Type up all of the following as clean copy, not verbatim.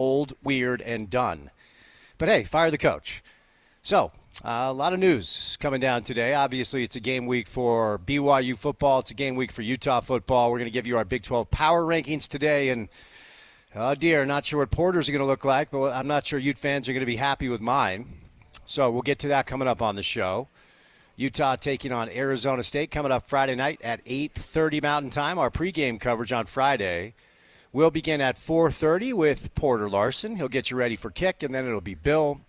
old, weird, and done. But hey, fire the coach. So, a lot of news coming down today. Obviously, it's a game week for BYU football. It's a game week for Utah football. We're going to give you our Big 12 power rankings today. And, oh dear, not sure what Porter's are going to look like, but I'm not sure Ute fans are going to be happy with mine. So we'll get to that coming up on the show. Utah taking on Arizona State coming up Friday night at 8:30 Mountain Time. Our pregame coverage on Friday will begin at 4:30 with Porter Larson. He'll get you ready for kick, and then it'll be Bill,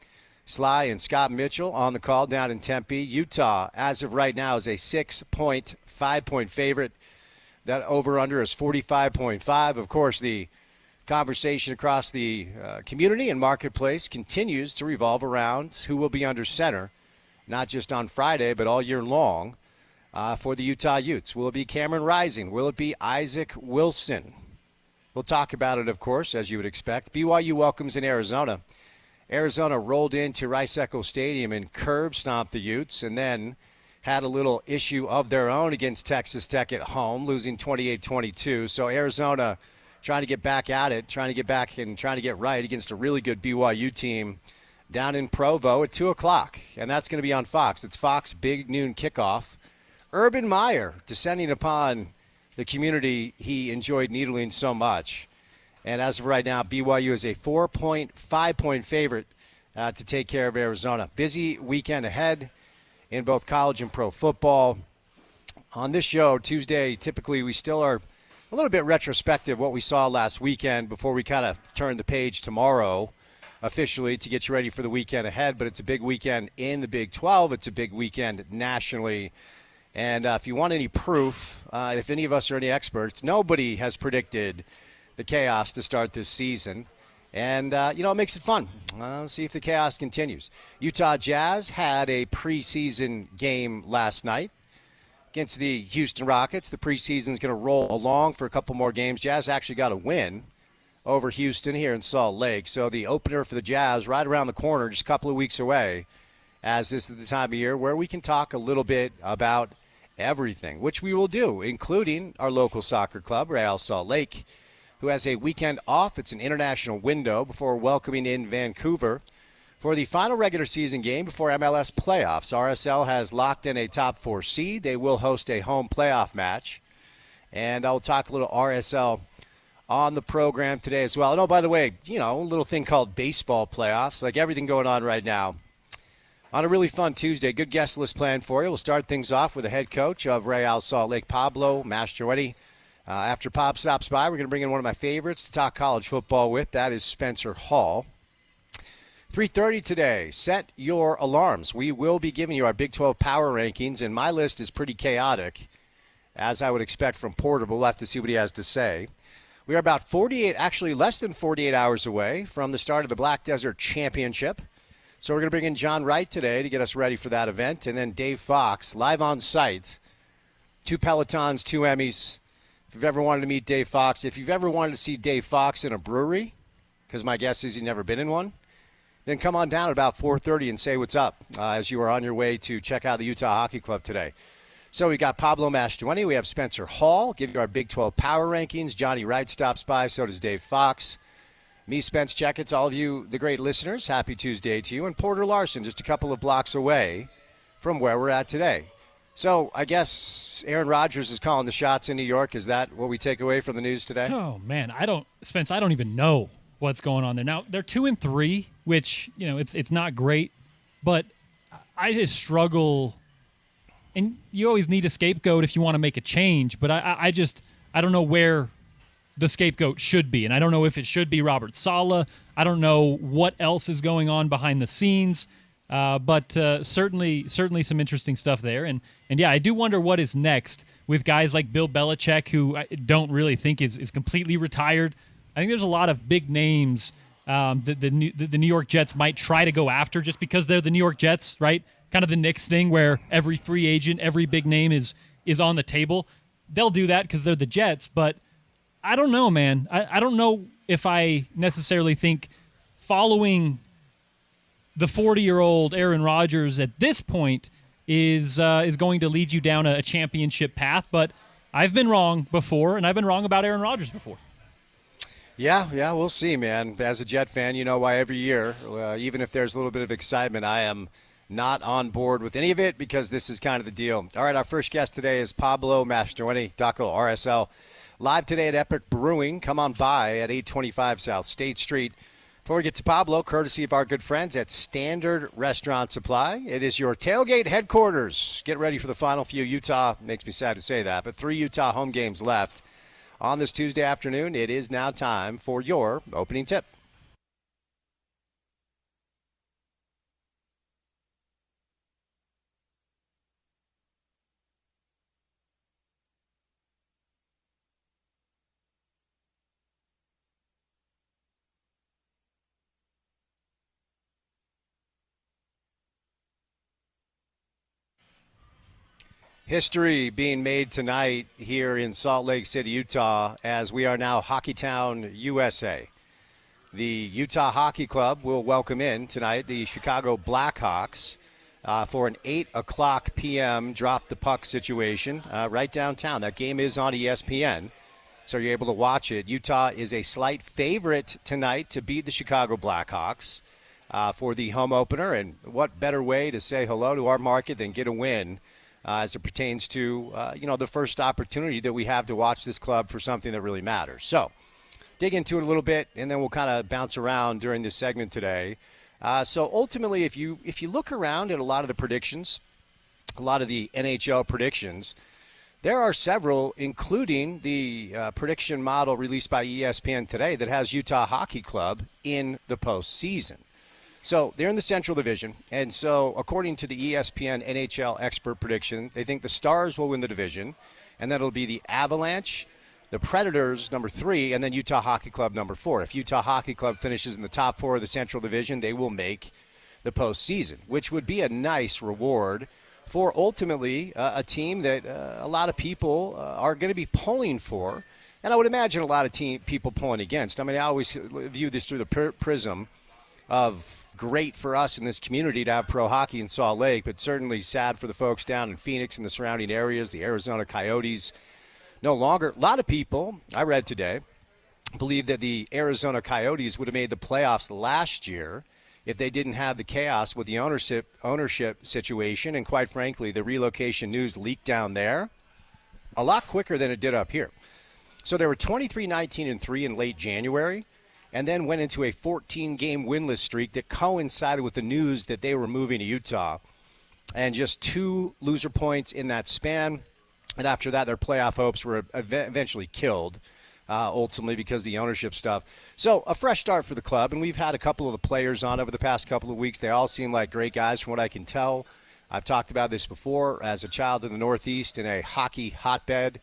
Sly, and Scott Mitchell on the call down in Tempe. Utah, as of right now, is a 6.5-point favorite. That over-under is 45.5. Of course, the conversation across the community and marketplace continues to revolve around who will be under center, not just on Friday, but all year long for the Utah Utes. Will it be Cameron Rising? Will it be Isaac Wilson? We'll talk about it, of course, as you would expect. BYU welcomes in Arizona. Arizona rolled into Rice-Eccles Stadium and curb stomped the Utes, and then had a little issue of their own against Texas Tech at home, losing 28-22. So Arizona trying to get back at it, trying to get back and trying to get right against a really good BYU team down in Provo at 2 o'clock. And that's going to be on Fox. It's Fox big noon kickoff. Urban Meyer descending upon the community he enjoyed needling so much. And as of right now, BYU is a 4.5-point favorite to take care of Arizona. Busy weekend ahead in both college and pro football. On this show, Tuesday, typically we still are a little bit retrospective what we saw last weekend before we kind of turn the page tomorrow officially to get you ready for the weekend ahead. But it's a big weekend in the Big 12. It's a big weekend nationally. And if you want any proof, if any of us are any experts, nobody has predicted the chaos to start this season. And, it makes it fun. See if the chaos continues. Utah Jazz had a preseason game last night against the Houston Rockets. The preseason is going to roll along for a couple more games. Jazz actually got a win over Houston here in Salt Lake. So the opener for the Jazz right around the corner, just a couple of weeks away, as this is the time of year where we can talk a little bit about everything, which we will do, including our local soccer club, Real Salt Lake, who has a weekend off. It's an international window before welcoming in Vancouver for the final regular season game before MLS playoffs. RSL has locked in a top 4 seed. They will host a home playoff match. And I'll talk a little RSL on the program today as well. And, oh, by the way, a little thing called baseball playoffs, like everything going on right now. On a really fun Tuesday, good guest list planned for you. We'll start things off with the head coach of Real Salt Lake, Pablo Mastroeni. After Pop stops by, we're going to bring in one of my favorites to talk college football with. That is Spencer Hall. 3:30 today, set your alarms. We will be giving you our Big 12 power rankings, and my list is pretty chaotic, as I would expect from Porter. We'll have to see what he has to say. We are about less than 48 hours away from the start of the Black Desert Championship. So we're going to bring in John Wright today to get us ready for that event, and then Dave Fox, live on site. 2 Pelotons, 2 Emmys. If you've ever wanted to meet Dave Fox, if you've ever wanted to see Dave Fox in a brewery, because my guess is he's never been in one, then come on down at about 4:30 and say what's up as you are on your way to check out the Utah Hockey Club today. So we got Pablo Mastroeni. We have Spencer Hall, give you our Big 12 power rankings. Johnny Wright stops by. So does Dave Fox. Me, Spence Checketts, all of you, the great listeners, happy Tuesday to you. And Porter Larson, just a couple of blocks away from where we're at today. So I guess Aaron Rodgers is calling the shots in New York. Is that what we take away from the news today? Oh, man, I don't even know what's going on there. Now, they're 2-3, which, it's not great, but I just struggle. And you always need a scapegoat if you want to make a change, but I don't know where the scapegoat should be. And I don't know if it should be Robert Saleh. I don't know what else is going on behind the scenes. But certainly some interesting stuff there. And yeah, I do wonder what is next with guys like Bill Belichick, who I don't really think is completely retired. I think there's a lot of big names the New York Jets might try to go after just because they're the New York Jets, right? Kind of the Knicks thing where every free agent, every big name is on the table. They'll do that because they're the Jets, but I don't know, man. I don't know if I necessarily think following the 40-year-old Aaron Rodgers at this point is going to lead you down a championship path, but I've been wrong before, and I've been wrong about Aaron Rodgers before. Yeah, we'll see, man. As a Jet fan, you know why every year, even if there's a little bit of excitement, I am not on board with any of it because this is kind of the deal. All right, our first guest today is Pablo Mastroeni, Dr. RSL, live today at Epic Brewing. Come on by at 825 South State Street. Before we get to Pablo, courtesy of our good friends at Standard Restaurant Supply, it is your tailgate headquarters. Get ready for the final few Utah, makes me sad to say that, but 3 Utah home games left. On this Tuesday afternoon, it is now time for your opening tip. History being made tonight here in Salt Lake City, Utah, as we are now Hockeytown, USA. The Utah Hockey Club will welcome in tonight the Chicago Blackhawks for an 8 o'clock p.m. drop the puck situation right downtown. That game is on ESPN, so you're able to watch it. Utah is a slight favorite tonight to beat the Chicago Blackhawks for the home opener, and what better way to say hello to our market than get a win as it pertains to, the first opportunity that we have to watch this club for something that really matters. So dig into it a little bit, and then we'll kind of bounce around during this segment today. So ultimately, if you look around at a lot of the predictions, a lot of the NHL predictions, there are several, including the prediction model released by ESPN today that has Utah Hockey Club in the postseason. So they're in the Central Division, and so according to the ESPN NHL expert prediction, they think the Stars will win the division, and that'll be the Avalanche, the Predators, number 3, and then Utah Hockey Club, number 4. If Utah Hockey Club finishes in the top 4 of the Central Division, they will make the postseason, which would be a nice reward for ultimately a team that a lot of people are going to be pulling for, and I would imagine a lot of people pulling against. I mean, I always view this through the prism of great for us in this community to have pro hockey in Salt Lake, but certainly sad for the folks down in Phoenix and the surrounding areas, the Arizona Coyotes. No longer. A lot of people, I read today, believe that the Arizona Coyotes would have made the playoffs last year if they didn't have the chaos with the ownership situation, and quite frankly, the relocation news leaked down there a lot quicker than it did up here. So they were 23-19-3 in late January, and then went into a 14-game winless streak that coincided with the news that they were moving to Utah, and just 2 loser points in that span. And after that, their playoff hopes were eventually killed, ultimately because of the ownership stuff. So a fresh start for the club, and we've had a couple of the players on over the past couple of weeks. They all seem like great guys from what I can tell. I've talked about this before as a child in the Northeast in a hockey hotbed.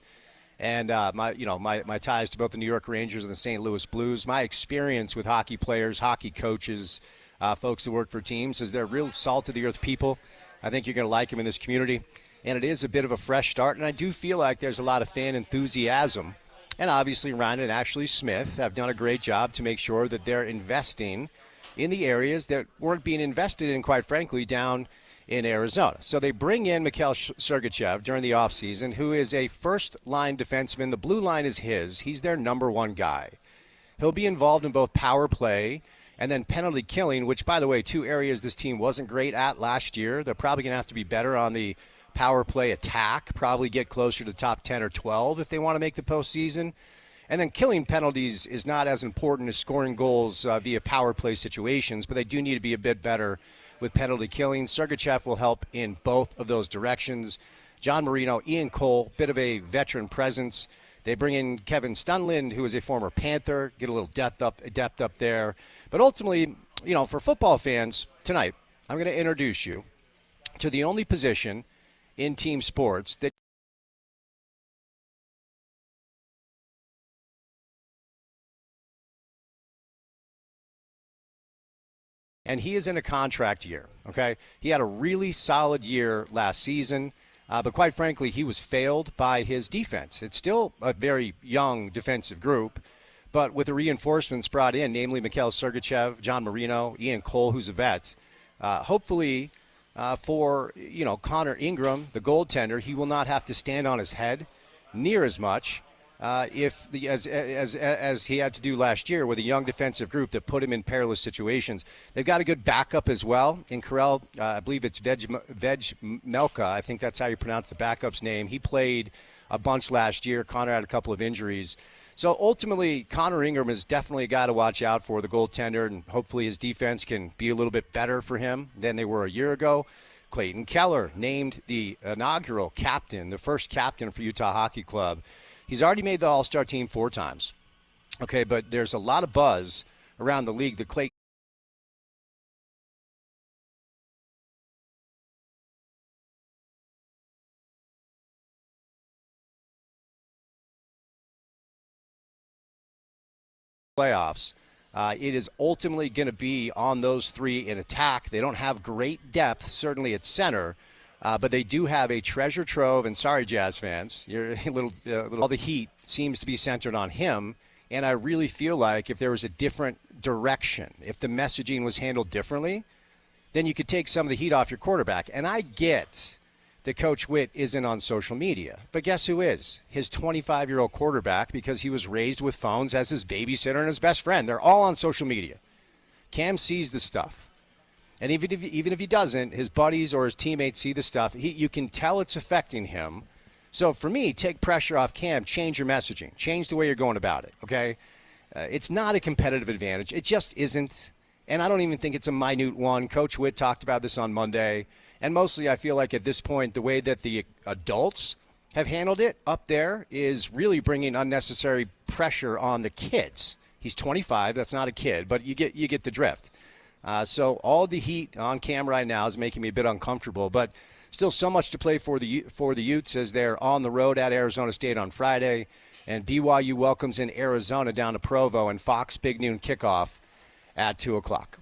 And my ties to both the New York Rangers and the St. Louis Blues, my experience with hockey players, hockey coaches, folks who work for teams, is they're real salt-of-the-earth people. I think you're going to like them in this community. And it is a bit of a fresh start, and I do feel like there's a lot of fan enthusiasm. And obviously Ryan and Ashley Smith have done a great job to make sure that they're investing in the areas that weren't being invested in, quite frankly, down in Arizona. So they bring in Mikhail Sergachev during the offseason, who is a first-line defenseman. The blue line is his. He's their number 1 guy. He'll be involved in both power play and then penalty killing, which, by the way, 2 areas this team wasn't great at last year. They're probably going to have to be better on the power play attack, probably get closer to top 10 or 12 if they want to make the postseason. And then killing penalties is not as important as scoring goals via power play situations, but they do need to be a bit better with penalty killing. Sergachev will help in both of those directions. John Marino, Ian Cole, bit of a veteran presence. They bring in Kevin Stunland, who is a former Panther, get a little depth up there. But ultimately, for football fans, tonight, I'm going to introduce you to the only position in team sports that and he is in a contract year, okay? He had a really solid year last season, but quite frankly, he was failed by his defense. It's still a very young defensive group, but with the reinforcements brought in, namely Mikhail Sergachev, John Marino, Ian Cole, who's a vet, hopefully for Connor Ingram, the goaltender, he will not have to stand on his head near as much as he had to do last year with a young defensive group that put him in perilous situations. They've got a good backup as well in Karel. I believe it's Melka. I think that's how you pronounce the backup's name. He played a bunch last year. Connor had a couple of injuries. So ultimately, Connor Ingram is definitely a guy to watch out for, the goaltender, and hopefully his defense can be a little bit better for him than they were a year ago. Clayton Keller named the inaugural captain, the first captain for Utah Hockey Club. He's already made the All-Star team 4 times. Okay, but there's a lot of buzz around the league that Clayton playoffs. It is ultimately going to be on those 3 in attack. They don't have great depth, certainly at center, but they do have a treasure trove. And sorry, Jazz fans, you're a little all the heat seems to be centered on him. And I really feel like if there was a different direction, if the messaging was handled differently, then you could take some of the heat off your quarterback. And I get that Coach Witt isn't on social media. But guess who is? His 25-year-old quarterback, because he was raised with phones as his babysitter and his best friend. They're all on social media. Cam sees the stuff. And even if he doesn't, his buddies or his teammates see the stuff. You can tell it's affecting him. So for me, take pressure off Cam. Change your messaging. Change the way you're going about it, okay? It's not a competitive advantage. It just isn't. And I don't even think it's a minute one. Coach Witt talked about this on Monday. And mostly I feel like at this point, the way that the adults have handled it up there is really bringing unnecessary pressure on the kids. He's 25. That's not a kid, but you get the drift. So all the heat on Cam right now is making me a bit uncomfortable, but still so much to play for the Utes as they're on the road at Arizona State on Friday. And BYU welcomes in Arizona down to Provo, and Fox Big Noon kickoff at 2 o'clock.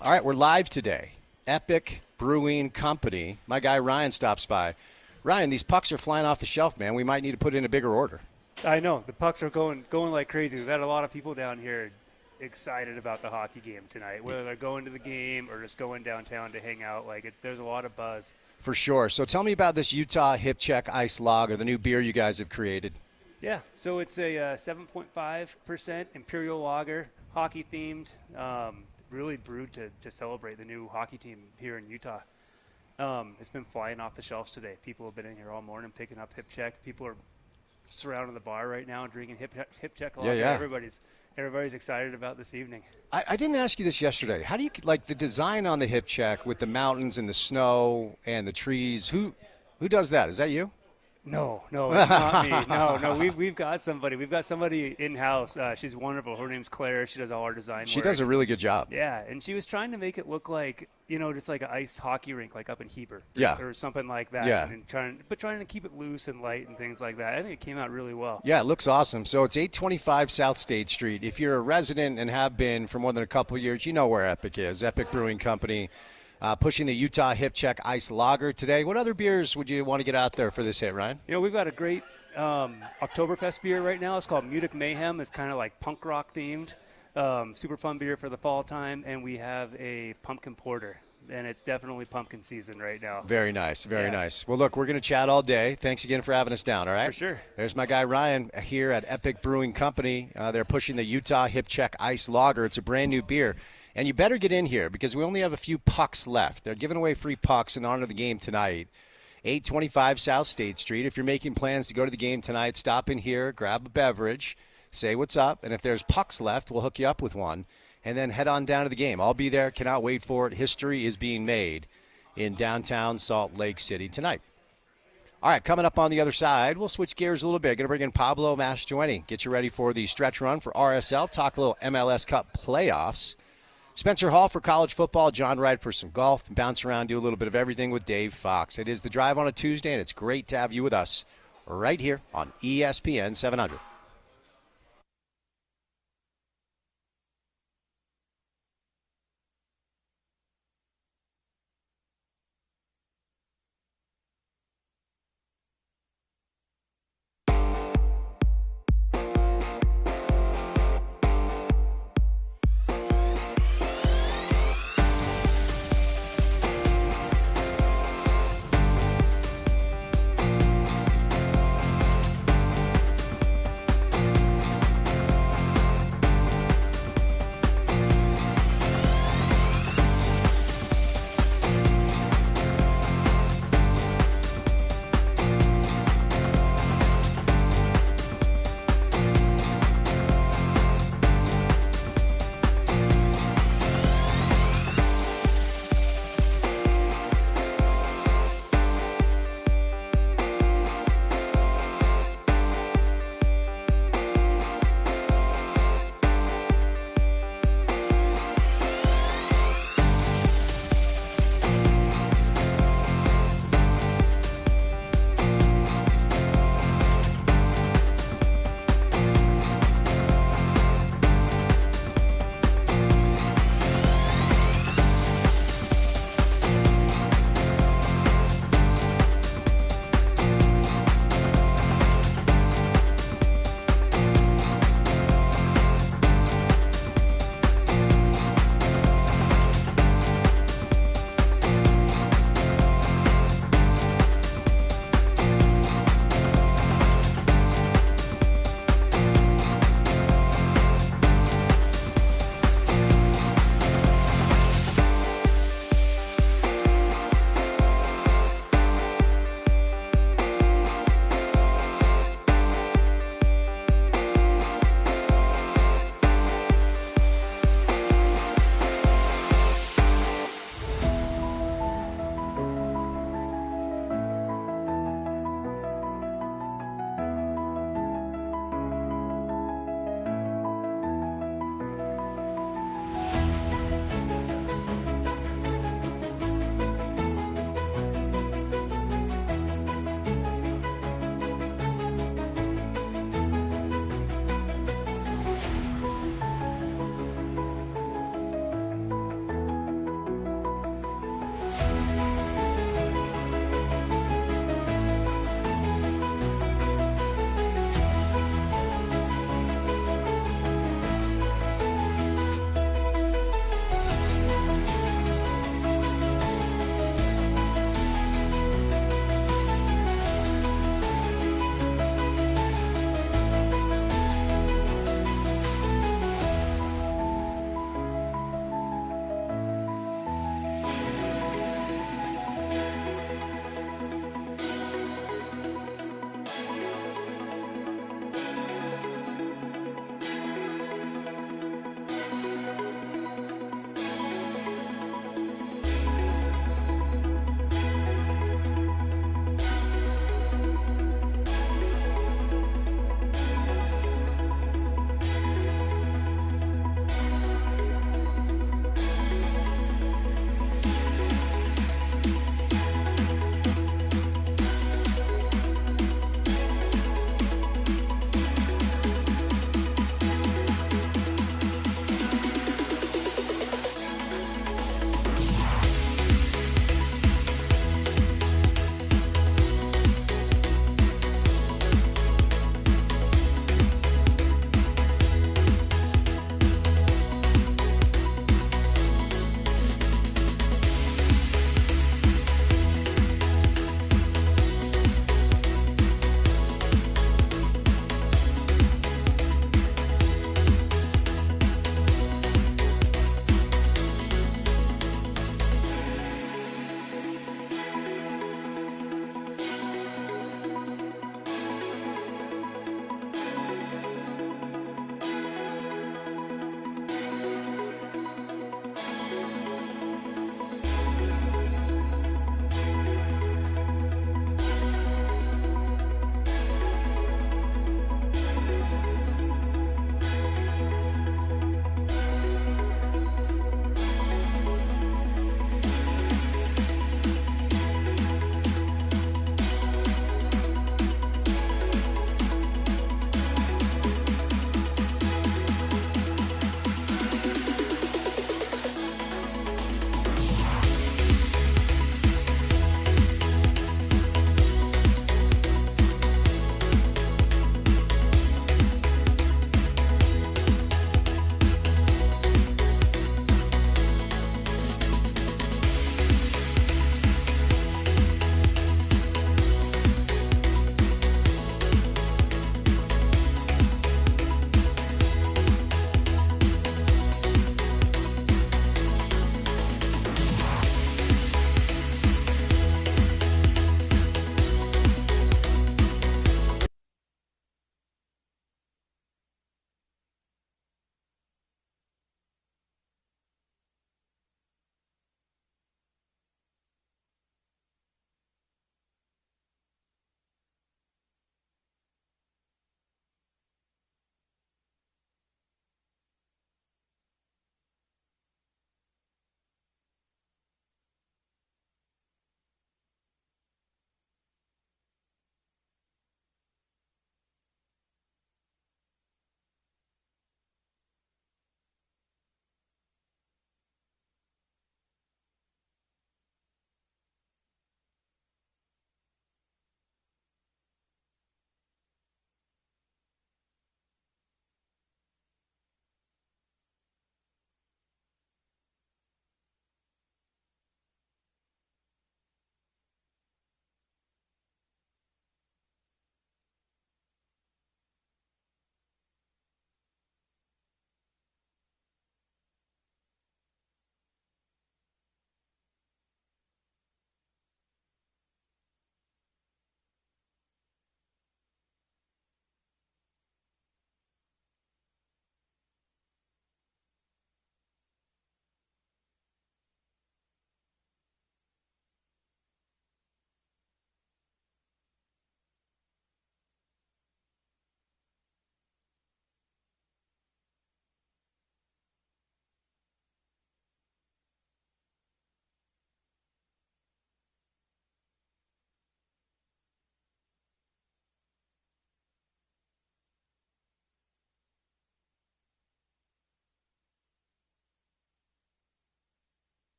All right, we're live today. Epic Brewing Company. My guy Ryan stops by. Ryan, these pucks are flying off the shelf, man. We might need to put in a bigger order. I know. The pucks are going like crazy. We've had a lot of people down here excited about the hockey game tonight, whether they're going to the game or just going downtown to hang out. There's a lot of buzz. For sure. So tell me about this Utah Hip Check Ice Lager, the new beer you guys have created. Yeah, so it's a 7.5% Imperial Lager, hockey-themed, really brewed to celebrate the new hockey team here in Utah. It's been flying off the shelves today. People have been in here all morning picking up Hip Check. People are surrounding the bar right now drinking Hip Check Lager. Yeah. Everybody's excited about this evening. I didn't ask you this yesterday. How do you like the design on the Hip Check with the mountains and the snow and the trees? Who does that? Is that you? No, it's not me. No, we've got somebody. We've got somebody in-house. She's wonderful. Her name's Claire. She does all our design work. She does a really good job. Yeah, and she was trying to make it look like, just like an ice hockey rink, like up in Heber. Yeah. Or something like that. Yeah. And trying to keep it loose and light and things like that. I think it came out really well. Yeah, it looks awesome. So it's 825 South State Street. If you're a resident and have been for more than a couple of years, you know where Epic is. Epic Brewing Company. Pushing the Utah Hip Check Ice Lager today. What other beers would you want to get out there for this hit, Ryan? We've got a great Oktoberfest beer right now. It's called Munich Mayhem. It's kind of like punk rock themed. Super fun beer for the fall time. And we have a pumpkin porter. And it's definitely pumpkin season right now. Very nice, very nice. Well, look, we're going to chat all day. Thanks again for having us down, all right? For sure. There's my guy Ryan here at Epic Brewing Company. They're pushing the Utah Hip Check Ice Lager. It's a brand new beer. And you better get in here because we only have a few pucks left. They're giving away free pucks in honor of the game tonight. 825 South State Street. If you're making plans to go to the game tonight, stop in here, grab a beverage, say what's up, and if there's pucks left, we'll hook you up with one, and then head on down to the game. I'll be there. Cannot wait for it. History is being made in downtown Salt Lake City tonight. All right, coming up on the other side, we'll switch gears a little bit. Going to bring in Pablo Mastroeni. Get you ready for the stretch run for RSL. Talk a little MLS Cup playoffs. Spencer Hall for college football, John Wright for some golf, and bounce around, do a little bit of everything with Dave Fox. It is The Drive on a Tuesday, and it's great to have you with us right here on ESPN 700.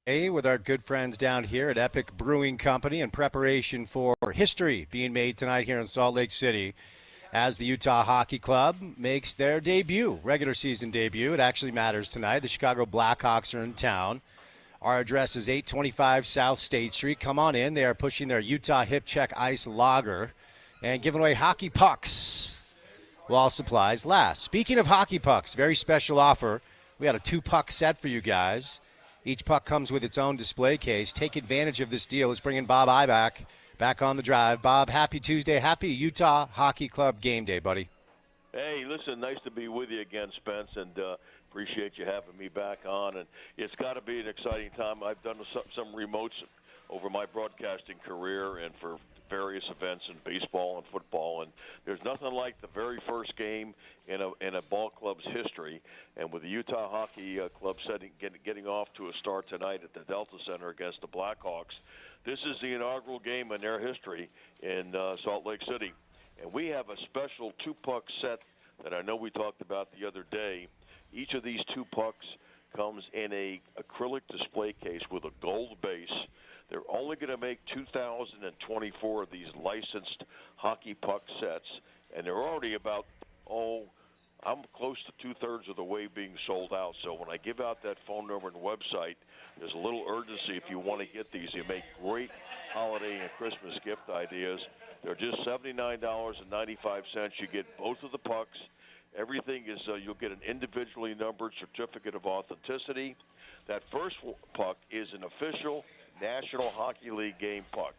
with our good friends down here at Epic Brewing Company in preparation for history being made tonight here in Salt Lake City as the Utah Hockey Club makes their debut, regular season debut. It actually matters tonight. The Chicago Blackhawks are in town. Our address is 825 South State Street. Come on in. They are pushing their Utah Hip Check Ice Lager and giving away hockey pucks while supplies last. Speaking of hockey pucks, very special offer. We got a 2-puck set for you guys. Each puck comes with its own display case. Take advantage of this deal. Let's bring in Bob Ibach back on the drive. Bob, happy Tuesday. Happy Utah Hockey Club game day, buddy. Hey, listen, nice to be with you again, Spence, and appreciate you having me back on. And it's got to be an exciting time. I've done some remotes over my broadcasting career and for various events in baseball and football, and there's nothing like the very first game in a ball club's history. And with the Utah Hockey Club getting off to a start tonight at the Delta Center against the Blackhawks, this is the inaugural game in their history in Salt Lake City. And we have a special 2-puck set that I know we talked about the other day. Each of these 2 pucks comes in a acrylic display case with a gold base. They're only going to make 2,024 of these licensed hockey puck sets, and they're already about, I'm close to 2/3 of the way being sold out. So when I give out that phone number and website, there's a little urgency if you want to get these. You make great holiday and Christmas gift ideas. They're just $79.95. You get both of the pucks. Everything is, you'll get an individually numbered certificate of authenticity. That first puck is an official National Hockey League game puck.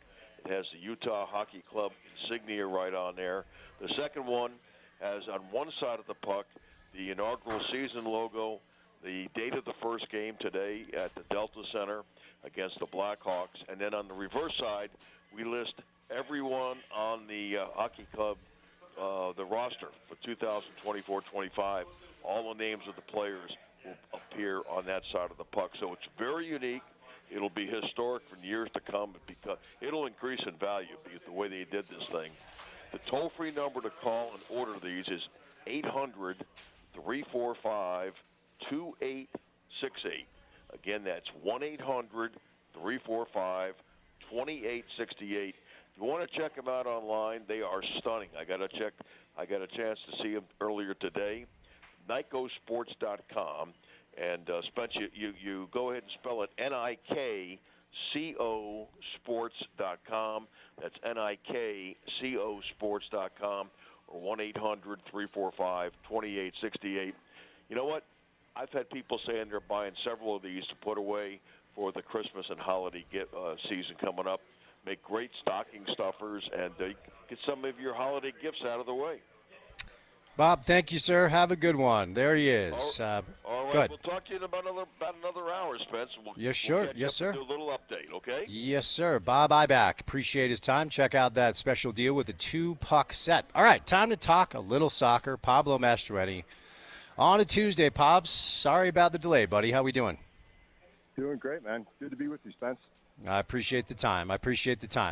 It has the Utah Hockey Club insignia right on there. The second one has on one side of the puck the inaugural season logo, the date of the first game today at the Delta Center against the Blackhawks, and then on the reverse side we list everyone on the Hockey Club, the roster for 2024-25. All the names of the players will appear on that side of the puck. So it's very unique. It'll be historic for years to come because it'll increase in value because the way they did this thing. The toll-free number to call and order these is 800-345-2868. Again, that's 1-800-345-2868. If you want to check them out online, they are stunning. I got a chance to see them earlier today. NikeCoSports.com. And Spence, you go ahead and spell it NikeCoSports.com. That's NikeCoSports.com or 1-800-345-2868. You know what? I've had people saying they're buying several of these to put away for the Christmas and holiday season coming up. Make great stocking stuffers and get some of your holiday gifts out of the way. Bob, thank you, sir. Have a good one. There he is. All right. Good. We'll talk to you in about another hour, Spence. Yes, sure. We'll yes, sir. Do a little update, okay? Yes, sir. Bob Ibach. Appreciate his time. Check out that special deal with the 2-puck set. All right, time to talk a little soccer. Pablo Mastroeni on a Tuesday. Pobs, sorry about the delay, buddy. How we doing? Doing great, man. Good to be with you, Spence. I appreciate the time.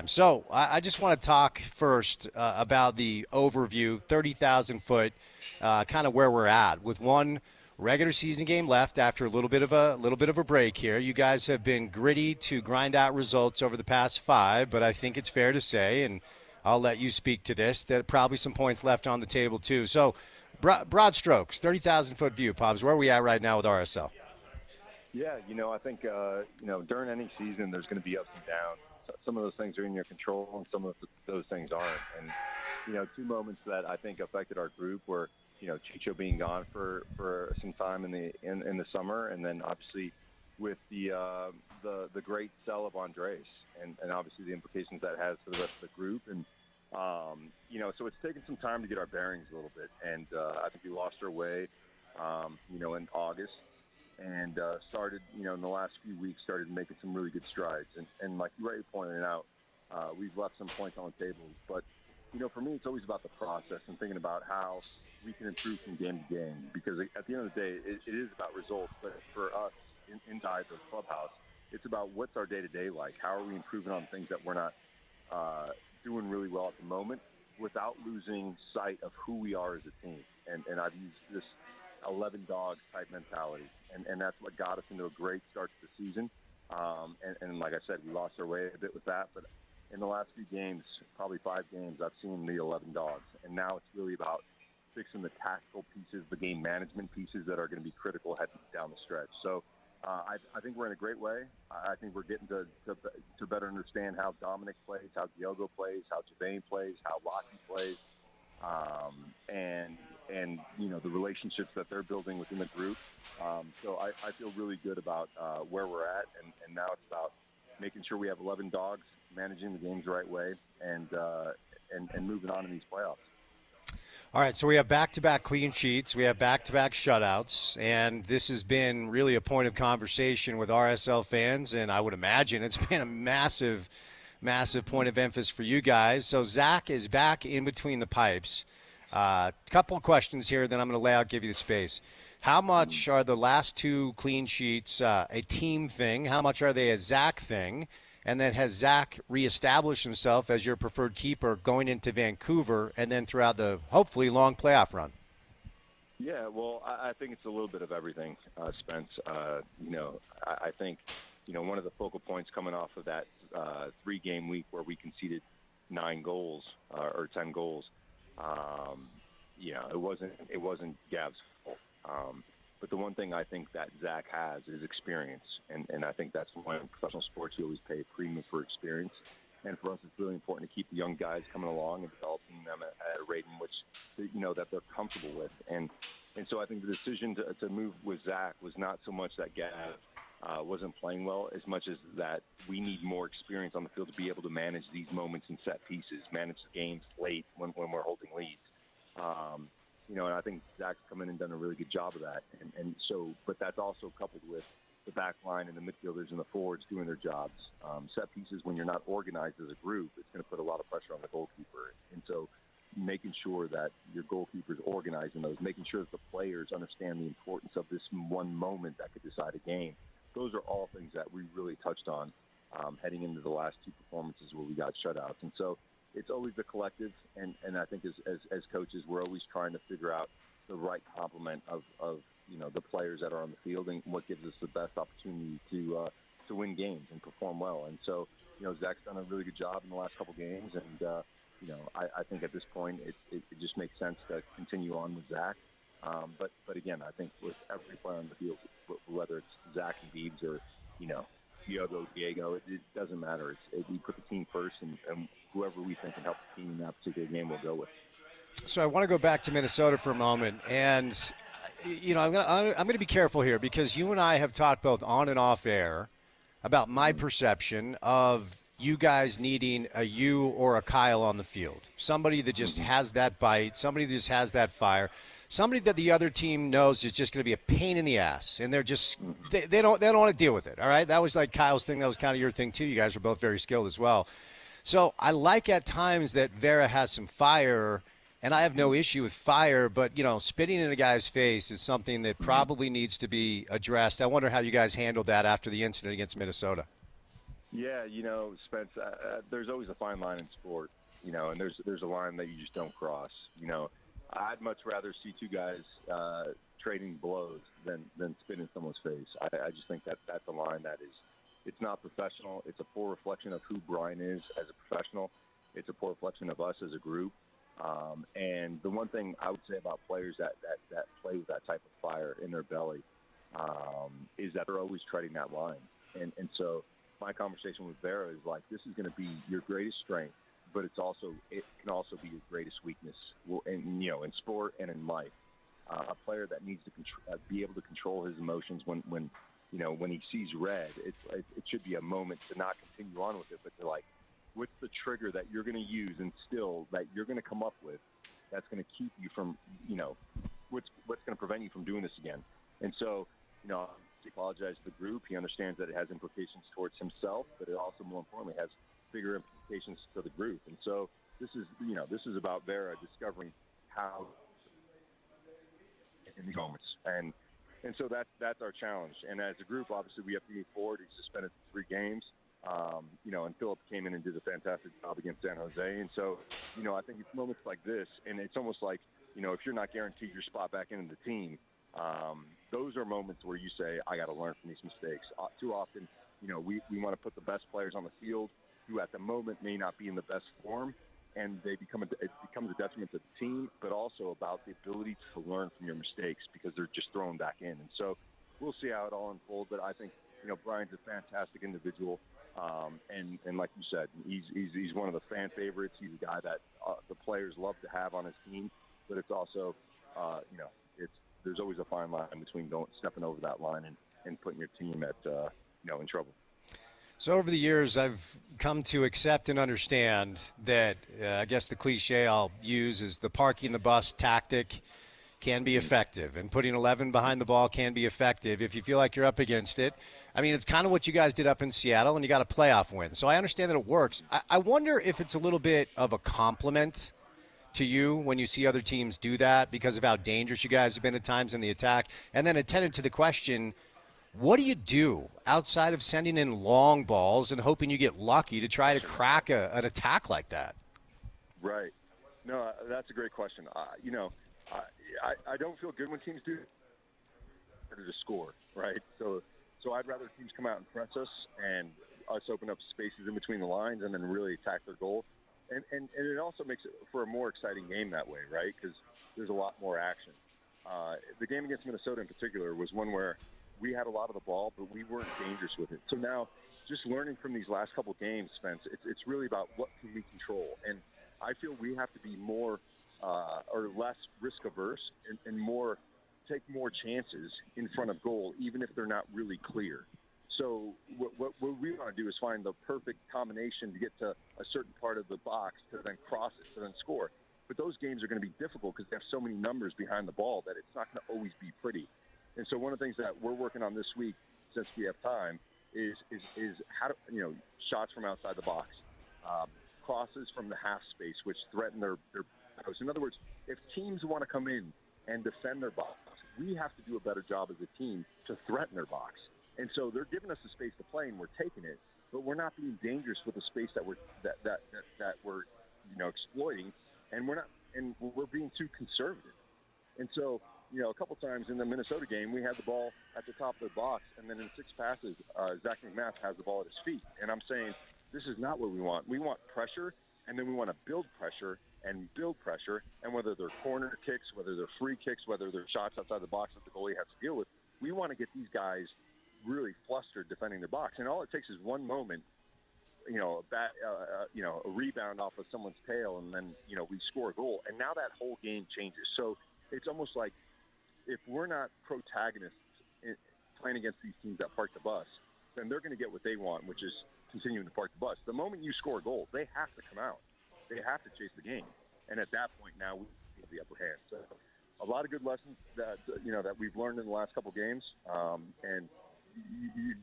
So I just want to talk first about the overview, 30,000-foot, kind of where we're at with one regular season game left after a little bit of a break here. You guys have been gritty to grind out results over the past 5, but I think it's fair to say, and I'll let you speak to this, that probably some points left on the table too. So broad strokes, 30,000-foot view, Pops. Where are we at right now with RSL? Yeah, I think, during any season there's going to be ups and downs. Some of those things are in your control and some of those things aren't. And, 2 moments that I think affected our group were, Chicho being gone for some time in the summer, and then obviously with the great sell of Andres and obviously the implications that has for the rest of the group. And, so it's taken some time to get our bearings a little bit. And I think we lost our way, in August. And started, in the last few weeks, started making some really good strides. And like you already pointed out, we've left some points on the table. But, for me, it's always about the process and thinking about how we can improve from game to game. Because at the end of the day, it is about results. But for us inside the clubhouse, it's about what's our day-to-day like. How are we improving on things that we're not doing really well at the moment without losing sight of who we are as a team. And I've used this 11 dogs type mentality. And that's what got us into a great start to the season. And like I said, we lost our way a bit with that. But in the last few games, probably 5 games, I've seen the 11 dogs. And now it's really about fixing the tactical pieces, the game management pieces that are going to be critical heading down the stretch. So I think we're in a great way. I think we're getting to better understand how Dominic plays, how Diogo plays, how Javane plays, how Lockie plays, and the relationships that they're building within the group. So I feel really good about where we're at, and now it's about making sure we have 11 dogs, managing the games the right way, and moving on in these playoffs. All right, so we have back-to-back clean sheets. We have back-to-back shutouts, and this has been really a point of conversation with RSL fans, and I would imagine it's been a massive, massive point of emphasis for you guys. So Zach is back in between the pipes. Couple of questions here, then I'm going to lay out, give you the space. How much are the last 2 clean sheets a team thing? How much are they a Zach thing? And then has Zach reestablished himself as your preferred keeper going into Vancouver and then throughout the hopefully long playoff run? Yeah, well, I think it's a little bit of everything, Spence. I think, one of the focal points coming off of that 3-game week where we conceded 9 goals or 10 goals, it wasn't Gav's fault. But the one thing I think that Zach has is experience, and I think that's why in professional sports you always pay a premium for experience. And for us, it's really important to keep the young guys coming along and developing them at a rate in which that they're comfortable with. And so I think the decision to move with Zach was not so much that Gav wasn't playing well, as much as that we need more experience on the field to be able to manage these moments and set pieces, manage the games late when we're holding leads. And I think Zach's come in and done a really good job of that. And so, but that's also coupled with the back line and the midfielders and the forwards doing their jobs. Set pieces, when you're not organized as a group, it's going to put a lot of pressure on the goalkeeper. And so making sure that your goalkeeper's organizing those, making sure that the players understand the importance of this one moment that could decide a game. Those are all things that we really touched on heading into the last 2 performances where we got shutouts. And so it's always the collective, and I think as coaches, we're always trying to figure out the right complement of the players that are on the field and what gives us the best opportunity to win games and perform well. And so, Zach's done a really good job in the last couple games, and I think at this point it just makes sense to continue on with Zach. But again, I think with every player on the field, whether it's Zach and Beebs or Diego, it doesn't matter. We put the team first, and whoever we think can help the team in that particular game, we'll go with. So I want to go back to Minnesota for a moment, and I'm going to be careful here because you and I have talked both on and off air about my perception of you guys needing a you or a Kyle on the field, somebody that just has that bite, somebody that just has that fire. Somebody that the other team knows is just going to be a pain in the ass, and they're just they don't want to deal with it. All right, that was like Kyle's thing. That was kind of your thing too. You guys are both very skilled as well. So I like at times that Vera has some fire, and I have no issue with fire. But spitting in a guy's face is something that probably needs to be addressed. I wonder how you guys handled that after the incident against Minnesota. Yeah, Spence, there's always a fine line in sport, and there's a line that you just don't cross. I'd much rather see 2 guys trading blows than spit in someone's face. I just think that's a line that it's not professional. It's a poor reflection of who Brian is as a professional. It's a poor reflection of us as a group. And the one thing I would say about players that play with that type of fire in their belly is that they're always treading that line. And so my conversation with Vera is like, this is going to be your greatest strength, but it can also be your greatest weakness in sport and in life. A player that needs to be able to control his emotions when he sees red, it should be a moment to not continue on with it, but to what's the trigger that you're going to use and still that you're going to come up with that's going to keep you from, what's going to prevent you from doing this again. And so, he apologized to the group. He understands that it has implications towards himself, but it also, more importantly, has bigger implications to the group. And so this is about Vera discovering how in these moments. And so that's our challenge. And as a group, obviously, we have to move forward. He's suspended 3 games. And Philip came in and did a fantastic job against San Jose. And so, I think it's moments like this, and it's almost like, if you're not guaranteed your spot back into the team, those are moments where you say, I got to learn from these mistakes. Too often, we want to put the best players on the field who at the moment may not be in the best form, and it becomes a detriment to the team, but also about the ability to learn from your mistakes because they're just thrown back in. And so we'll see how it all unfolds. But I think, Brian's a fantastic individual. And like you said, he's one of the fan favorites. He's a guy that the players love to have on his team, but it's also, there's always a fine line between stepping over that line and putting your team at, in trouble. So over the years, I've come to accept and understand that I guess the cliche I'll use is the parking the bus tactic can be effective, and putting 11 behind the ball can be effective if you feel like you're up against it. I mean, it's kind of what you guys did up in Seattle, and you got a playoff win. So I understand that it works. I wonder if it's a little bit of a compliment to you when you see other teams do that because of how dangerous you guys have been at times in the attack. And then attended to the question, what do you do outside of sending in long balls and hoping you get lucky to try to crack an attack like that? Right. No, that's a great question. I don't feel good when teams do harder to score, right? So I'd rather teams come out and press us and us open up spaces in between the lines and then really attack their goal. And it also makes it for a more exciting game that way, right? Because there's a lot more action. The game against Minnesota in particular was one where we had a lot of the ball, but we weren't dangerous with it. So now, just learning from these last couple games, Spence, it's really about what can we control. And I feel we have to be more or less risk-averse and more take more chances in front of goal, even if they're not really clear. So what we want to do is find the perfect combination to get to a certain part of the box to then cross it, to then score. But those games are going to be difficult because they have so many numbers behind the ball that it's not going to always be pretty. And so one of the things that we're working on this week, since we have time, is how to, shots from outside the box, crosses from the half space, which threaten their post. In other words, if teams want to come in and defend their box, we have to do a better job as a team to threaten their box. And so they're giving us the space to play, and we're taking it, but we're not being dangerous with the space that we're exploiting, and we're being too conservative. And so, a couple times in the Minnesota game, we had the ball at the top of the box, and then in 6 passes, Zach McMath has the ball at his feet. And I'm saying, this is not what we want. We want pressure, and then we want to build pressure, and whether they're corner kicks, whether they're free kicks, whether they're shots outside the box that the goalie has to deal with, we want to get these guys really flustered defending their box. And all it takes is one moment, a rebound off of someone's tail, and then, we score a goal. And now that whole game changes. So it's almost like if we're not protagonists playing against these teams that park the bus, then they're going to get what they want, which is continuing to park the bus. The moment you score a goal, they have to come out. They have to chase the game. And at that point now, we have the upper hand. So a lot of good lessons that we've learned in the last couple games. And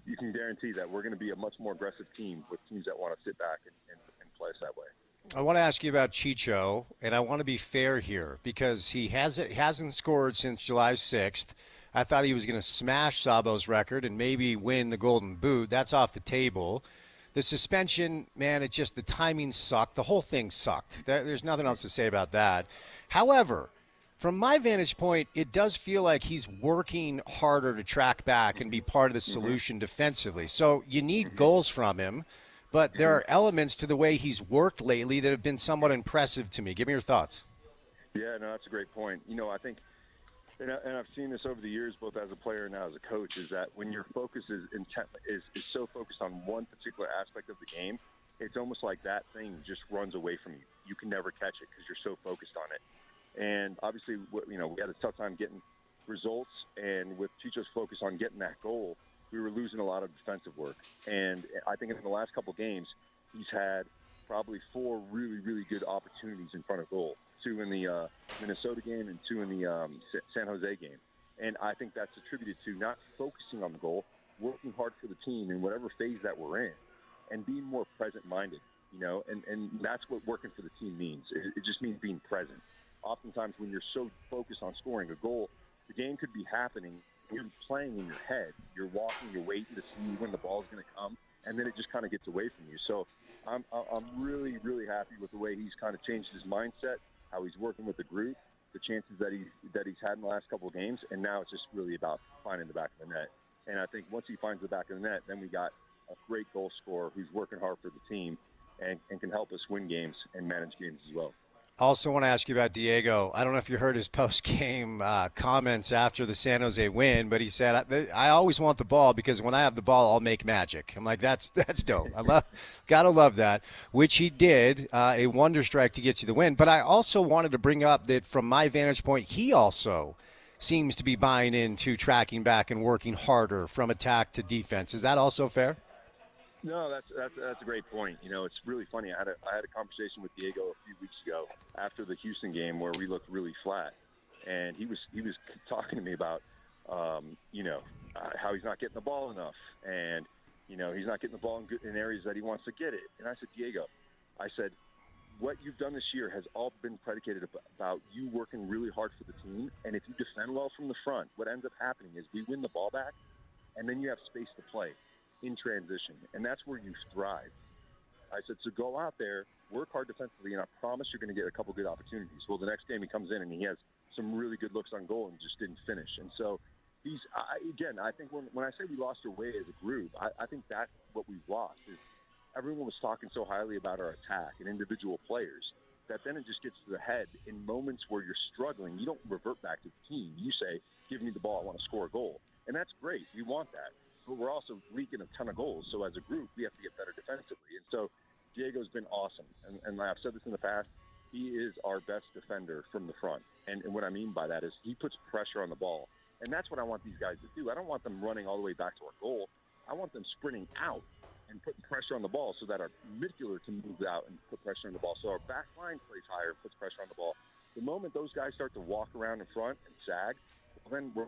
you can guarantee that we're going to be a much more aggressive team with teams that want to sit back and play us that way. I want to ask you about Chicho, and I want to be fair here because he hasn't scored since July 6th. I thought he was going to smash Sabo's record and maybe win the Golden Boot. That's off the table. The suspension, man, it's just the timing sucked. The whole thing sucked. There's nothing else to say about that. However, from my vantage point, it does feel like he's working harder to track back and be part of the solution defensively. So you need goals from him, but there are elements to the way he's worked lately that have been somewhat impressive to me. Give me your thoughts. Yeah, no, that's a great point. I think, and I've seen this over the years, both as a player and now as a coach, is that when your focus is so focused on one particular aspect of the game, it's almost like that thing just runs away from you. You can never catch it because you're so focused on it. And obviously, we had a tough time getting results, and with Chicho's focus on getting that goal, we were losing a lot of defensive work. And I think in the last couple games, he's had probably 4 really, really good opportunities in front of goal. 2 in the Minnesota game and 2 in the San Jose game. And I think that's attributed to not focusing on the goal, working hard for the team in whatever phase that we're in, and being more present-minded, and that's what working for the team means. It just means being present. Oftentimes when you're so focused on scoring a goal, the game could be happening. You're playing in your head. You're walking, you're waiting to see when the ball's going to come, and then it just kind of gets away from you. So I'm really, really happy with the way he's kind of changed his mindset, how he's working with the group, the chances that he's had in the last couple of games, and now it's just really about finding the back of the net. And I think once he finds the back of the net, then we got a great goal scorer who's working hard for the team and can help us win games and manage games as well. Also want to ask you about Diego. I don't know if you heard his post-game comments after the San Jose win, but he said, I always want the ball because when I have the ball, I'll make magic. I'm like, that's dope. Gotta love that, which he did, a wonder strike to get you the win. But I also wanted to bring up that from my vantage point, he also seems to be buying into tracking back and working harder from attack to defense. Is that also fair? No, that's a great point. It's really funny. I had a conversation with Diego a few weeks ago after the Houston game where we looked really flat, and he was talking to me about how he's not getting the ball enough, and he's not getting the ball in areas that he wants to get it. And I said, Diego, what you've done this year has all been predicated about you working really hard for the team, and if you defend well from the front, what ends up happening is we win the ball back, and then you have space to play in transition, and that's where you thrive. I said, so go out there, work hard defensively, and I promise you're going to get a couple good opportunities. Well, the next game he comes in and he has some really good looks on goal and just didn't finish. And so I think when I say we lost our way as a group, I think that's what we've lost is everyone was talking so highly about our attack and individual players that then it just gets to the head in moments where you're struggling. You don't revert back to the team. You say, give me the ball, I want to score a goal. And that's great. We want that. But we're also leaking a ton of goals. So as a group, we have to get better defensively. And so Diego's been awesome. And I've said this in the past, he is our best defender from the front. And what I mean by that is he puts pressure on the ball. And that's what I want these guys to do. I don't want them running all the way back to our goal. I want them sprinting out and putting pressure on the ball so that our midfielder can move out and put pressure on the ball. So our back line plays higher and puts pressure on the ball. The moment those guys start to walk around in front and sag, well, then we're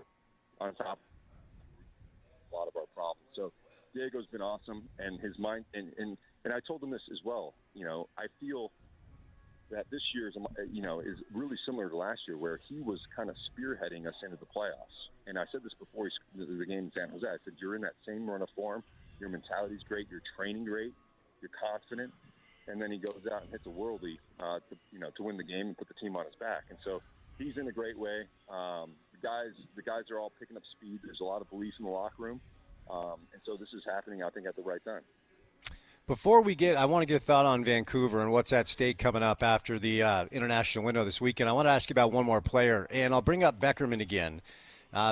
on top a lot of our problems. So Diego's been awesome, and his mind and I told him this as well. I feel that this year is really similar to last year, where he was kind of spearheading us into the playoffs. And I said this before the game in San Jose. I said, you're in that same run of form. Your mentality's great. You're training great. You're confident. And then he goes out and hits a worldie to win the game and put the team on his back. And so he's in a great way. The guys are all picking up speed. There's a lot of belief in the locker room. And so this is happening, I think, at the right time. Before I want to get a thought on Vancouver and what's at stake coming up after the international window this weekend. I want to ask you about one more player, and I'll bring up Beckerman again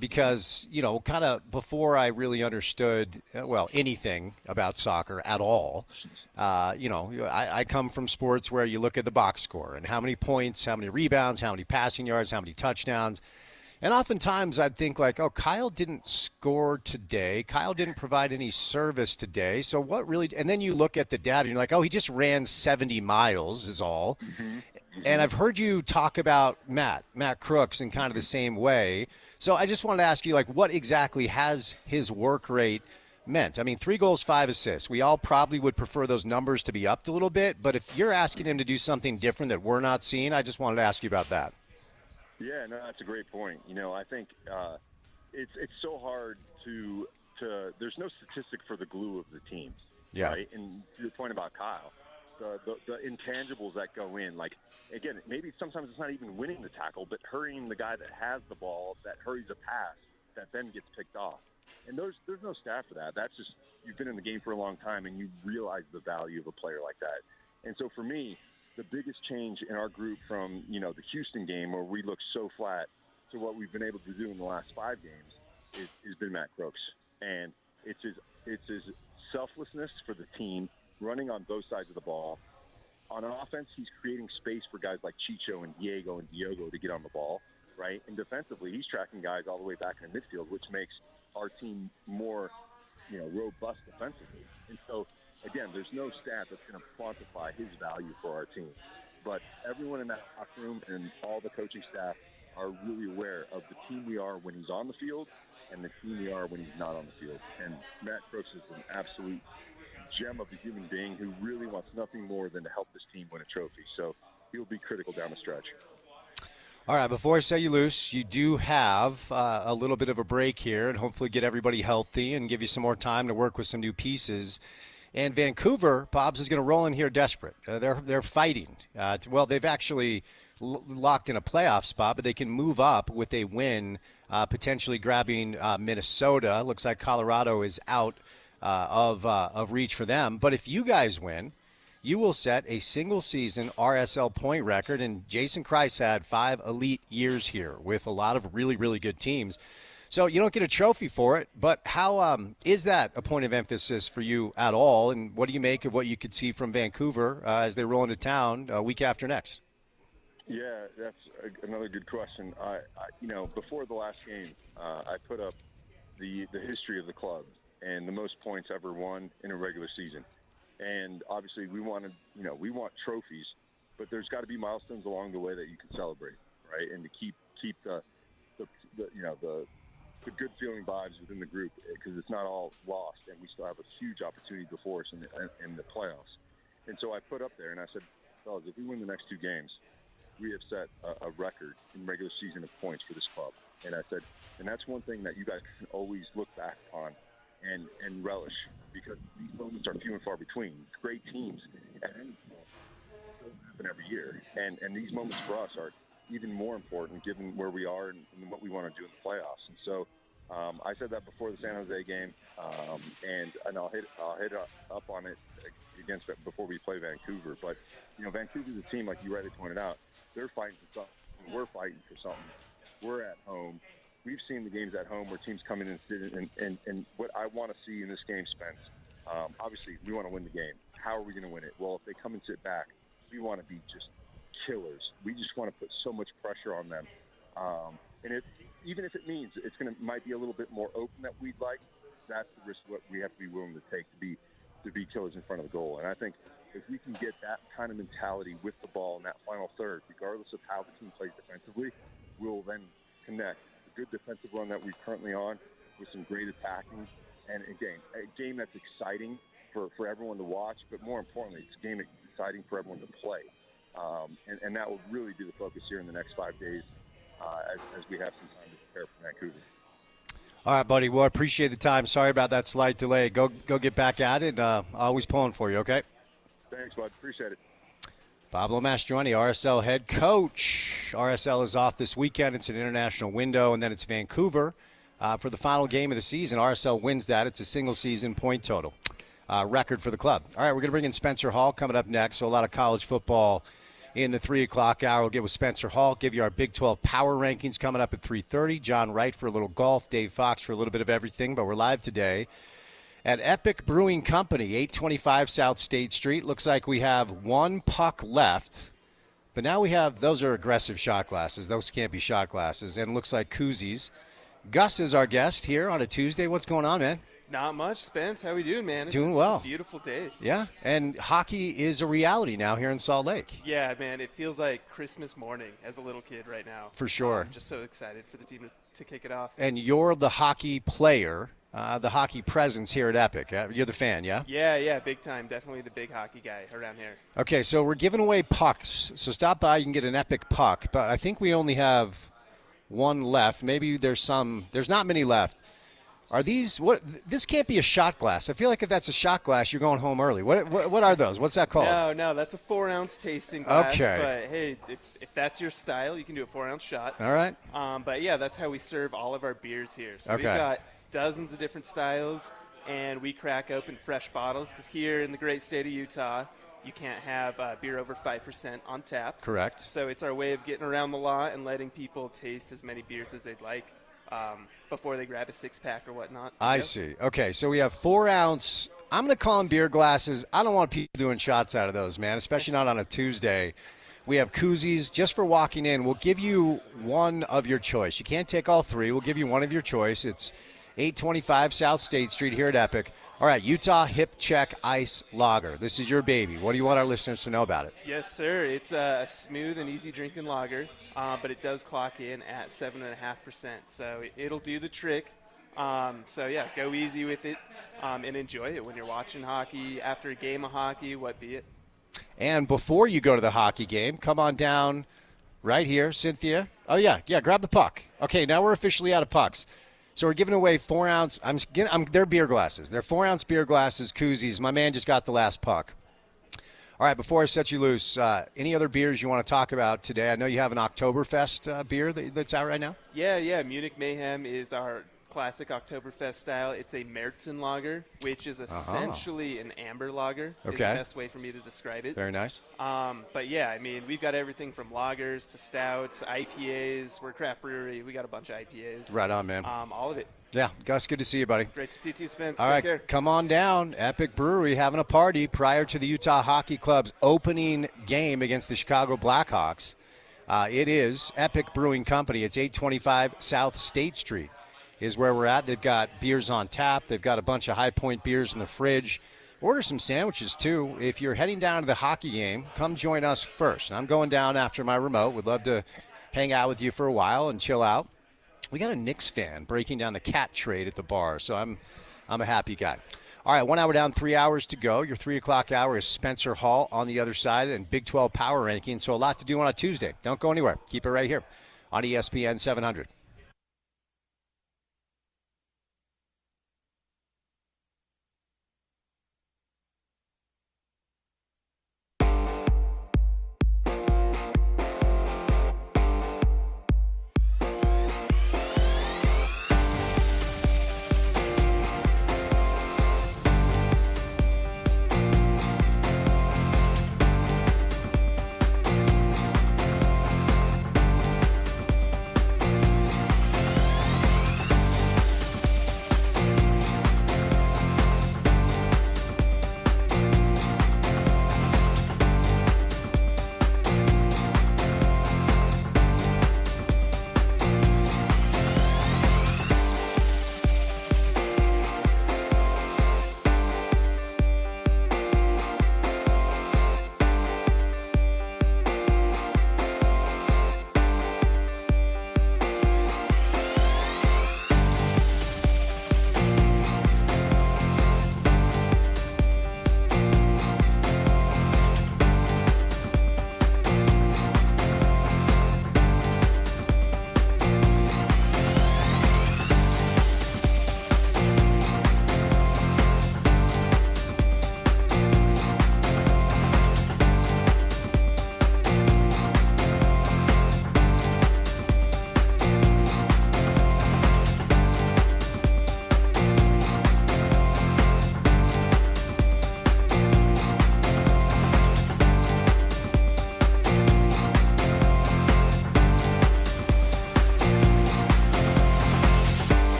because, kind of before I really understood, anything about soccer at all, I come from sports where you look at the box score and how many points, how many rebounds, how many passing yards, how many touchdowns. And oftentimes I'd think like, oh, Kyle didn't score today. Kyle didn't provide any service today. So what really – and then you look at the data and you're like, oh, he just ran 70 miles is all. Mm-hmm. And I've heard you talk about Matt Crooks in kind of the same way. So I just wanted to ask you, like, what exactly has his work rate meant? I mean, 3 goals, 5 assists. We all probably would prefer those numbers to be upped a little bit. But if you're asking him to do something different that we're not seeing, I just wanted to ask you about that. Yeah, no, that's a great point. I think it's so hard to there's no statistic for the glue of the team. Yeah. Right? And to your point about Kyle, the intangibles that go in, like, again, maybe sometimes it's not even winning the tackle, but hurrying the guy that has the ball, that hurries a pass, that then gets picked off. And there's no stat for that. That's just, you've been in the game for a long time and you realize the value of a player like that. And so for me, the biggest change in our group from, the Houston game where we looked so flat to what we've been able to do in the last 5 games has been Matt Crooks. And it's his selflessness for the team, running on both sides of the ball. On offense, he's creating space for guys like Chicho and Diego to get on the ball, right? And defensively, he's tracking guys all the way back in the midfield, which makes our team more, robust defensively. And so, again, there's no stat that's going to quantify his value for our team. But everyone in that locker room and all the coaching staff are really aware of the team we are when he's on the field and the team we are when he's not on the field. And Matt Crooks is an absolute gem of a human being who really wants nothing more than to help this team win a trophy. So he'll be critical down the stretch. All right, before I set you loose, you do have a little bit of a break here and hopefully get everybody healthy and give you some more time to work with some new pieces. And Vancouver, Bob's, is going to roll in here desperate. They're fighting. They've actually locked in a playoff spot, but they can move up with a win, potentially grabbing Minnesota. Looks like Colorado is out of reach for them. But if you guys win, you will set a single-season RSL point record, and Jason Kreis had 5 elite years here with a lot of really, really good teams. So you don't get a trophy for it, but how is that a point of emphasis for you at all, and what do you make of what you could see from Vancouver as they roll into town week after next? Yeah, that's another good question. Before the last game, I put up the history of the club and the most points ever won in a regular season. And obviously, we want trophies, but there's got to be milestones along the way that you can celebrate, right? And to keep the good feeling vibes within the group, because it's not all lost, and we still have a huge opportunity before us in the playoffs. And so I put up there, and I said, fellas, if we win the next 2 games, we have set a record in regular season of points for this club. And I said, and that's one thing that you guys can always look back on and relish, because these moments are few and far between. Great teams at any point don't happen every year, and these moments for us are even more important given where we are and what we want to do in the playoffs. And so I said that before the San Jose game, and I'll hit up on it against it before we play Vancouver. But Vancouver's a team, like you rightly pointed out. They're fighting for something. We're fighting for something. We're at home. We've seen the games at home where teams come in and sit and what I want to see in this game, Spence, obviously we want to win the game. How are we going to win it? Well, if they come and sit back, we want to be just killers. We just want to put so much pressure on them. And even if it means might be a little bit more open that we'd like, that's the risk what we have to be willing to take to be killers in front of the goal. And I think if we can get that kind of mentality with the ball in that final third, regardless of how the team plays defensively, we'll then connect the good defensive run that we're currently on with some great attacking. And again, a game that's exciting for everyone to watch, but more importantly, it's a game that's exciting for everyone to play. And that will really be the focus here in the next 5 days as we have some time to prepare for Vancouver. All right, buddy. Well, I appreciate the time. Sorry about that slight delay. Go get back at it. Always pulling for you, okay? Thanks, bud. Appreciate it. Pablo Mastroeni, RSL head coach. RSL is off this weekend. It's an international window, and then it's Vancouver for the final game of the season. RSL wins that. It's a single-season point total record for the club. All right, we're going to bring in Spencer Hall coming up next. So a lot of college football in the 3 o'clock hour. We'll get with Spencer Hall, give you our Big 12 power rankings coming up at 3:30. John Wright for a little golf. Dave Fox for a little bit of everything. But we're live today at Epic Brewing Company, 825 South State Street. Looks like we have 1 puck left. But now we have, those are aggressive shot glasses. Those can't be shot glasses. And it looks like koozies. Gus is our guest here on a Tuesday. What's going on, man? Not much, Spence. How we doing, man? Doing well. It's a beautiful day. Yeah, and hockey is a reality now here in Salt Lake. Yeah, man. It feels like Christmas morning as a little kid right now. For sure. I'm just so excited for the team to kick it off. And you're the hockey player, the hockey presence here at Epic. You're the fan, yeah? Yeah, big time. Definitely the big hockey guy around here. Okay, so we're giving away pucks. So stop by. You can get an Epic puck. But I think we only have 1 left. Maybe there's not many left. Are these what? This can't be a shot glass. I feel like if that's a shot glass, you're going home early. What are those? What's that called? No, that's a 4-ounce tasting glass. Okay. But hey, if that's your style, you can do a 4-ounce shot. All right. But yeah, that's how we serve all of our beers here. So Okay. we've got dozens of different styles, and we crack open fresh bottles because here in the great state of Utah, you can't have beer over 5% on tap. Correct. So it's our way of getting around the law and letting people taste as many beers as they'd like. Before they grab a 6-pack or whatnot. I see. Okay, so we have 4-ounce. I'm going to call them beer glasses. I don't want people doing shots out of those, man, especially not on a Tuesday. We have koozies just for walking in. We'll give you one of your choice. You can't take all 3. We'll give you one of your choice. It's 825 South State Street here at Epic. All right, Utah Hip Check Ice Lager. This is your baby. What do you want our listeners to know about it? Yes, sir. It's a smooth and easy drinking lager, but it does clock in at 7.5%. So it'll do the trick. So, yeah, go easy with it and enjoy it when you're watching hockey, after a game of hockey, what be it. And before you go to the hockey game, come on down right here, Cynthia. Oh, yeah, grab the puck. Okay, now we're officially out of pucks. So we're giving away 4-ounce. They're beer glasses. They're 4-ounce beer glasses, koozies. My man just got the last puck. All right, before I set you loose, any other beers you want to talk about today? I know you have an Oktoberfest beer that's out right now. Yeah. Munich Mayhem is our classic Oktoberfest style. It's a Märzen lager, which is essentially an amber lager. Okay. Is the best way for me to describe it. Very nice. But yeah, I mean, we've got everything from lagers to stouts, IPAs. We're a craft brewery. We got a bunch of IPAs. Right on, man. All of it. Yeah, Gus, good to see you, buddy. Great to see you too, Spence. All Take right, care. come on down. Epic Brewery having a party prior to the Utah Hockey Club's opening game against the Chicago Blackhawks. It is Epic Brewing Company. It's 825 South State Street is where we're at. They've got beers on tap. They've got a bunch of High Point beers in the fridge. Order some sandwiches, too. If you're heading down to the hockey game, come join us first. I'm going down after my remote. Would love to hang out with you for a while and chill out. We got a Knicks fan breaking down the cat trade at the bar, so I'm a happy guy. All right, 1 hour down, 3 hours to go. Your 3 o'clock hour is Spencer Hall on the other side and Big 12 power ranking, so a lot to do on a Tuesday. Don't go anywhere. Keep it right here on ESPN 700.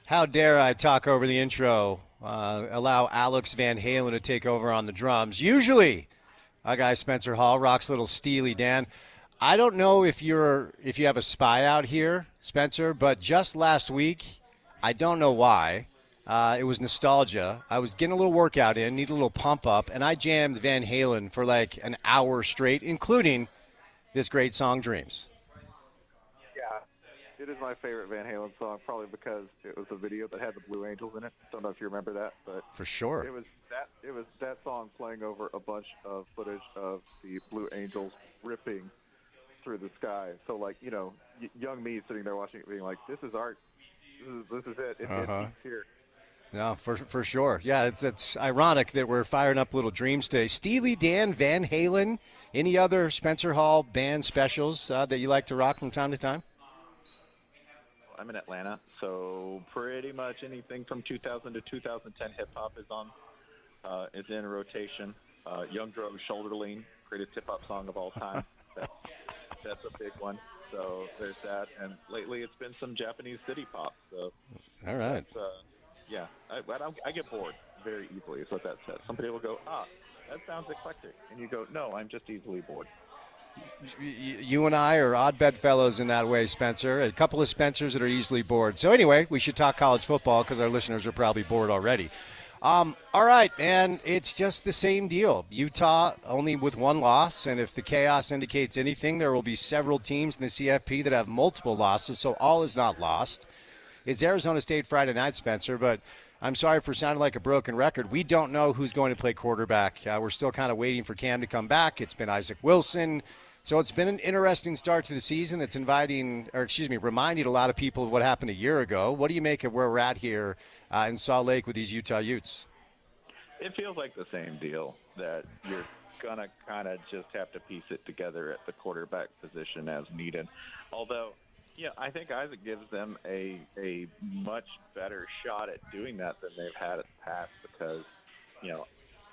How dare I talk over the intro allow Alex Van Halen to take over on the drums. Usually, our guy Spencer Hall rocks a little Steely Dan. I don't know if you have a spy out here, Spencer, but just last week, I don't know why, it was nostalgia. I was getting a little workout in, need a little pump up, and I jammed Van Halen for like an hour straight, including this great song, Dreams. Yeah, it is my favorite Van Halen song, probably because it was a video that had the Blue Angels in it. Don't know if you remember that, but For sure. it was that song playing over a bunch of footage of the Blue Angels ripping through the sky. So, like, you know, young me sitting there watching it, being like, "This is art. This is it. It's here." No, for sure. Yeah, it's ironic that we're firing up little dreams today. Steely Dan, Van Halen, any other Spencer Hall band specials that you like to rock from time to time? I'm in Atlanta, so pretty much anything from 2000 to 2010 hip hop is in rotation. Young Dro's Shoulder Lean, greatest hip hop song of all time. That's a big one. So there's that, and lately it's been some Japanese city pop. So all right. Yeah, I get bored very easily is what that says. Some people go, that sounds eclectic. And you go, no, I'm just easily bored. You and I are odd bedfellows in that way, Spencer. A couple of Spencers that are easily bored. So anyway, we should talk college football because our listeners are probably bored already. All right, man, it's just the same deal. Utah only with one loss, and if the chaos indicates anything, there will be several teams in the CFP that have multiple losses, so all is not lost. It's Arizona State Friday night, Spencer, but I'm sorry for sounding like a broken record. We don't know who's going to play quarterback. We're still kind of waiting for Cam to come back. It's been Isaac Wilson. So it's been an interesting start to the season that's reminding a lot of people of what happened a year ago. What do you make of where we're at here in Salt Lake with these Utah Utes? It feels like the same deal, that you're going to kind of just have to piece it together at the quarterback position as needed. Although, yeah, I think Isaac gives them a much better shot at doing that than they've had in the past because, you know,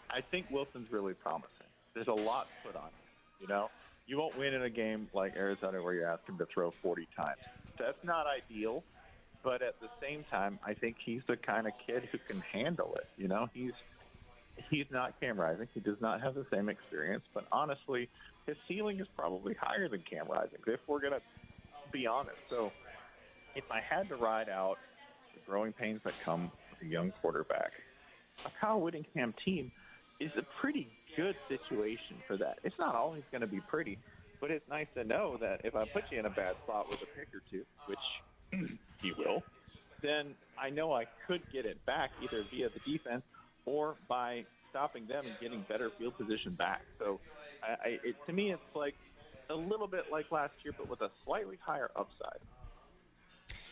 I think Wilson's really promising. There's a lot put on him, you know. You won't win in a game like Arizona where you ask him to throw 40 times. That's not ideal, but at the same time, I think he's the kind of kid who can handle it, you know. He's not Cam Rising. He does not have the same experience, but honestly, his ceiling is probably higher than Cam Rising, if we're going to be honest. So if I had to ride out the growing pains that come with a young quarterback, a Kyle Whittingham team is a pretty good situation for that. It's not always going to be pretty, but it's nice to know that if I put you in a bad spot with a pick or two, which he will, then I know I could get it back either via the defense or by stopping them and getting better field position back. So to me, it's like a little bit like last year, but with a slightly higher upside.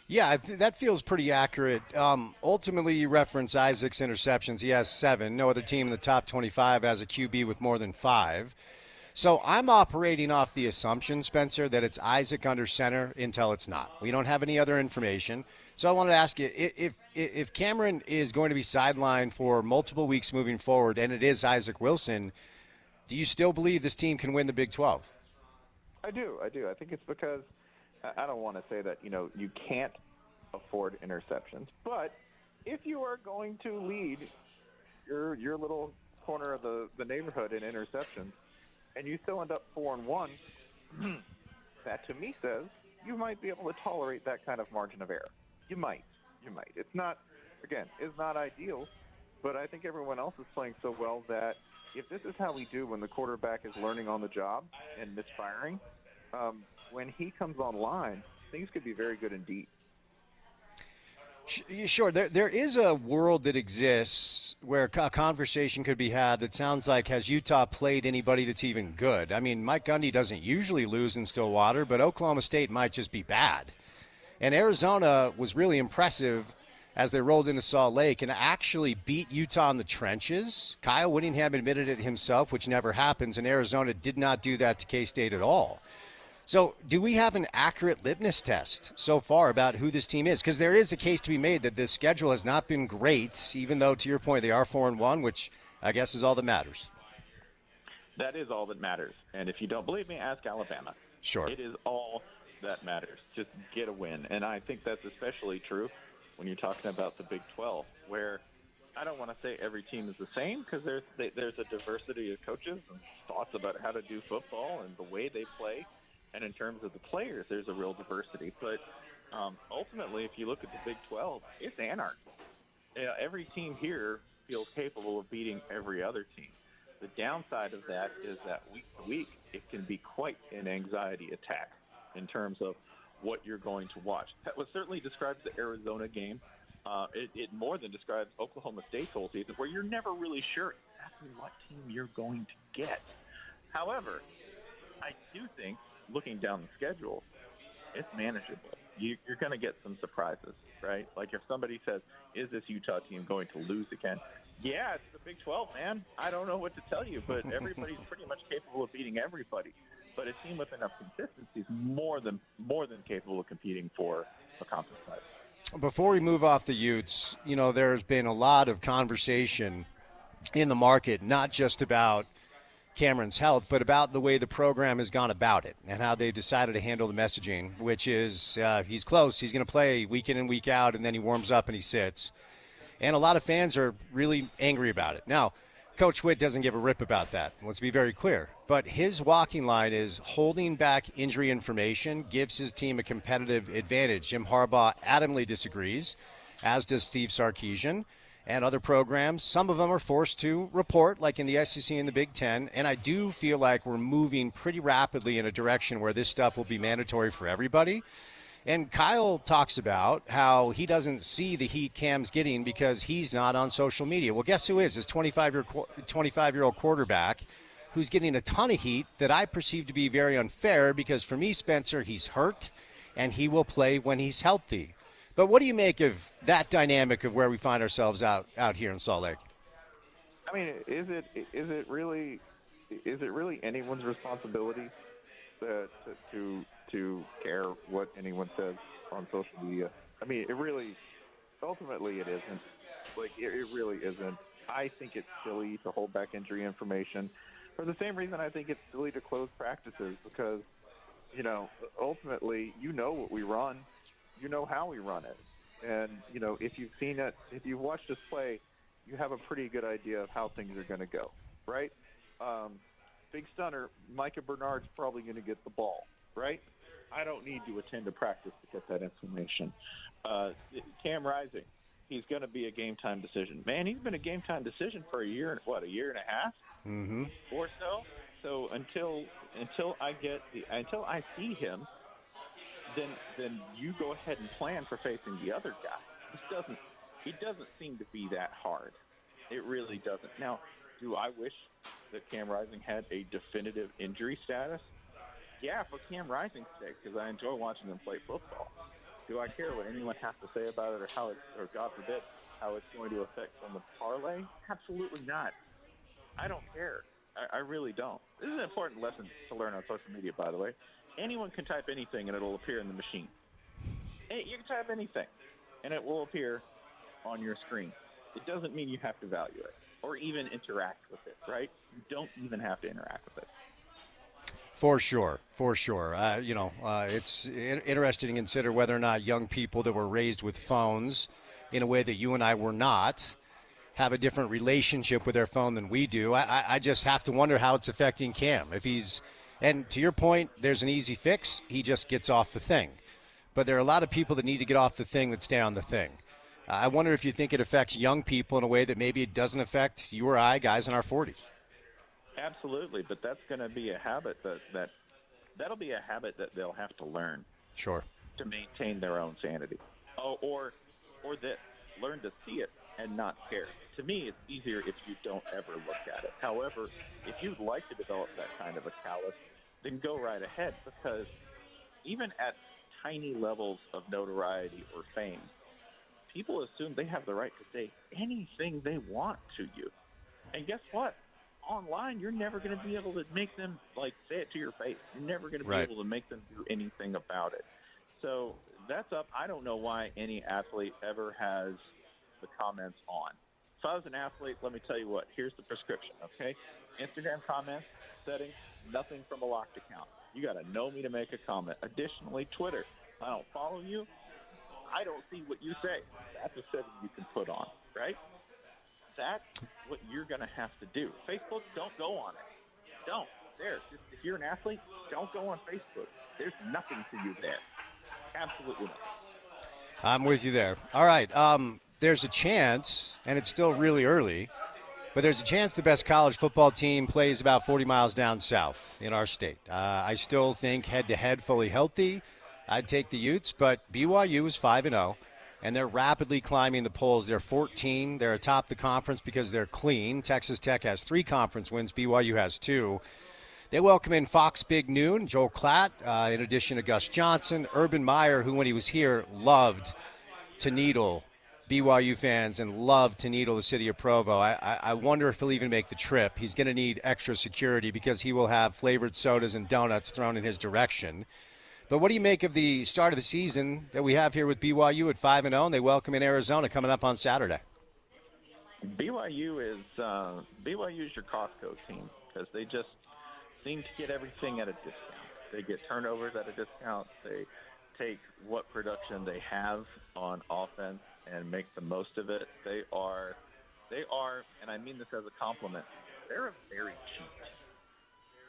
Yeah, that feels pretty accurate. Ultimately, you reference Isaac's interceptions. He has 7. No other team in the top 25 has a QB with more than 5. So I'm operating off the assumption, Spencer, that it's Isaac under center until it's not. We don't have any other information. So I wanted to ask you, if Cameron is going to be sidelined for multiple weeks moving forward, and it is Isaac Wilson, do you still believe this team can win the Big 12? I do. I think it's because I don't want to say that, you know, you can't afford interceptions, but if you are going to lead your little corner of the neighborhood in interceptions and you still end up 4-1, that to me says you might be able to tolerate that kind of margin of error. You might. It's not ideal, but I think everyone else is playing so well that if this is how we do when the quarterback is learning on the job and misfiring, when he comes online, things could be very good indeed. Sure. There is a world that exists where a conversation could be had that sounds like, has Utah played anybody that's even good? I mean, Mike Gundy doesn't usually lose in Stillwater, but Oklahoma State might just be bad. And Arizona was really impressive as they rolled into Salt Lake and actually beat Utah in the trenches. Kyle Whittingham admitted it himself, which never happens, and Arizona did not do that to K-State at all. So do we have an accurate litmus test so far about who this team is? Because there is a case to be made that this schedule has not been great, even though, to your point, they are 4-1, which I guess is all that matters. That is all that matters. And if you don't believe me, ask Alabama. Sure. It is all that matters. Just get a win. And I think that's especially true when you're talking about the Big 12, where I don't want to say every team is the same because there's a diversity of coaches and thoughts about how to do football and the way they play. And in terms of the players, there's a real diversity. But ultimately, if you look at the Big 12, it's anarchy. Every team here feels capable of beating every other team. The downside of that is that week to week, it can be quite an anxiety attack in terms of what you're going to watch. That was certainly describes the Arizona game. It more than describes Oklahoma State's whole season, where you're never really sure exactly what team you're going to get. However, I do think, looking down the schedule, it's manageable. You're going to get some surprises, right? Like if somebody says, is this Utah team going to lose again? Yeah, it's the Big 12, man. I don't know what to tell you, but everybody's pretty much capable of beating everybody. But a team with enough consistency is more than capable of competing for a conference title. Before we move off the Utes, there's been a lot of conversation in the market, not just about Cameron's health, but about the way the program has gone about it and how they decided to handle the messaging, which is he's close, he's going to play week in and week out, and then he warms up and he sits. And a lot of fans are really angry about it. Now, Coach Witt doesn't give a rip about that. Let's be very clear. But his walking line is holding back injury information gives his team a competitive advantage. Jim Harbaugh adamantly disagrees, as does Steve Sarkisian and other programs. Some of them are forced to report, like in the SEC and the Big Ten. And I do feel like we're moving pretty rapidly in a direction where this stuff will be mandatory for everybody. And Kyle talks about how he doesn't see the heat Cam's getting because he's not on social media. Well, guess who is? His 25-year-old quarterback who's getting a ton of heat that I perceive to be very unfair because for me, Spencer, he's hurt and he will play when he's healthy. But what do you make of that dynamic of where we find ourselves out here in Salt Lake? I mean, is it really anyone's responsibility to care what anyone says on social media? I mean, ultimately it isn't. Like, it really isn't. I think it's silly to hold back injury information for the same reason I think it's silly to close practices because, ultimately, what we run, how we run it. And, if you've seen it, if you've watched us play, you have a pretty good idea of how things are going to go, right? Big stunner, Micah Bernard's probably going to get the ball, right? I don't need to attend a practice to get that information. Cam Rising, he's going to be a game-time decision. Man, he's been a game-time decision for a year and a half or so. So until I see him, then you go ahead and plan for facing the other guy. He doesn't seem to be that hard. It really doesn't. Now, do I wish that Cam Rising had a definitive injury status? Yeah, for Cam Rising's sake, because I enjoy watching him play football. Do I care what anyone has to say about it or God forbid, how it's going to affect someone's parlay? Absolutely not. I don't care. I really don't. This is an important lesson to learn on social media, by the way. Anyone can type anything and it'll appear in the machine. You can type anything and it will appear on your screen. It doesn't mean you have to value it or even interact with it, right? You don't even have to interact with it. For sure. It's interesting to consider whether or not young people that were raised with phones in a way that you and I were not have a different relationship with their phone than we do. I just have to wonder how it's affecting Cam. And to your point, there's an easy fix. He just gets off the thing. But there are a lot of people that need to get off the thing that stay on the thing. I wonder if you think it affects young people in a way that maybe it doesn't affect you or I, guys in our 40s. Absolutely, but that's going to be a habit that'll be a habit that they'll have to learn. Sure. To maintain their own sanity. Or that learn to see it and not care. To me, it's easier if you don't ever look at it. However, if you'd like to develop that kind of a callus, then go right ahead, because even at tiny levels of notoriety or fame, people assume they have the right to say anything they want to you. And guess what? Online, you're never going to be able to make them say it to your face. You're never going to be able to make them do anything about it. So that's up. I don't know why any athlete ever has the comments on. If I was an athlete, let me tell you what. Here's the prescription, okay? Instagram comments, settings, nothing from a locked account. You got to know me to make a comment. Additionally, Twitter. If I don't follow you, I don't see what you say. That's a setting you can put on, right? that's what you're going to have to do. Facebook, don't go on it. Don't. Just, if you're an athlete, don't go on Facebook. There's nothing for you there. Absolutely nothing. I'm with you there. All right. There's a chance, and it's still really early, but there's a chance the best college football team plays about 40 miles down south in our state. I still think head-to-head fully healthy, I'd take the Utes, but BYU is 5-0, and they're rapidly climbing the polls. They're 14. They're atop the conference because they're clean. Texas Tech has 3 conference wins. BYU has 2. They welcome in Fox Big Noon, Joel Klatt, in addition to Gus Johnson, Urban Meyer, who when he was here loved to needle BYU fans and loved to needle the city of Provo. I wonder if he'll even make the trip. He's going to need extra security because he will have flavored sodas and donuts thrown in his direction. But what do you make of the start of the season that we have here with BYU at 5-0, and they welcome in Arizona coming up on Saturday? BYU is your Costco team because they just seem to get everything at a discount. They get turnovers at a discount. They take what production they have on offense and make the most of it. They are, and I mean this as a compliment, they're a very cheap,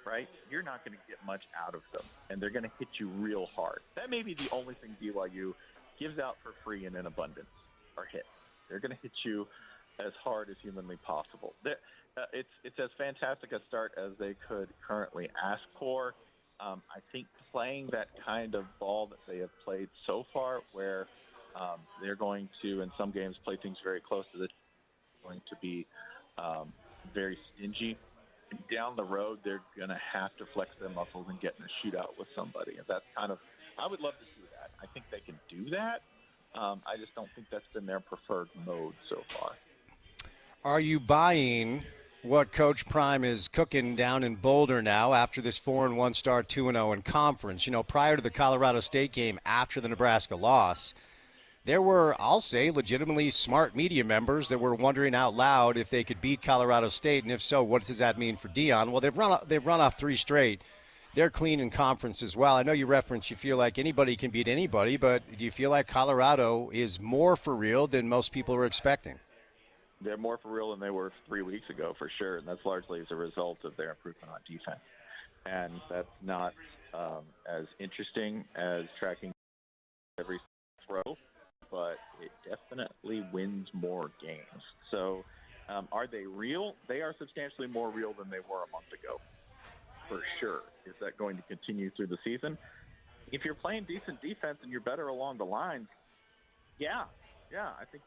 right? You're not going to get much out of them, and they're going to hit you real hard. That may be the only thing BYU gives out for free and in abundance are hits. They're going to hit you as hard as humanly possible. It's as fantastic a start as they could currently ask for. I think playing that kind of ball that they have played so far, where they're going to, in some games, play things very close to the going to be very stingy. Down the road, they're going to have to flex their muscles and get in a shootout with somebody. And that's kind of, I would love to see that. I think they can do that. I just don't think that's been their preferred mode so far. Are you buying what Coach Prime is cooking down in Boulder now after this 4-1 start, 2-0 in conference? You know, prior to the Colorado State game, after the Nebraska loss, there were, I'll say, legitimately smart media members that were wondering out loud if they could beat Colorado State, and if so, what does that mean for Deion? Well, they've run off 3 straight. They're clean in conference as well. I know you referenced you feel like anybody can beat anybody, but do you feel like Colorado is more for real than most people are expecting? They're more for real than they were 3 weeks ago, for sure, and that's largely as a result of their improvement on defense. And that's not as interesting as tracking every throw, but it definitely wins more games. So are they real? They are substantially more real than they were a month ago, for sure. Is that going to continue through the season? If you're playing decent defense and you're better along the lines, yeah, I think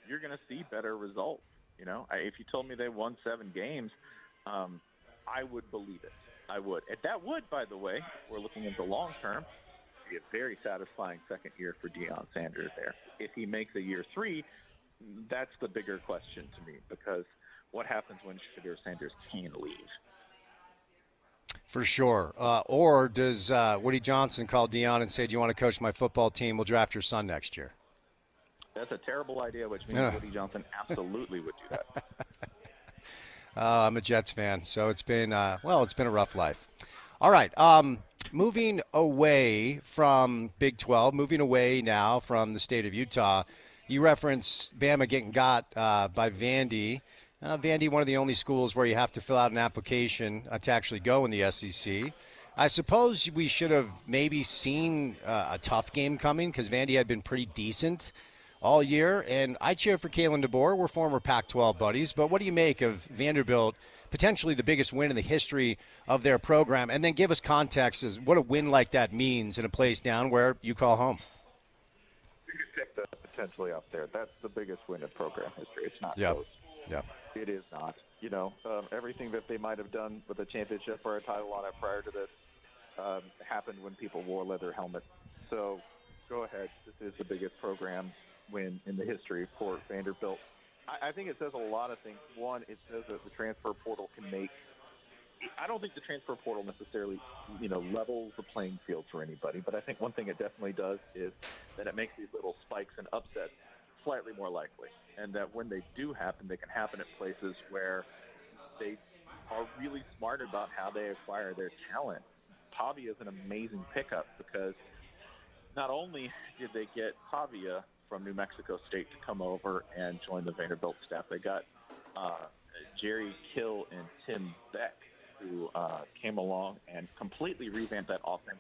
you're going to see better results. You know, if you told me they won 7 games, I would believe it. I would. And that would, by the way, if we're looking at the long term, be a very satisfying second year for Deion Sanders there. If he makes a year 3, that's the bigger question to me, because what happens when Shedeur Sanders can leave? For sure. Or does Woody Johnson call Deion and say, do you want to coach my football team? We'll draft your son next year. That's a terrible idea, which means Woody Johnson absolutely would do that. I'm a Jets fan, so it's been a rough life. All right, moving away from Big 12, moving away now from the state of Utah, you referenced Bama getting got by Vandy. Vandy, one of the only schools where you have to fill out an application to actually go in the SEC. I suppose we should have maybe seen a tough game coming because Vandy had been pretty decent all year, and I cheer for Kalen DeBoer. We're former Pac-12 buddies, but what do you make of Vanderbilt, potentially the biggest win in the history of their program, and then give us context as what a win like that means in a place down where you call home? You could take that potentially up there. That's the biggest win in program history. It's not Yep. close. Yeah. It is not. You know, everything that they might have done with a championship or a title on it prior to this happened when people wore leather helmets. So go ahead. This is the biggest program win in the history for Vanderbilt. I think it says a lot of things. One, it says that the transfer portal can make – I don't think the transfer portal necessarily, levels the playing field for anybody, but I think one thing it definitely does is that it makes these little spikes and upsets slightly more likely, and that when they do happen, they can happen at places where they are really smart about how they acquire their talent. Pavia is an amazing pickup because not only did they get Pavia from New Mexico State to come over and join the Vanderbilt staff, they got Jerry Kill and Tim Beck, who came along and completely revamped that offense.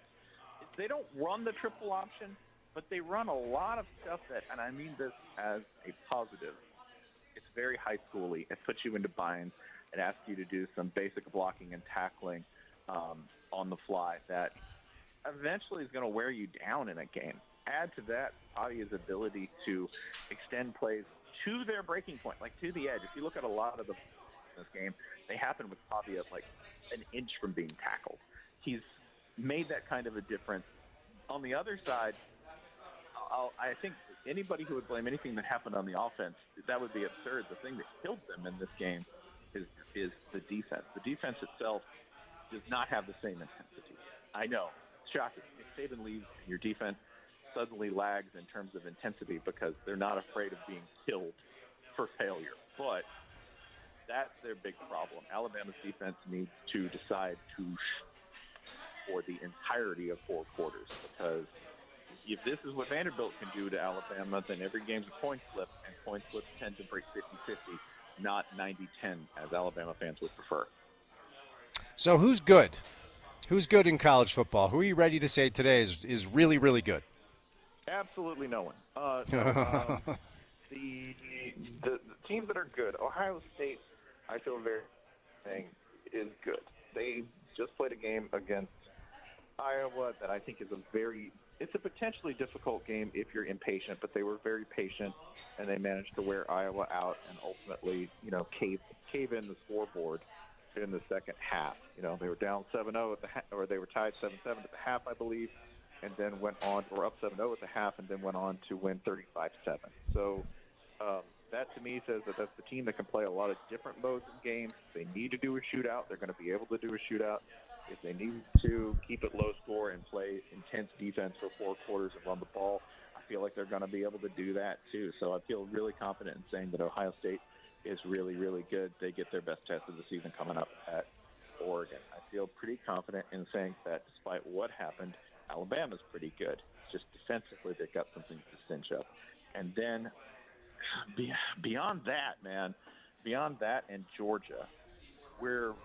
They don't run the triple option, but they run a lot of stuff that, and I mean this as a positive, it's very high schooly. It puts you into binds. It asks you to do some basic blocking and tackling on the fly that eventually is going to wear you down in a game. Add to that Pavia's ability to extend plays to their breaking point, like to the edge. If you look at a lot of the this game, they happen with Pavia like an inch from being tackled. He's made that kind of a difference. On the other side, I think anybody who would blame anything that happened on the offense, that would be absurd. The thing that killed them in this game is the defense. The defense itself does not have the same intensity. I know, it's shocking. If Saban leaves, your defense suddenly lags in terms of intensity because they're not afraid of being killed for failure. But that's their big problem. Alabama's defense needs to decide to for the entirety of 4 quarters, because if this is what Vanderbilt can do to Alabama, then every game's a coin flip, and coin flips tend to break 50-50, not 90-10, as Alabama fans would prefer. So who's good? Who's good in college football? Who are you ready to say today is really, really good? Absolutely no one. The teams that are good, Ohio State, I feel very saying is good. They just played a game against Iowa that I think is it's a potentially difficult game if you're impatient, but they were very patient and they managed to wear Iowa out and ultimately, cave in the scoreboard in the second half. They were down 7-0 at the or they were tied 7-7 at the half, I believe, and then went on, or up 7-0 at the half, and then went on to win 35-7. So that to me says that that's the team that can play a lot of different modes in games. If they need to do a shootout, they're going to be able to do a shootout. If they need to keep it low score and play intense defense for 4 quarters and run the ball, I feel like they're going to be able to do that too. So I feel really confident in saying that Ohio State is really, really good. They get their best test of the season coming up at Oregon. I feel pretty confident in saying that despite what happened, Alabama's pretty good. Just defensively, they've got something to cinch up. And then beyond that and Georgia, we're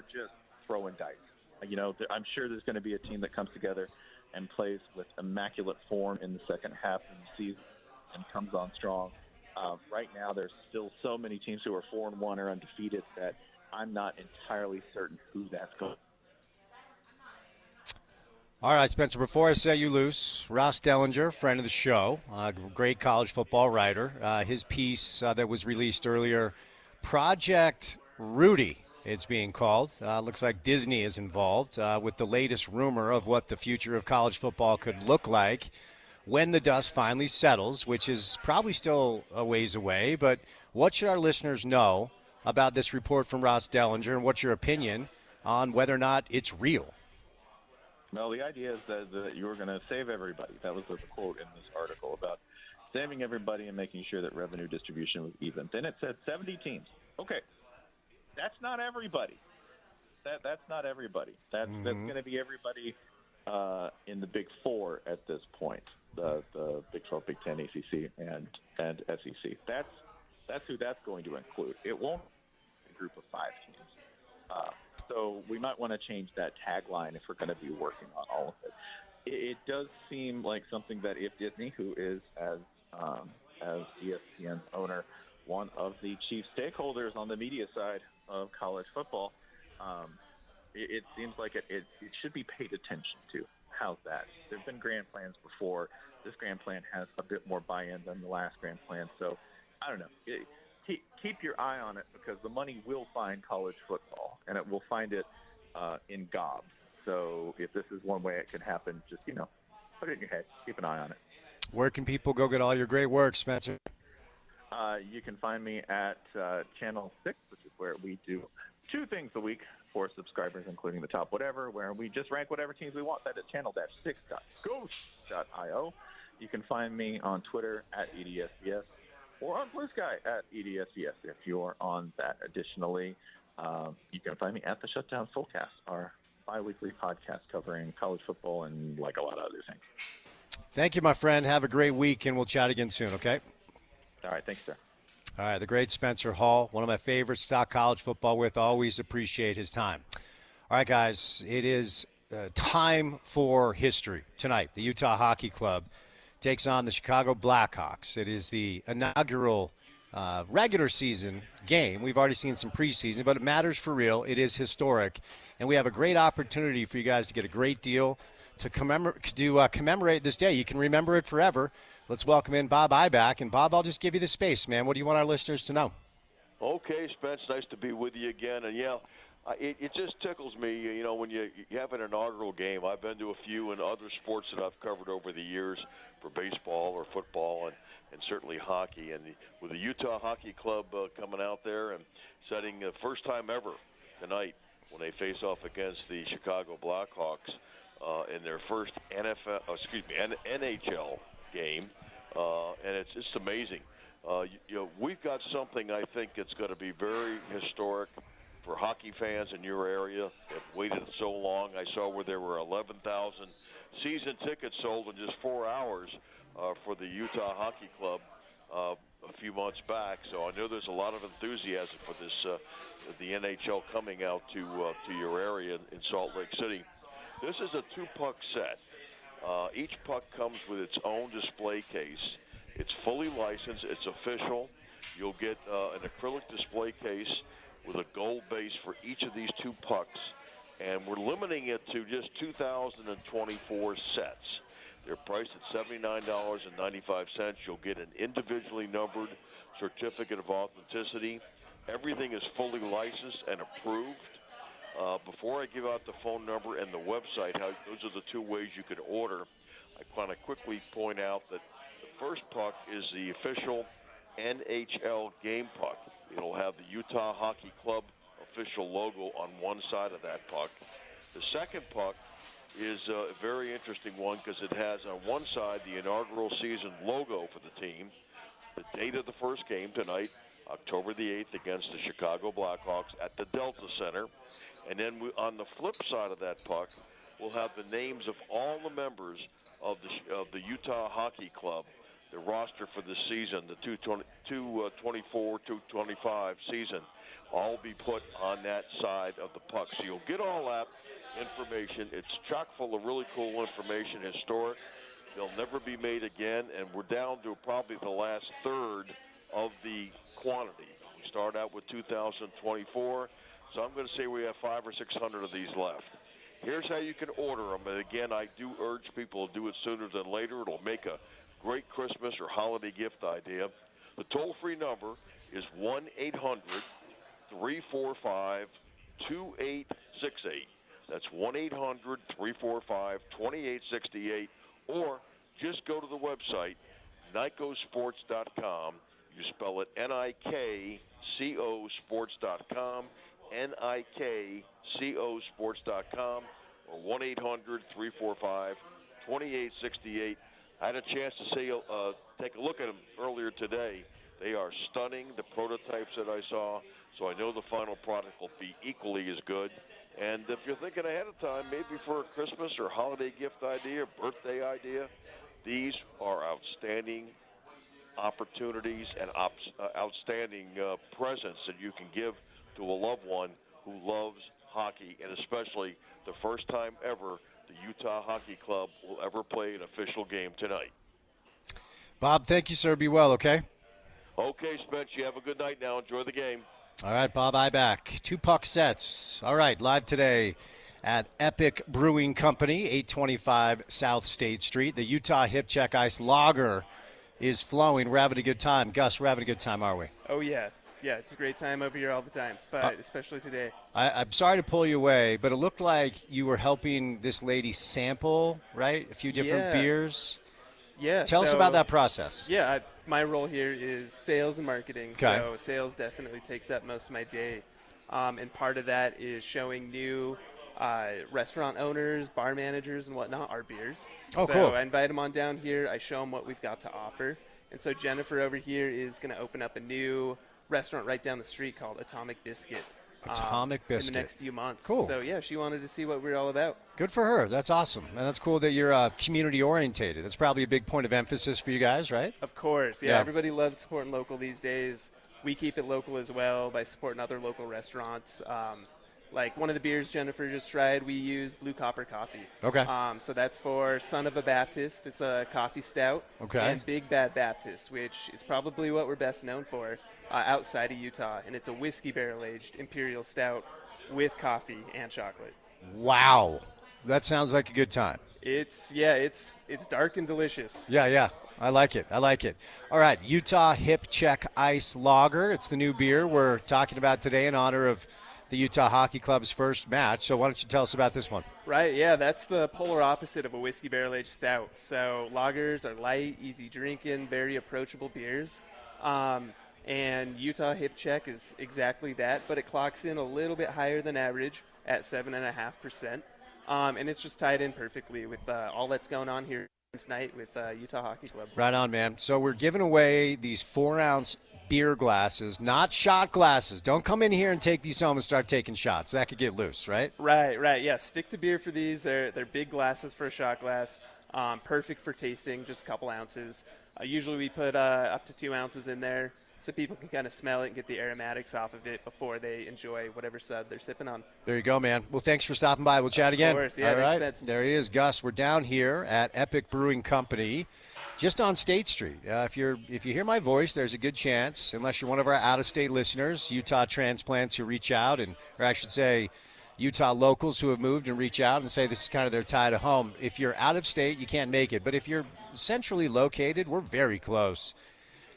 just throwing dice. I'm sure there's going to be a team that comes together and plays with immaculate form in the second half of the season and comes on strong. Right now, there's still so many teams who are 4-1 or undefeated that I'm not entirely certain who that's going. All right, Spencer, before I set you loose, Ross Dellinger, friend of the show, great college football writer, his piece that was released earlier, Project Rudy, it's being called. Looks like Disney is involved with the latest rumor of what the future of college football could look like when the dust finally settles, which is probably still a ways away. But what should our listeners know about this report from Ross Dellinger, and what's your opinion on whether or not it's real? Well, the idea is that you were going to save everybody. That was the quote in this article about saving everybody and making sure that revenue distribution was even. Then it said 70 teams. Okay, that's not everybody. That's not everybody. That's going to be everybody in the Big Four at this point, the Big 12, Big 10, ACC, and SEC. That's who that's going to include. It won't be a group of 5 teams. So we might want to change that tagline if we're going to be working on all of it. It does seem like something that if Disney, who is as ESPN's owner, one of the chief stakeholders on the media side of college football, it seems like it should be paid attention to. How's that? There have been grand plans before. This grand plan has a bit more buy-in than the last grand plan. So I don't know. Keep your eye on it, because the money will find college football, and it will find it in gobs. So if this is one way it can happen, just, put it in your head. Keep an eye on it. Where can people go get all your great work, Spencer? You can find me at Channel 6, which is where we do 2 things a week for subscribers, including the top whatever, where we just rank whatever teams we want. That is channel-6.ghost.io. You can find me on Twitter at EDSBS. Or on Blue Sky at EDSCS if you're on that. Additionally, you can find me at the Shutdown Fullcast, our bi-weekly podcast covering college football and a lot of other things. Thank you, my friend. Have a great week, and we'll chat again soon, okay? All right. Thanks, sir. All right, the great Spencer Hall, one of my favorites to talk college football with. Always appreciate his time. All right, guys, it is time for history tonight. The Utah Hockey Club takes on the Chicago Blackhawks. It is the inaugural regular season game. We've already seen some preseason, but it matters for real. It is historic, and we have a great opportunity for you guys to get a great deal to commemorate this day. You can remember it forever. Let's welcome in Bob Iback. And, Bob, I'll just give you the space, man. What do you want our listeners to know? Okay, Spence, nice to be with you again. And, yeah, it just tickles me, when you have an inaugural game. I've been to a few in other sports that I've covered over the years for baseball or football and certainly hockey. And with the Utah Hockey Club coming out there and setting the first time ever tonight when they face off against the Chicago Blackhawks in their first NHL game, and it's just amazing. We've got something I think that's going to be very historic for hockey fans in your area. They've waited so long. I saw where there were 11,000 season tickets sold in just 4 hours for the Utah Hockey Club a few months back. So I know there's a lot of enthusiasm for this, the NHL coming out to your area in Salt Lake City. This is a 2-puck set. Each puck comes with its own display case. It's fully licensed. It's official. You'll get an acrylic display case with a gold base for each of these 2 pucks. And we're limiting it to just 2,024 sets. They're priced at $79.95. You'll get an individually numbered certificate of authenticity. Everything is fully licensed and approved. Before I give out the phone number and the website, those are the 2 ways you could order. I want to quickly point out that the first puck is the official NHL game puck. It'll have the Utah Hockey Club official logo on one side of that puck. The second puck is a very interesting one because it has on one side the inaugural season logo for the team, the date of the first game tonight, October the 8th against the Chicago Blackhawks at the Delta Center. And then on the flip side of that puck, we'll have the names of all the members of the Utah Hockey Club, the roster for this season, the 224-225 season, all be put on that side of the puck. So you'll get all that information. It's chock full of really cool information, historic. They'll never be made again, and we're down to probably the last third of the quantity. We start out with 2,024. So I'm going to say we have 500 or 600 of these left. Here's how you can order them. And again, I do urge people to do it sooner than later. It'll make a great Christmas or holiday gift idea. The toll-free number is 1-800-345-2868. That's 1-800-345-2868. Or just go to the website, NICOsports.com. You spell it N-I-K-C-O sports.com. NIKCOsports.com or 1-800-345-2868. I had a chance to take a look at them earlier today. They are stunning, the prototypes that I saw, so I know the final product will be equally as good. And if you're thinking ahead of time, maybe for a Christmas or holiday gift idea, birthday idea, these are outstanding opportunities and outstanding presents that you can give to a loved one who loves hockey, and especially the first time ever the Utah Hockey Club will ever play an official game tonight. Bob, thank you, sir. Be well, okay? Okay, Spence, you have a good night now. Enjoy the game. All right, Bob Iback. 2-puck sets. All right, live today at Epic Brewing Company, 825 South State Street. The Utah Hip Check Ice Lager is flowing. We're having a good time. Gus, we're having a good time, are we? Oh, yeah. Yeah, it's a great time over here all the time, but especially today. I'm sorry to pull you away, but it looked like you were helping this lady sample, right? A few different beers. Yeah. Tell us about that process. Yeah, my role here is sales and marketing. Okay. So sales definitely takes up most of my day. And part of that is showing new restaurant owners, bar managers, and whatnot our beers. Oh, so cool. I invite them on down here. I show them what we've got to offer. And so Jennifer over here is going to open up a new restaurant right down the street called Atomic Biscuit. Atomic Biscuit. In the next few months. Cool. So, yeah, she wanted to see what we're all about. Good for her. That's awesome. And that's cool that you're community-orientated. That's probably a big point of emphasis for you guys, right? Of course. Yeah, everybody loves supporting local these days. we keep it local as well by supporting other local restaurants. Like one of the beers Jennifer just tried, we use Blue Copper Coffee. Okay. So that's for Son of a Baptist. It's a coffee stout. Okay. And Big Bad Baptist, which is probably what we're best known for outside of Utah. And it's a whiskey barrel-aged imperial stout with coffee and chocolate. Wow. That sounds like a good time. It's dark and delicious. Yeah. I like it. All right, Utah Hip Check Ice Lager. It's the new beer we're talking about today in honor of the Utah Hockey Club's first match. So why don't you tell us about this one? Right, yeah, that's the polar opposite of a whiskey barrel-aged stout. So lagers are light, easy drinking, very approachable beers. And Utah Hip Check is exactly that, but it clocks in a little bit higher than average at 7.5%. And it's just tied in perfectly with all that's going on here tonight with Utah Hockey Club. Right on, man. So we're giving away these 4-ounce beer glasses, not shot glasses. Don't come in here and take these home and start taking shots. That could get loose, right? Right. Yeah, stick to beer for these. They're big glasses for a shot glass. Perfect for tasting, just a couple ounces. Usually we put up to 2 ounces in there so people can kind of smell it and get the aromatics off of it before they enjoy whatever sud they're sipping on. There you go, man. Well, thanks for stopping by. We'll chat again. Of course, yeah. All right. Thanks, There he is, Gus. We're down here at Epic Brewing Company, just on State Street. If you hear my voice, there's a good chance, unless you're one of our out-of-state listeners, Utah transplants who reach out, or I should say Utah locals who have moved and reach out and say this is kind of their tie to home. If you're out of state, you can't make it. But if you're centrally located, we're very close.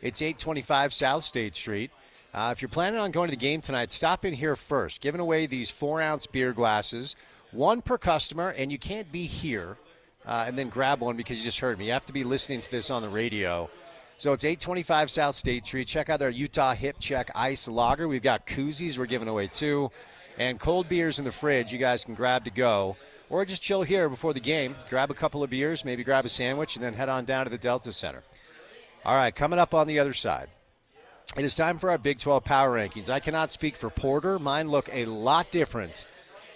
It's 825 South State Street. If you're planning on going to the game tonight, stop in here first. Giving away these 4-ounce beer glasses, one per customer, and you can't be here and then grab one because you just heard me. You have to be listening to this on the radio. So it's 825 South State Street. Check out their Utah Hip Check Ice Lager. We've got koozies we're giving away too, and cold beers in the fridge you guys can grab to go. Or just chill here before the game. Grab a couple of beers, maybe grab a sandwich, and then head on down to the Delta Center. All right, coming up on the other side, it is time for our Big 12 Power Rankings. I cannot speak for Porter. Mine look a lot different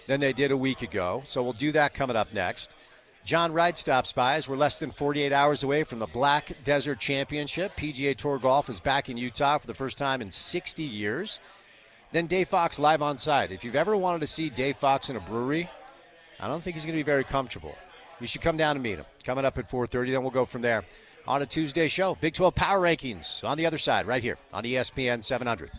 than they did a week ago, so we'll do that coming up next. John Wright stops by as we're less than 48 hours away from the Black Desert Championship. PGA Tour Golf is back in Utah for the first time in 60 years. Then Dave Fox live on site. If you've ever wanted to see Dave Fox in a brewery, I don't think he's going to be very comfortable. You should come down and meet him. Coming up at 4:30, then we'll go from there. On a Tuesday show, Big 12 Power Rankings on the other side, right here on ESPN 700.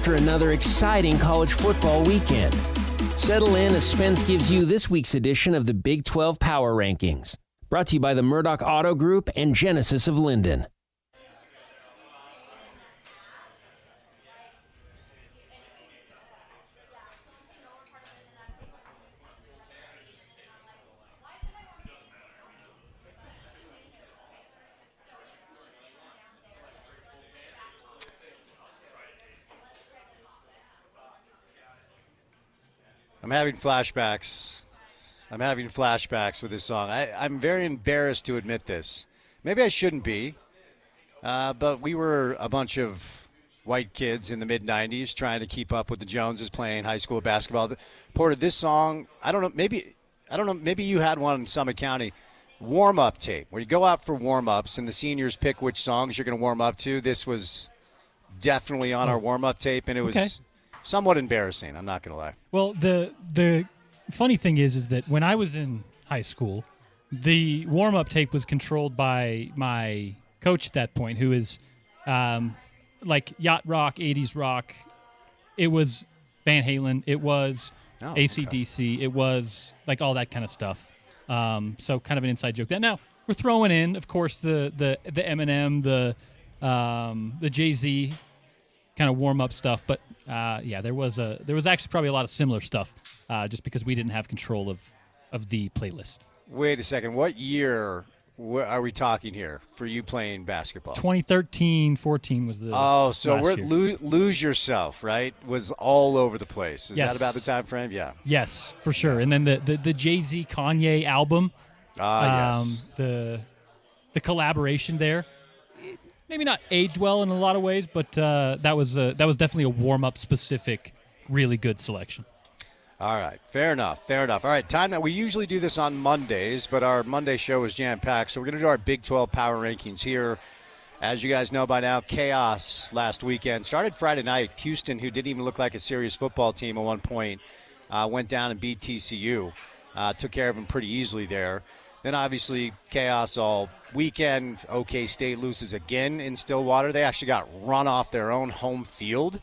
after another exciting college football weekend. Settle in as Spence gives you this week's edition of the Big 12 Power Rankings. Brought to you by the Murdoch Auto Group and Genesis of Linden. I'm having flashbacks. With this song. I'm very embarrassed to admit this. Maybe I shouldn't be, but we were a bunch of white kids in the mid-'90s trying to keep up with the Joneses playing high school basketball. Porter, this song, I don't know, maybe you had one in Summit County, warm-up tape, where you go out for warm-ups and the seniors pick which songs you're going to warm up to. This was definitely on our warm-up tape, and it was somewhat embarrassing. I'm not going to lie. Well, the funny thing is that when I was in high school, the warm-up tape was controlled by my coach at that point, who is like yacht rock, 80s rock. It was Van Halen. It was AC/DC. Okay. It was like all that kind of stuff. So kind of an inside joke. That now we're throwing in, of course, the Eminem, the Jay-Z kind of warm-up stuff, but there was actually probably a lot of similar stuff, just because we didn't have control of the playlist. Wait a second. What year are we talking here for you playing basketball? 2013-14 was the so we're Lose Yourself, right? Was all over the place. Is that about the time frame? Yeah. Yes, for sure. And then the Jay-Z Kanye album, yes. The collaboration there. Maybe not aged well in a lot of ways, but that was definitely a warm-up specific, really good selection. All right, fair enough. All right, time that we usually do this on Mondays, but our Monday show is jam-packed, so we're going to do our Big 12 Power Rankings here. As you guys know by now, chaos last weekend. Started Friday night. Houston, who didn't even look like a serious football team at one point, went down and beat TCU. Took care of them pretty easily there. Then obviously chaos all weekend. OK State loses again in Stillwater. They actually got run off their own home field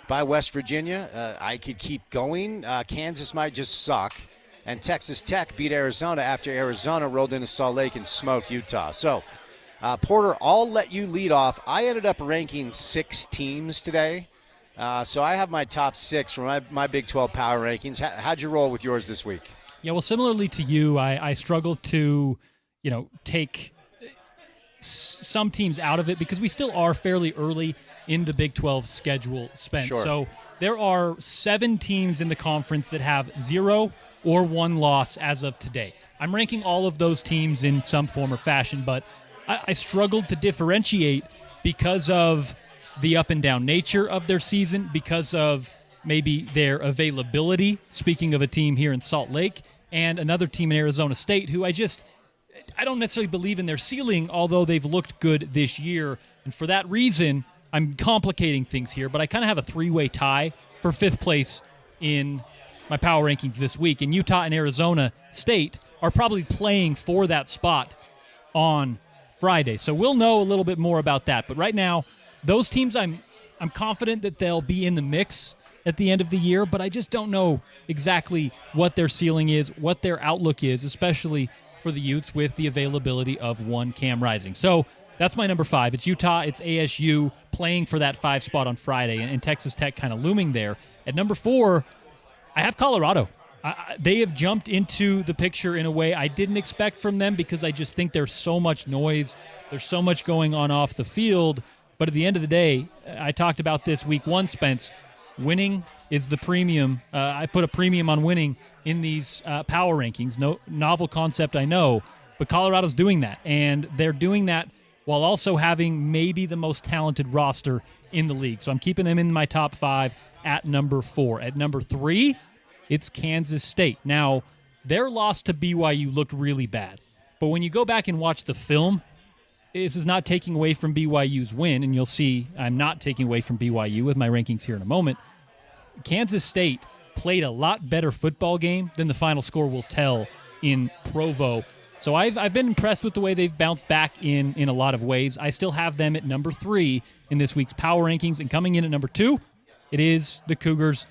by West Virginia. I could keep going. Kansas might just suck. And Texas Tech beat Arizona after Arizona rolled into Salt Lake and smoked Utah. So, Porter, I'll let you lead off. I ended up ranking 6 teams today. So I have my top 6 for my Big 12 power rankings. How'd you roll with yours this week? Yeah, well, similarly to you, I struggled to, take some teams out of it because we still are fairly early in the Big 12 schedule, Spence. Sure. So there are 7 teams in the conference that have 0 or 1 loss as of today. I'm ranking all of those teams in some form or fashion, but I struggled to differentiate because of the up and down nature of their season, because of maybe their availability, speaking of a team here in Salt Lake, and another team in Arizona State who I don't necessarily believe in their ceiling, although they've looked good this year. And for that reason, I'm complicating things here, but I kind of have a 3-way tie for 5th place in my power rankings this week. And Utah and Arizona State are probably playing for that spot on Friday. So we'll know a little bit more about that. But right now, those teams, I'm confident that they'll be in the mix at the end of the year, but I just don't know exactly what their ceiling is, what their outlook is, especially for the Utes with the availability of one Cam Rising. So that's my number 5. It's Utah, it's ASU playing for that 5 spot on Friday, and Texas Tech kind of looming there. At number 4, I have Colorado. They have jumped into the picture in a way I didn't expect from them because I just think there's so much noise. There's so much going on off the field. But at the end of the day, I talked about this week 1, Spence. Winning is the premium. I put a premium on winning in these power rankings. No novel concept, I know, but Colorado's doing that. And they're doing that while also having maybe the most talented roster in the league. So I'm keeping them in my top 5 at number 4. At number 3, it's Kansas State. Now, their loss to BYU looked really bad. But when you go back and watch the film, this is not taking away from BYU's win, and you'll see I'm not taking away from BYU with my rankings here in a moment. Kansas State played a lot better football game than the final score will tell in Provo. So I've been impressed with the way they've bounced back in a lot of ways. I still have them at number 3 in this week's power rankings, and coming in at number 2, it is the Cougars,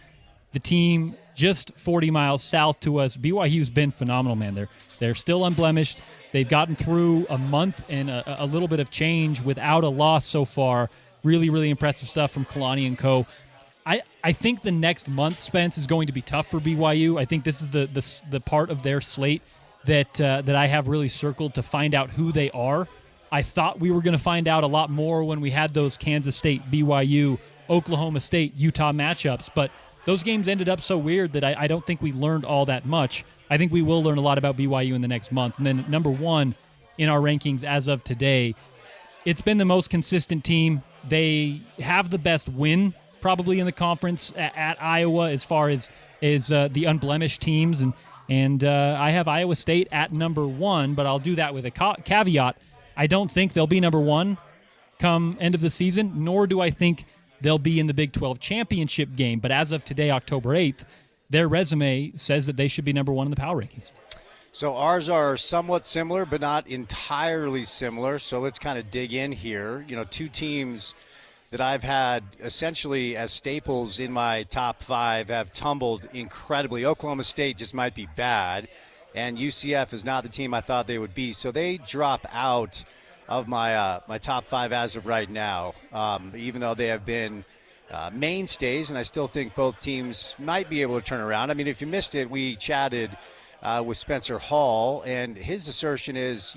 the team just 40 miles south to us. BYU's been phenomenal, man. They're still unblemished. They've gotten through a month and a little bit of change without a loss so far. Really, really impressive stuff from Kalani and co. I think the next month, Spence, is going to be tough for BYU. I think this is the part of their slate that I have really circled to find out who they are. I thought we were going to find out a lot more when we had those Kansas State, BYU, Oklahoma State, Utah matchups, but those games ended up so weird that I don't think we learned all that much. I think we will learn a lot about BYU in the next month. And then number one in our rankings as of today, it's been the most consistent team. They have the best win probably in the conference at Iowa as far as the unblemished teams. And I have Iowa State at number one, but I'll do that with a caveat. I don't think they'll be number one come end of the season, nor do I think they'll be in the Big 12 championship game. But as of today, October 8th, their resume says that they should be number one in the power rankings. So ours are somewhat similar, but not entirely similar. So let's kind of dig in here. Two teams that I've had essentially as staples in my top five have tumbled incredibly. Oklahoma State just might be bad, and UCF is not the team I thought they would be. So they drop out of my top five as of right now, even though they have been mainstays, and I still think both teams might be able to turn around. I mean, if you missed it, we chatted with Spencer Hall, and his assertion is,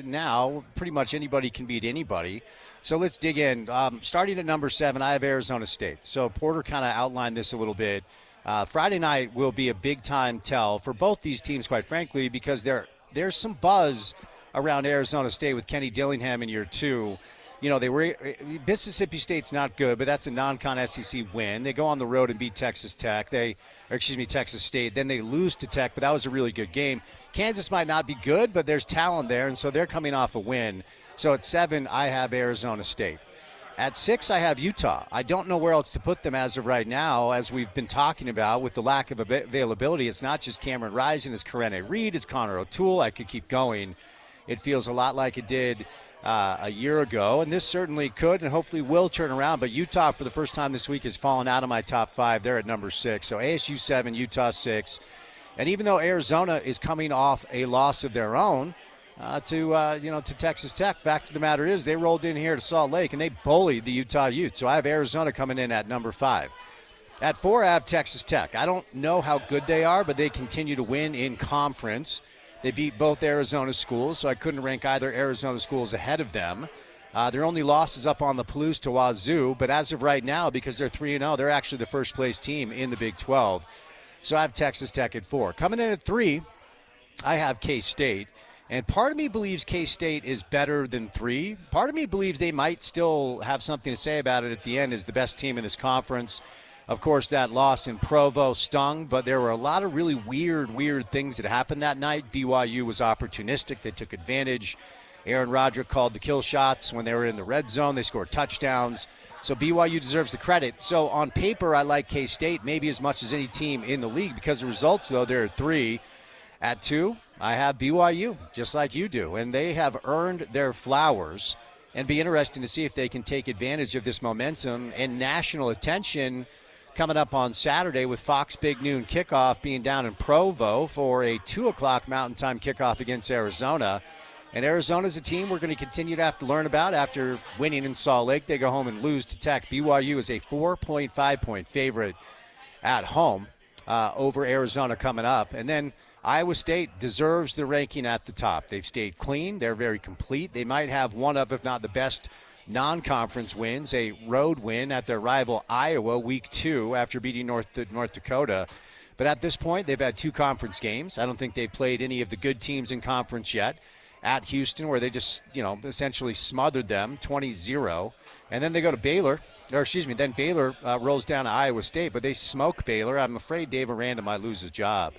now pretty much anybody can beat anybody. So let's dig in. Starting at number 7, I have Arizona State. So Porter kind of outlined this a little bit. Friday night will be a big-time tell for both these teams, quite frankly, because there's some buzz around Arizona State with Kenny Dillingham in year 2. Mississippi State's not good, but that's a non-con SEC win. They go on the road and beat Texas State. Then they lose to Tech, but that was a really good game. Kansas might not be good, but there's talent there, and so they're coming off a win. So at 7, I have Arizona State. At 6, I have Utah. I don't know where else to put them as of right now, as we've been talking about with the lack of availability. It's not just Cameron Rising, it's Karene Reed, it's Connor O'Toole. I could keep going. It feels a lot like it did a year ago, and this certainly could and hopefully will turn around. But Utah, for the first time this week, has fallen out of my top 5. They're at number 6. So ASU 7, Utah 6. And even though Arizona is coming off a loss of their own to Texas Tech, fact of the matter is they rolled in here to Salt Lake and they bullied the Utah Utes. So I have Arizona coming in at number 5. At 4, I have Texas Tech. I don't know how good they are, but they continue to win in conference. They beat both Arizona schools, so I couldn't rank either Arizona schools ahead of them. Their only loss is up on the Palouse to Wazoo, but as of right now, because they're 3-0, they're actually the first-place team in the Big 12. So I have Texas Tech at 4. Coming in at 3, I have K-State. And part of me believes K-State is better than 3. Part of me believes they might still have something to say about it at the end as the best team in this conference. Of course, that loss in Provo stung, but there were a lot of really weird things that happened that night. BYU was opportunistic. They took advantage. Aaron Roderick called the kill shots when they were in the red zone. They scored touchdowns. So BYU deserves the credit. So on paper, I like K-State maybe as much as any team in the league. Because the results, though, they're at 3. At 2, I have BYU, just like you do. And they have earned their flowers. And be interesting to see if they can take advantage of this momentum and national attention coming up on Saturday with Fox Big Noon kickoff being down in Provo for a 2 o'clock Mountain Time kickoff against Arizona. And Arizona's a team we're going to continue to have to learn about after winning in Salt Lake. They go home and lose to Tech. BYU is a 4.5-point favorite at home over Arizona coming up. And then Iowa State deserves the ranking at the top. They've stayed clean. They're very complete. They might have one of, if not the best, non-conference wins, a road win at their rival Iowa week 2 after beating North Dakota. But at this point, they've had 2 conference games. I don't think they've played any of the good teams in conference yet. At Houston, where they just, essentially smothered them 20-0. And then they go to Baylor, then Baylor rolls down to Iowa State, but they smoke Baylor. I'm afraid Dave Aranda might lose his job.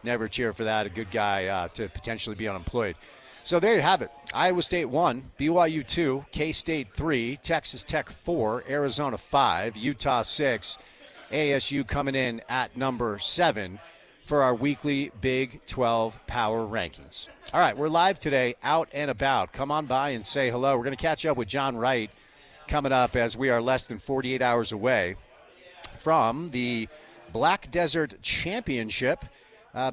Never cheer for that, a good guy to potentially be unemployed. So there you have it. Iowa State 1, BYU 2, K-State 3, Texas Tech 4, Arizona 5, Utah 6, ASU coming in at number 7 for our weekly Big 12 Power Rankings. All right, we're live today, out and about. Come on by and say hello. We're going to catch up with John Wright coming up as we are less than 48 hours away from the Black Desert Championship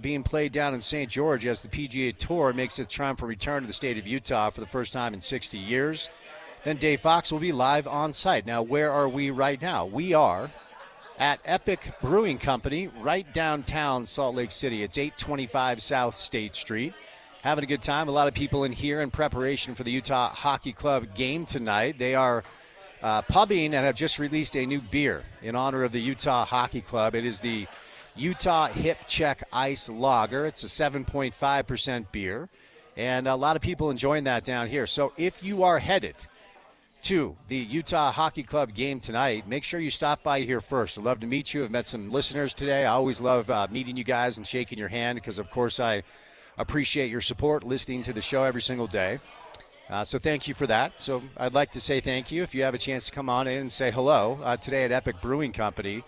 being played down in St. George as the PGA Tour makes its triumphant return to the state of Utah for the first time in 60 years. Then Dave Fox will be live on site. Now, where are we right now? We are at Epic Brewing Company right downtown Salt Lake City. It's 825 South State Street. Having a good time. A lot of people in here in preparation for the Utah Hockey Club game tonight. They are pubbing and have just released a new beer in honor of the Utah Hockey Club. It is the Utah Hip Check Ice Lager. It's a 7.5% beer, and a lot of people enjoying that down here. So if you are headed to the Utah Hockey Club game tonight, make sure you stop by here first. I'd love to meet you. I've met some listeners today. I always love meeting you guys and shaking your hand because, of course, I appreciate your support, listening to the show every single day. So thank you for that. So I'd like to say thank you if you have a chance to come on in and say hello today at Epic Brewing Company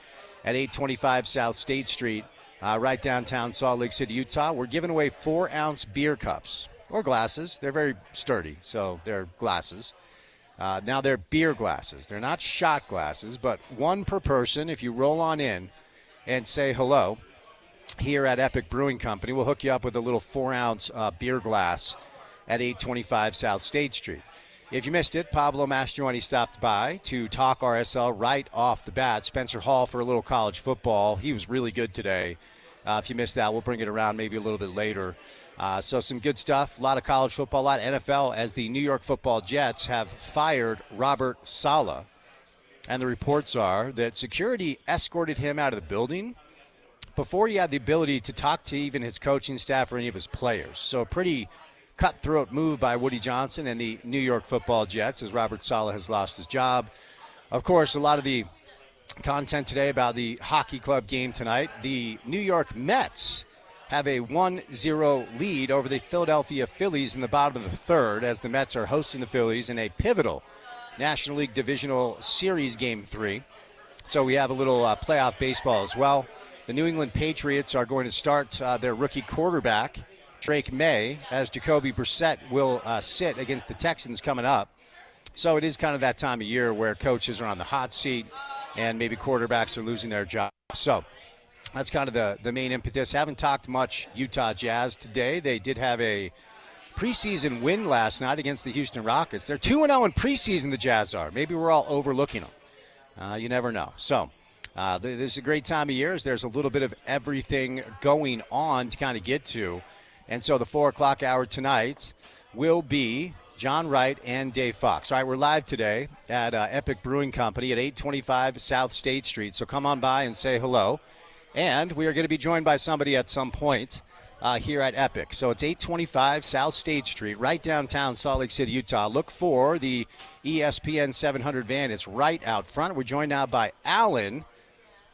at 825 South State Street, right downtown Salt Lake City, Utah. We're giving away 4-ounce beer cups or glasses. They're very sturdy, so they're glasses. Now they're beer glasses. They're not shot glasses, but one per person. If you roll on in and say hello here at Epic Brewing Company, we'll hook you up with a little 4-ounce beer glass at 825 South State Street. If you missed it, Pablo Mastroianni stopped by to talk RSL right off the bat. Spencer Hall for a little college football. He was really good today. If you missed that, we'll bring it around maybe a little bit later. So some good stuff, a lot of college football, a lot of NFL, as the New York Football Jets have fired Robert Saleh. And the reports are that security escorted him out of the building before he had the ability to talk to even his coaching staff or any of his players. So a pretty cutthroat move by Woody Johnson and the New York Football Jets as Robert Saleh has lost his job. Of course, a lot of the content today about the hockey club game tonight. The New York Mets have a 1-0 lead over the Philadelphia Phillies in the bottom of the third as the Mets are hosting the Phillies in a pivotal National League Divisional Series Game 3. So we have a little playoff baseball as well. The New England Patriots are going to start their rookie quarterback, Drake May, as Jacoby Brissett will sit against the Texans coming up. So it is kind of that time of year where coaches are on the hot seat and maybe quarterbacks are losing their job. So that's kind of the main impetus. Haven't talked much Utah Jazz today. They did have a preseason win last night against the Houston Rockets. They're 2-0 in preseason, the Jazz are. Maybe we're all overlooking them. You never know. So this is a great time of year as there's a little bit of everything going on to kind of get to. And so the 4 o'clock hour tonight will be John Wright and Dave Fox. All right, we're live today at Epic Brewing Company at 825 South State Street. So come on by and say hello. And we are going to be joined by somebody at some point here at Epic. So it's 825 South State Street, right downtown Salt Lake City, Utah. Look for the ESPN 700 van. It's right out front. We're joined now by Alan,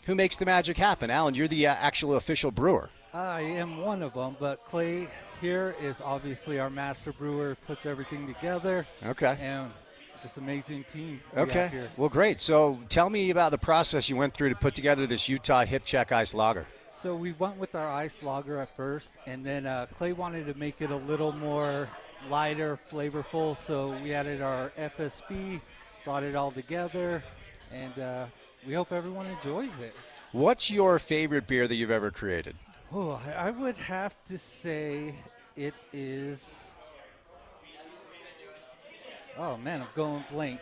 who makes the magic happen. Alan, you're the actual official brewer. I am one of them, but Clay here is obviously our master brewer, puts everything together. Okay. And just amazing team. Okay. Here. Well, great. So tell me about the process you went through to put together this Utah Hip Check Ice Lager. So we went with our ice lager at first, and then Clay wanted to make it a little more lighter, flavorful. So we added our FSB, brought it all together, and we hope everyone enjoys it. What's your favorite beer that you've ever created? Oh, I would have to say it is, oh man, I'm going blank.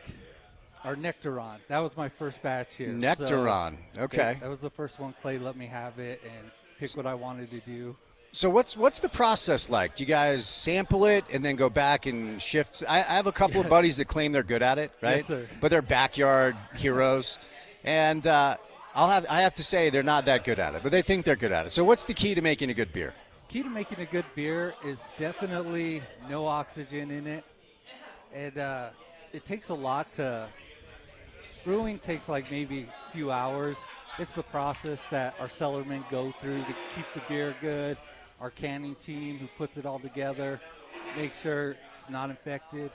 Our Nectaron. That was my first batch here. Nectaron. So, okay. That was the first one. Clay let me have it and pick what I wanted to do. So what's the process like? Do you guys sample it and then go back and shift? I have a couple of buddies that claim they're good at it, right? Yes, sir. But they're backyard heroes. And I have to say they're not that good at it, but they think they're good at it. So what's the key to making a good beer? Key to making a good beer is definitely no oxygen in it. And it takes a lot to – brewing takes like maybe a few hours. It's the process that our cellarmen go through to keep the beer good. Our canning team who puts it all together, make sure it's not infected.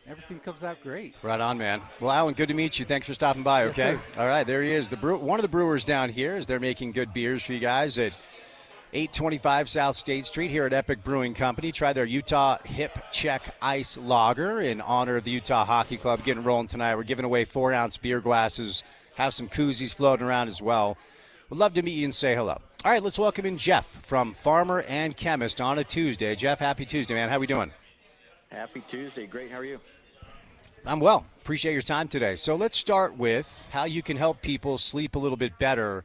Everything comes out great. Right on, man. Well, Alan, good to meet you. Thanks for stopping by, okay? Yes, all right, there he is. One of the brewers down here as they're making good beers for you guys at 825 South State Street here at Epic Brewing Company. Try their Utah Hip Check Ice Lager in honor of the Utah Hockey Club getting rolling tonight. We're giving away 4-ounce beer glasses have some koozies floating around as well. Would love to meet you and say hello. All right, let's welcome in Jeff from Farmer and Chemist on a Tuesday. Jeff, happy Tuesday, man. How we doing? Happy Tuesday. Great. How are you? I'm well. Appreciate your time today. So let's start with how you can help people sleep a little bit better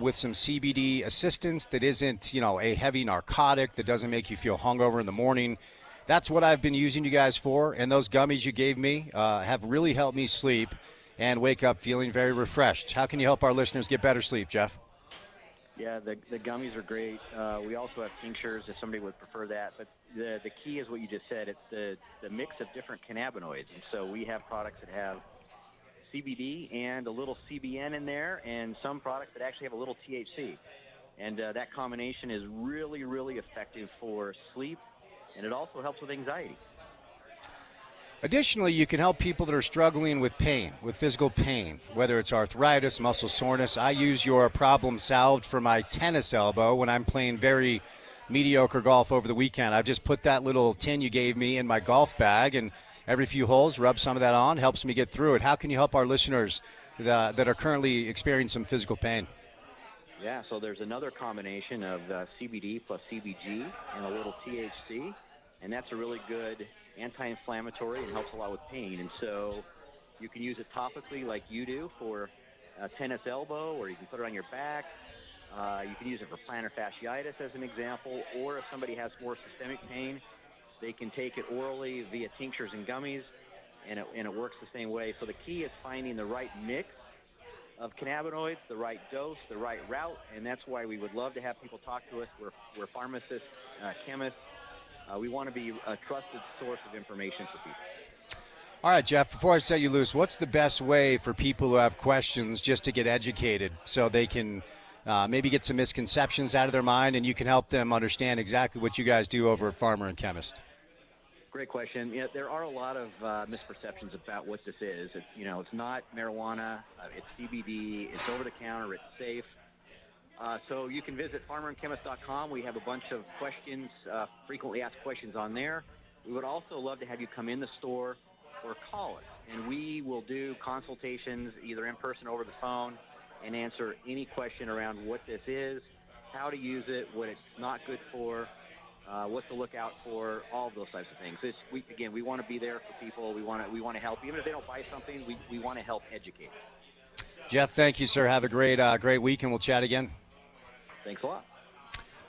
with some CBD assistance that isn't, a heavy narcotic that doesn't make you feel hungover in the morning. That's what I've been using you guys for, and those gummies you gave me have really helped me sleep and wake up feeling very refreshed. How can you help our listeners get better sleep, Jeff? Yeah, the gummies are great. We also have tinctures if somebody would prefer that. But the key is what you just said. It's the mix of different cannabinoids. And so we have products that have CBD and a little CBN in there, and some products that actually have a little THC. And that combination is really, really effective for sleep, and it also helps with anxiety. Additionally, you can help people that are struggling with pain, with physical pain, whether it's arthritis, muscle soreness. I use your problem salved for my tennis elbow when I'm playing very mediocre golf over the weekend. I've just put that little tin you gave me in my golf bag, and every few holes, rub some of that on, helps me get through it. How can you help our listeners that are currently experiencing some physical pain? Yeah, so there's another combination of CBD plus CBG and a little THC. And that's a really good anti-inflammatory and helps a lot with pain. And so you can use it topically like you do for a tennis elbow, or you can put it on your back. You can use it for plantar fasciitis as an example, or if somebody has more systemic pain, they can take it orally via tinctures and gummies, and it works the same way. So the key is finding the right mix of cannabinoids, the right dose, the right route, and that's why we would love to have people talk to us. We're pharmacists, chemists. We want to be a trusted source of information for people. All right, Jeff, before I set you loose, what's the best way for people who have questions just to get educated so they can maybe get some misconceptions out of their mind and you can help them understand exactly what you guys do over at Farmer and Chemist? Great question. Yeah, there are a lot of misperceptions about what this is. It's not marijuana. It's CBD. It's over-the-counter. It's safe. So you can visit farmerandchemist.com. We have a bunch of questions, frequently asked questions on there. We would also love to have you come in the store or call us, and we will do consultations either in person or over the phone and answer any question around what this is, how to use it, what it's not good for, what to look out for, all of those types of things. We want to be there for people. We want to help. Even if they don't buy something, we want to help educate. Jeff, thank you, sir. Have a great week, and we'll chat again. Thanks a lot.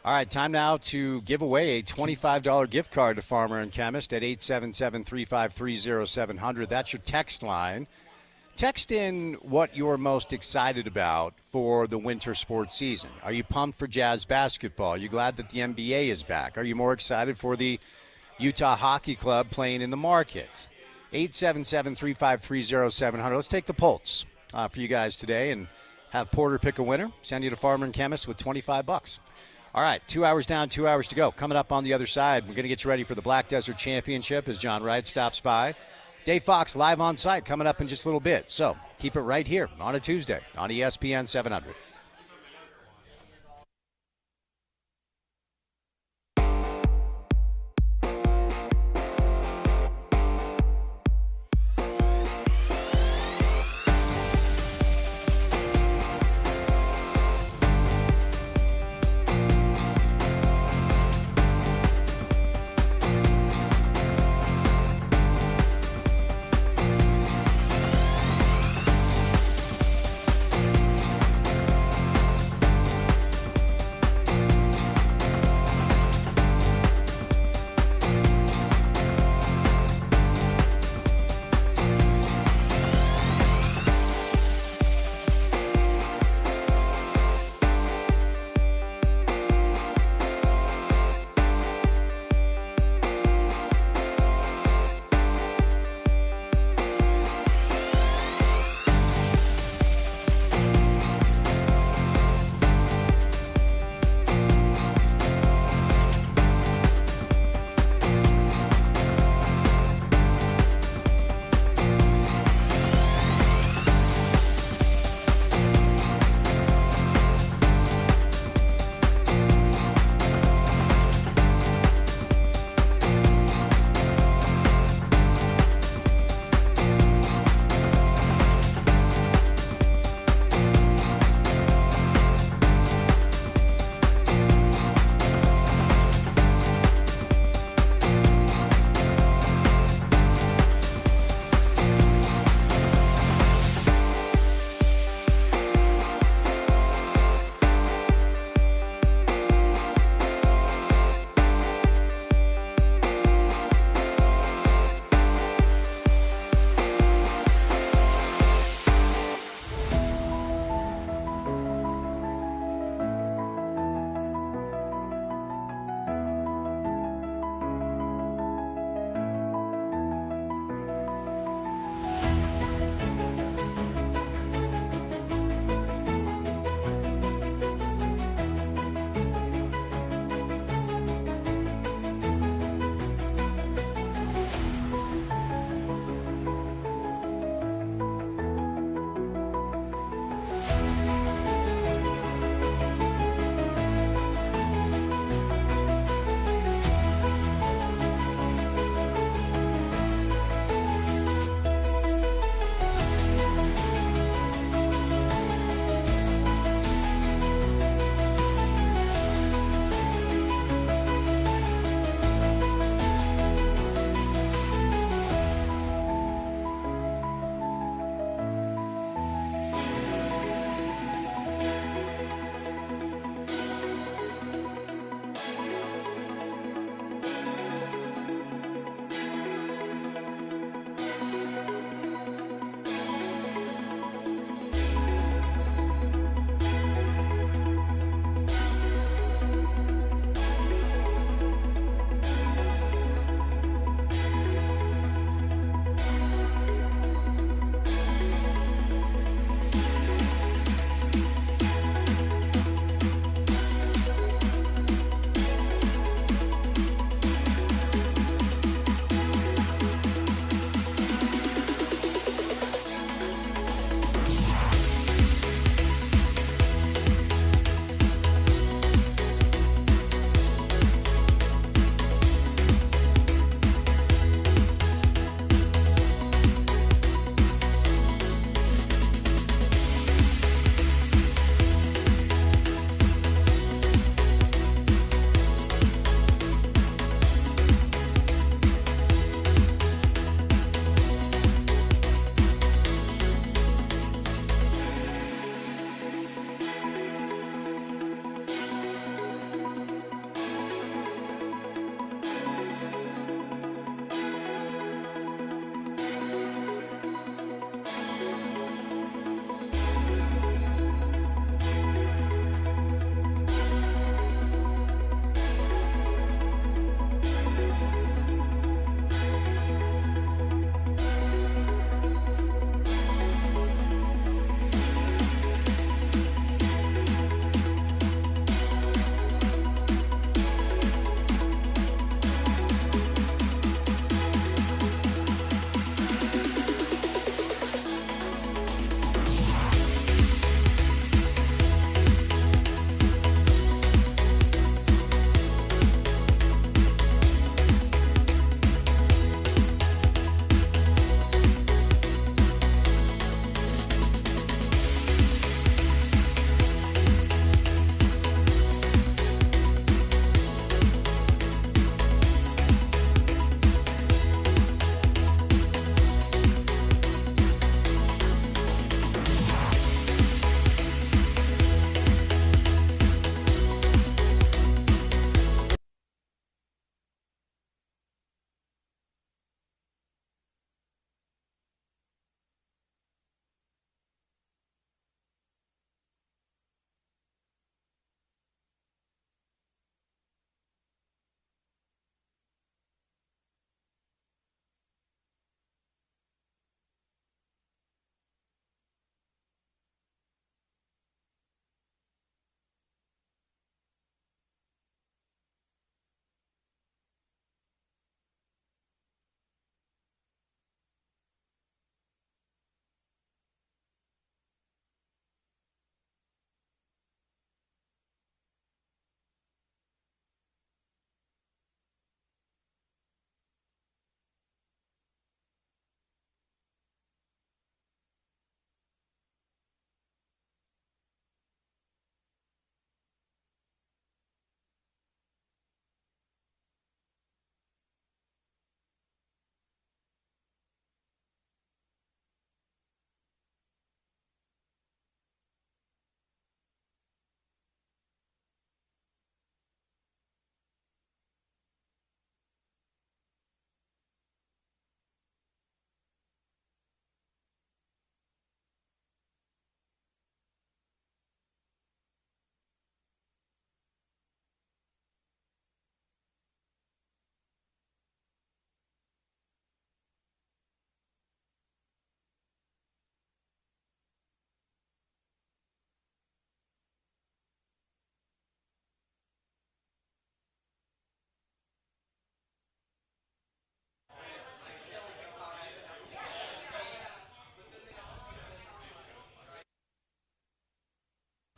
All right, time now to give away a $25 gift card to Farmer and Chemist at 877-353-0700. That's your text line. Text in what you're most excited about for the winter sports season. Are you pumped for Jazz basketball? Are you glad that the NBA is back? Are you more excited for the Utah Hockey Club playing in the market? 877-353-0700. Let's take the pulse for you guys today and have Porter pick a winner, send you to Farmer and Chemist with $25. All right, 2 hours down, 2 hours to go. Coming up on the other side, we're going to get you ready for the Black Desert Championship as John Wright stops by. Dave Fox live on site coming up in just a little bit. So keep it right here on a Tuesday on ESPN 700.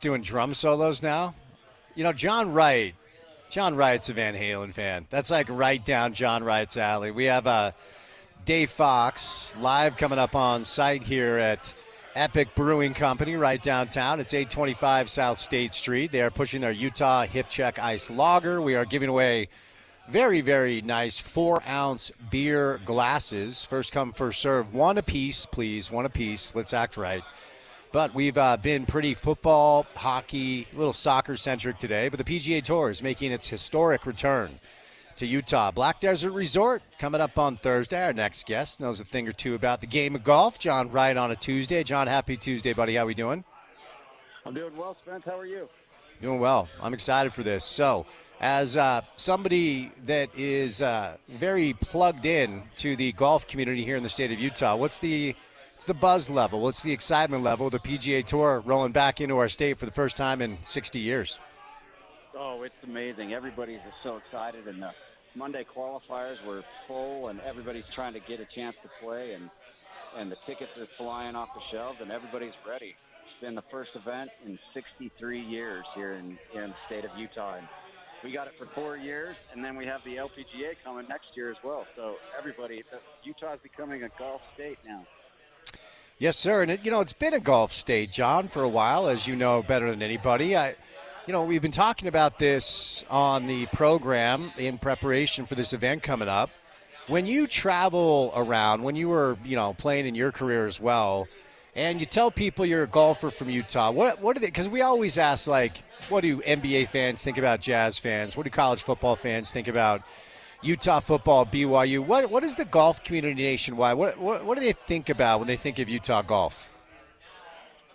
doing drum solos now. You know, John Wright's a Van Halen fan. That's like right down John Wright's alley. We have Dave Fox live coming up on site here at Epic Brewing Company right downtown. It's 825 South State Street. They are pushing their Utah Hip Check Ice Lager. We are giving away very, very nice 4-ounce beer glasses. First come, first serve. One apiece, please. One apiece. Let's act right. But we've been pretty football, hockey, a little soccer-centric today. But the PGA Tour is making its historic return to Utah. Black Desert Resort coming up on Thursday. Our next guest knows a thing or two about the game of golf. John Wright on a Tuesday. John, happy Tuesday, buddy. How we doing? I'm doing well, Spence. How are you? Doing well. I'm excited for this. So, as somebody that is very plugged in to the golf community here in the state of Utah, what's the buzz level? What's the excitement level of the PGA Tour rolling back into our state for the first time in 60 years? Oh, it's amazing. Everybody's just so excited, and the Monday qualifiers were full, and everybody's trying to get a chance to play, and the tickets are flying off the shelves, and everybody's ready. It's been the first event in 63 years here in the state of Utah, and we got it for 4 years, and then we have the LPGA coming next year as well. So Utah is becoming a golf state now. Yes, sir. And, it's been a golf state, John, for a while, as you know better than anybody. We've been talking about this on the program in preparation for this event coming up. When you travel around, when you were, playing in your career as well, and you tell people you're a golfer from Utah, what do they – because we always ask, like, what do NBA fans think about Jazz fans? What do college football fans think about Utah football, BYU? What is the golf community nationwide? What do they think about when they think of Utah golf?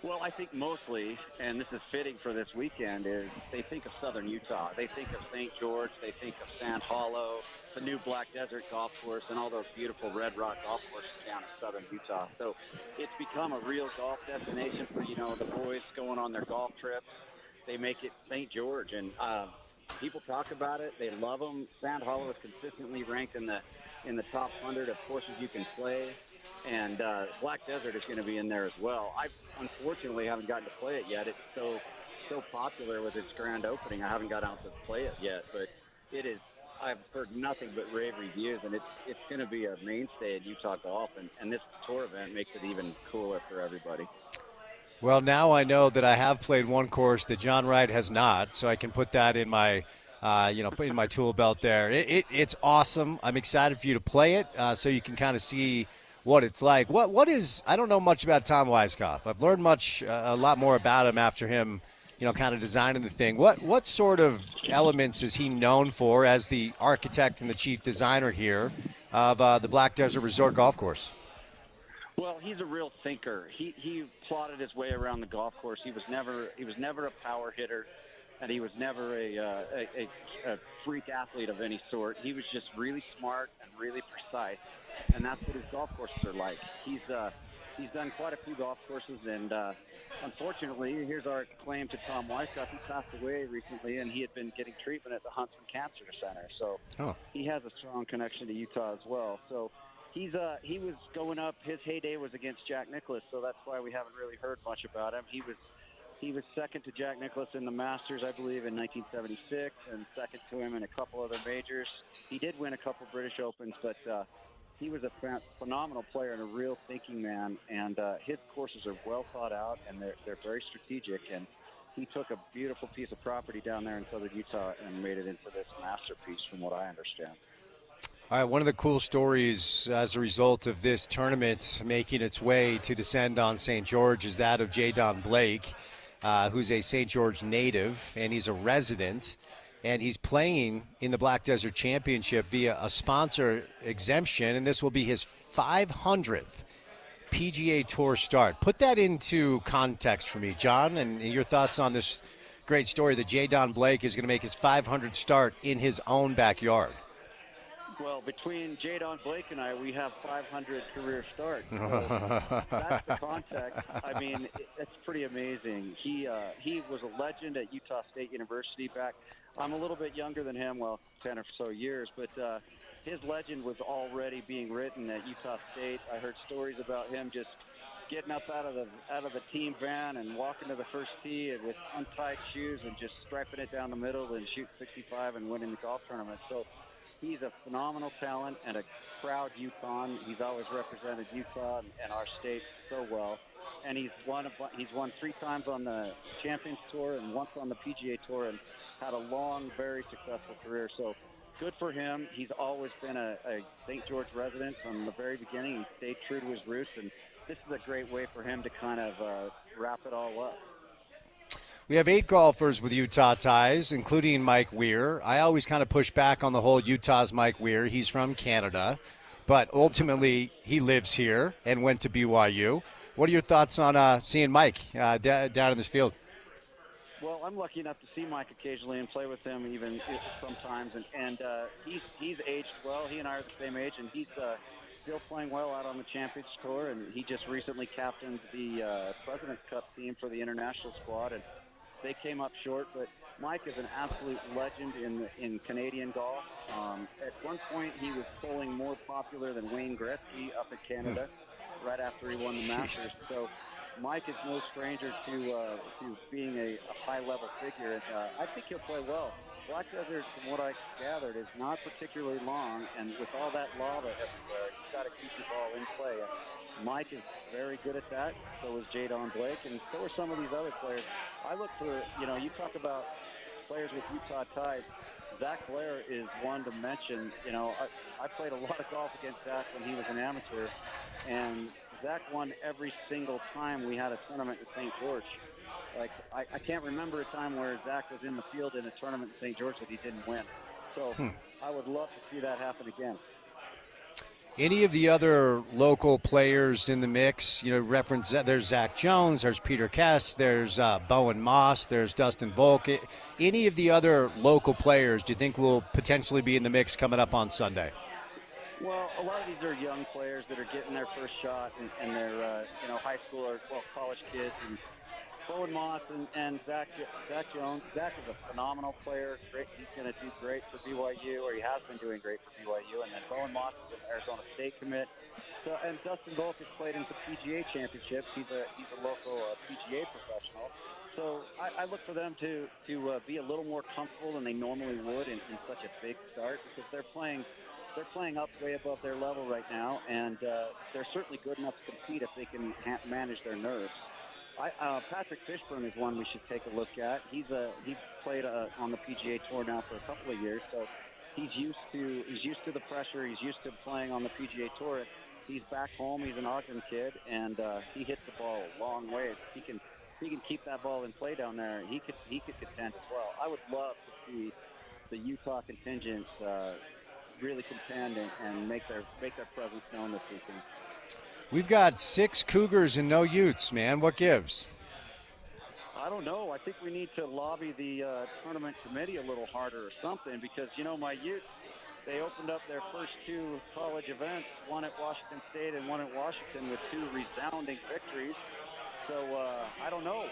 Well, I think mostly, and this is fitting for this weekend, is they think of southern Utah. They think of St. George. They think of Sand Hollow, the new Black Desert golf course, and all those beautiful Red Rock golf courses down in southern Utah. So it's become a real golf destination for, the boys going on their golf trips. They make it St. George, and people talk about it. They love them. Sand Hollow is consistently ranked in the top 100 of courses you can play. And Black Desert is going to be in there as well. I unfortunately haven't gotten to play it yet. It's so popular with its grand opening. I haven't got out to play it yet, but it is. I've heard nothing but rave reviews, and it's going to be a mainstay in Utah golf. And this tour event makes it even cooler for everybody. Well, now I know that I have played one course that John Wright has not, so I can put that in my in my tool belt there. It's awesome. I'm excited for you to play it, so you can kind of see what it's like. What is? I don't know much about Tom Weiskopf. I've learned a lot more about him after him, kind of designing the thing. What sort of elements is he known for as the architect and the chief designer here of the Black Desert Resort Golf Course? Well, he's a real thinker. He plotted his way around the golf course. He was never a power hitter, and he was never a freak athlete of any sort. He was just really smart and really precise, and that's what his golf courses are like. He's done quite a few golf courses, and unfortunately, here's our claim to Tom Weiskopf. He passed away recently, and he had been getting treatment at the Huntsman Cancer Center. So He has a strong connection to Utah as well. So he was going up. His heyday was against Jack Nicklaus, so that's why we haven't really heard much about him. He was second to Jack Nicklaus in the Masters, I believe, in 1976, and second to him in a couple other majors. He did win a couple British Opens, but he was a phenomenal player and a real thinking man, and his courses are well thought out, and they're very strategic, and he took a beautiful piece of property down there in southern Utah and made it into this masterpiece, from what I understand. All right, one of the cool stories as a result of this tournament making its way to descend on St. George is that of Jadon Blake, who's a St. George native, and he's a resident, and he's playing in the Black Desert Championship via a sponsor exemption, and this will be his 500th PGA Tour start. Put that into context for me, John, and your thoughts on this great story that Jadon Blake is going to make his 500th start in his own backyard. Well, between Jadon Blake and I, we have 500 career starts. So that's the context. I mean, it's pretty amazing. He was a legend at Utah State University back. I'm a little bit younger than him, 10 or so years, but his legend was already being written at Utah State. I heard stories about him just getting up out of the team van and walking to the first tee with untied shoes and just striping it down the middle and shoot 65 and winning the golf tournament. So he's a phenomenal talent and a proud UConn. He's always represented Utah and our state so well. And he's won 3 times on the Champions Tour and once on the PGA Tour and had a long, very successful career. So good for him. He's always been a St. George resident from the very beginning. He stayed true to his roots, and this is a great way for him to kind of wrap it all up. We have 8 golfers with Utah ties, including Mike Weir. I always kind of push back on the whole Utah's Mike Weir. He's from Canada, but ultimately he lives here and went to BYU. What are your thoughts on seeing Mike down in this field? Well, I'm lucky enough to see Mike occasionally and play with him even sometimes, and he's aged well. He and I are the same age, and he's still playing well out on the Champions Tour, and he just recently captained the President's Cup team for the international squad, and they came up short, but Mike is an absolute legend in Canadian golf. At one point, he was polling more popular than Wayne Gretzky up in Canada right after he won the Masters. So Mike is no stranger to being a high-level figure, and I think he'll play well. Black Desert, from what I gathered, is not particularly long, and with all that lava everywhere, you've got to keep your ball in play. And Mike is very good at that. So is Jadon Blake, and so are some of these other players. I look for, you talk about players with Utah ties. Zach Blair is one to mention. I played a lot of golf against Zach when he was an amateur, and Zach won every single time we had a tournament in St. George. Like, I can't remember a time where Zach was in the field in a tournament in St. George that he didn't win. So I would love to see that happen again. Any of the other local players in the mix, reference that there's Zach Jones, there's Peter Kess, there's Bowen Moss, there's Dustin Volk. Any of the other local players do you think will potentially be in the mix coming up on Sunday? Well, a lot of these are young players that are getting their first shot, and they're high school or college kids. And Bowen Moss and Zach Jones. Zach is a phenomenal player. Great, he's going to do great for BYU, or he has been doing great for BYU. And then Bowen Moss is an Arizona State commit. So, and Dustin Volk has played in some PGA championships. He's a local PGA professional. So I look for them to be a little more comfortable than they normally would in such a big start, because they're playing up way above their level right now, and they're certainly good enough to compete if they can manage their nerves. Patrick Fishburne is one we should take a look at. He's played on the PGA Tour now for a couple of years, so he's used to the pressure. He's used to playing on the PGA Tour. He's back home. He's an Ogden kid, and he hits the ball a long way. If he can keep that ball in play down there, he could contend as well. I would love to see the Utah contingent really contend and make their presence known this weekend. We've got 6 Cougars and no Utes, man. What gives? I don't know. I think we need to lobby the tournament committee a little harder or something, because, my Utes, they opened up their first 2 college events, one at Washington State and one at Washington, with 2 resounding victories. So I don't know.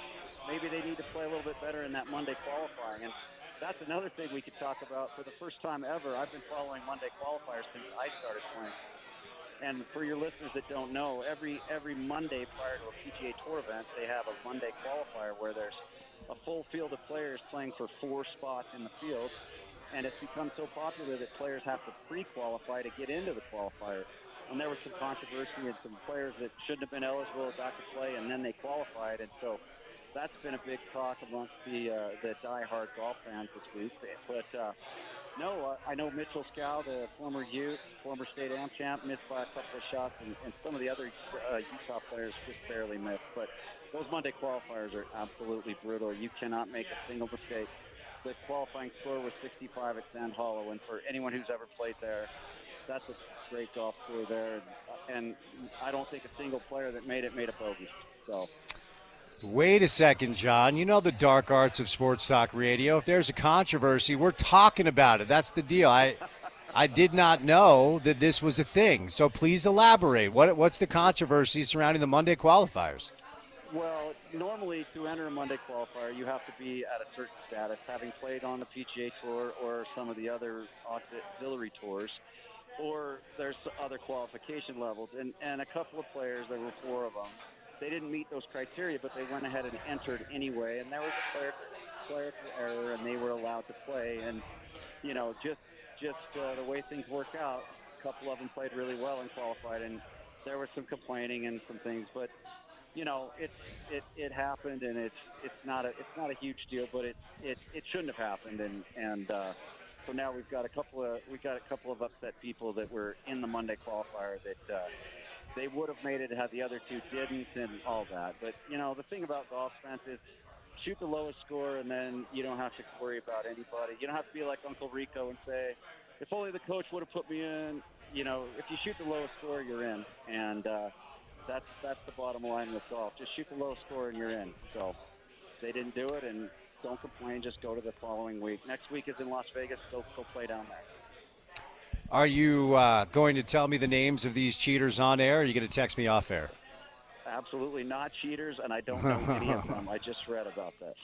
Maybe they need to play a little bit better in that Monday qualifying. And that's another thing we could talk about. For the first time ever, I've been following Monday qualifiers since I started playing. And for your listeners that don't know, every Monday prior to a PGA Tour event, they have a Monday qualifier where there's a full field of players playing for 4 spots in the field. And it's become so popular that players have to pre-qualify to get into the qualifier. And there was some controversy, and some players that shouldn't have been eligible got to play, and then they qualified. And so that's been a big talk amongst the die-hard golf fans this week. But I know Mitchell Scow, the former Ute, former state am champ, missed by a couple of shots, and some of the other Utah players just barely missed. But those Monday qualifiers are absolutely brutal. You cannot make a single mistake. The qualifying score was 65 at Sand Hollow, and for anyone who's ever played there, that's a great golf score there. And I don't think a single player that made a bogey. So. Wait a second, John. You know the dark arts of sports talk radio. If there's a controversy, we're talking about it. That's the deal. I did not know that this was a thing. So please elaborate. What's the controversy surrounding the Monday qualifiers? Well, normally to enter a Monday qualifier, you have to be at a certain status, having played on the PGA Tour or some of the other auxiliary tours, or there's other qualification levels. And a couple of players, there were 4 of them, they didn't meet those criteria, but they went ahead and entered anyway, and there was a clerical error, and they were allowed to play. And just the way things worked out, a couple of them played really well and qualified, and there was some complaining and some things, but it happened, and it's not a huge deal, but it shouldn't have happened, and so now we've got a couple of upset people that were in the Monday qualifier that they would have made it had the other two didn't, and all that. But the thing about golf, Spence, is shoot the lowest score, and then you don't have to worry about anybody. You don't have to be like Uncle Rico and say, if only the coach would have put me in. If you shoot the lowest score, you're in, and that's the bottom line with golf. Just shoot the lowest score and you're in. So they didn't do it, and don't complain. Just go to the following week. Next week is in Las Vegas. Go play down there. Are you going to tell me the names of these cheaters on air, or are you going to text me off air? Absolutely not cheaters, and I don't know any of them. I just read about that.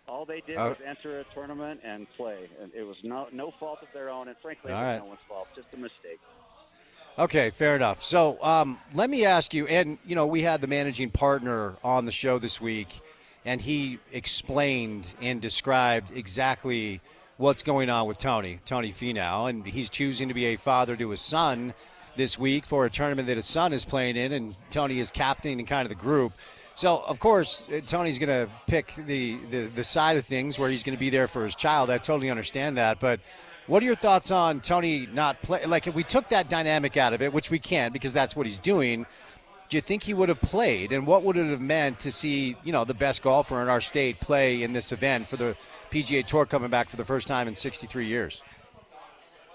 All they did was enter a tournament and play, and it was no fault of their own, and frankly, it was no one's fault, just a mistake. Okay, fair enough. So let me ask you, and, we had the managing partner on the show this week, and he explained and described exactly what's going on with Tony Finau, and he's choosing to be a father to his son this week for a tournament that his son is playing in, and Tony is captaining kind of the group. So, of course, Tony's going to pick the side of things where he's going to be there for his child. I totally understand that, but what are your thoughts on Tony not play? Like, if we took that dynamic out of it, which we can because that's what he's doing, do you think he would have played? And what would it have meant to see, the best golfer in our state play in this event for the PGA Tour coming back for the first time in 63 years?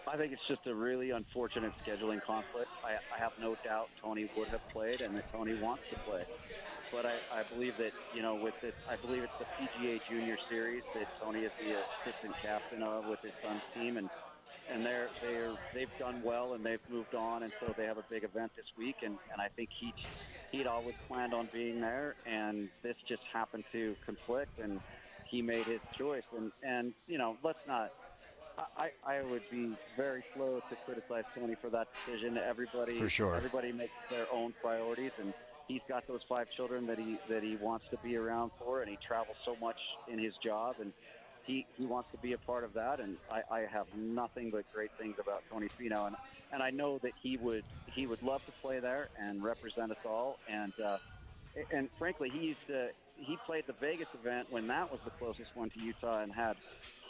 I think it's just a really unfortunate scheduling conflict. I have no doubt Tony would have played and that Tony wants to play. But I believe that, with this, I believe it's the PGA Junior Series that Tony is the assistant captain of with his son's team, and they've done well and they've moved on, and so they have a big event this week, and I think he'd always planned on being there, and this just happened to conflict, and he made his choice, and let's not. I would be very slow to criticize Tony for that decision. Everybody makes their own priorities, and he's got those 5 children that he wants to be around for, and he travels so much in his job, and he wants to be a part of that. And I have nothing but great things about Tony Finau, and I know that he would love to play there and represent us all. And frankly, he played the Vegas event when that was the closest one to Utah and had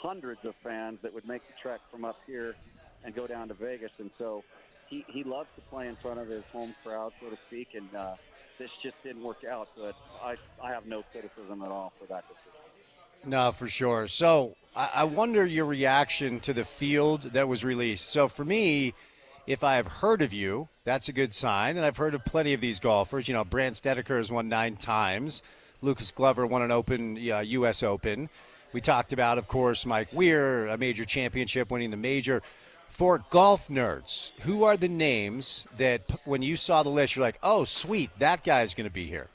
hundreds of fans that would make the trek from up here and go down to Vegas. And so he loves to play in front of his home crowd, so to speak, and this just didn't work out. But I have no criticism at all for that decision. No, for sure. So I wonder your reaction to the field that was released. So for me, if I have heard of you, that's a good sign. And I've heard of plenty of these golfers. Brant Stedeker has won 9 times. Lucas Glover won an Open, U.S. Open. We talked about, of course, Mike Weir, a major championship, winning the major. For golf nerds, who are the names that when you saw the list, you're like, oh, sweet, that guy's going to be here?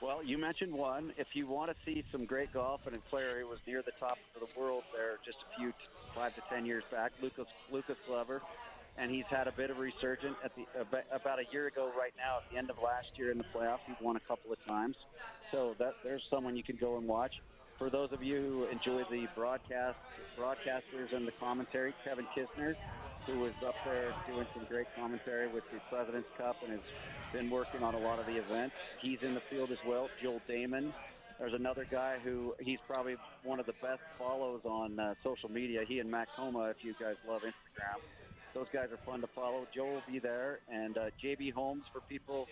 Well, you mentioned one. If you want to see some great golf and a player who was near the top of the world there just a few 5 to 10 years back, Lucas Glover, and he's had a bit of a resurgence about a year ago right now at the end of last year in the playoffs. He won a couple of times. So there's someone you can go and watch. For those of you who enjoy the broadcasters and the commentary, Kevin Kisner, who was up there doing some great commentary with the President's Cup and has been working on a lot of the events. He's in the field as well. Joel Damon. There's another guy who he's probably one of the best follows on social media. He and Matt Coma, if you guys love Instagram. Those guys are fun to follow. Joel will be there. And J.B. Holmes, for people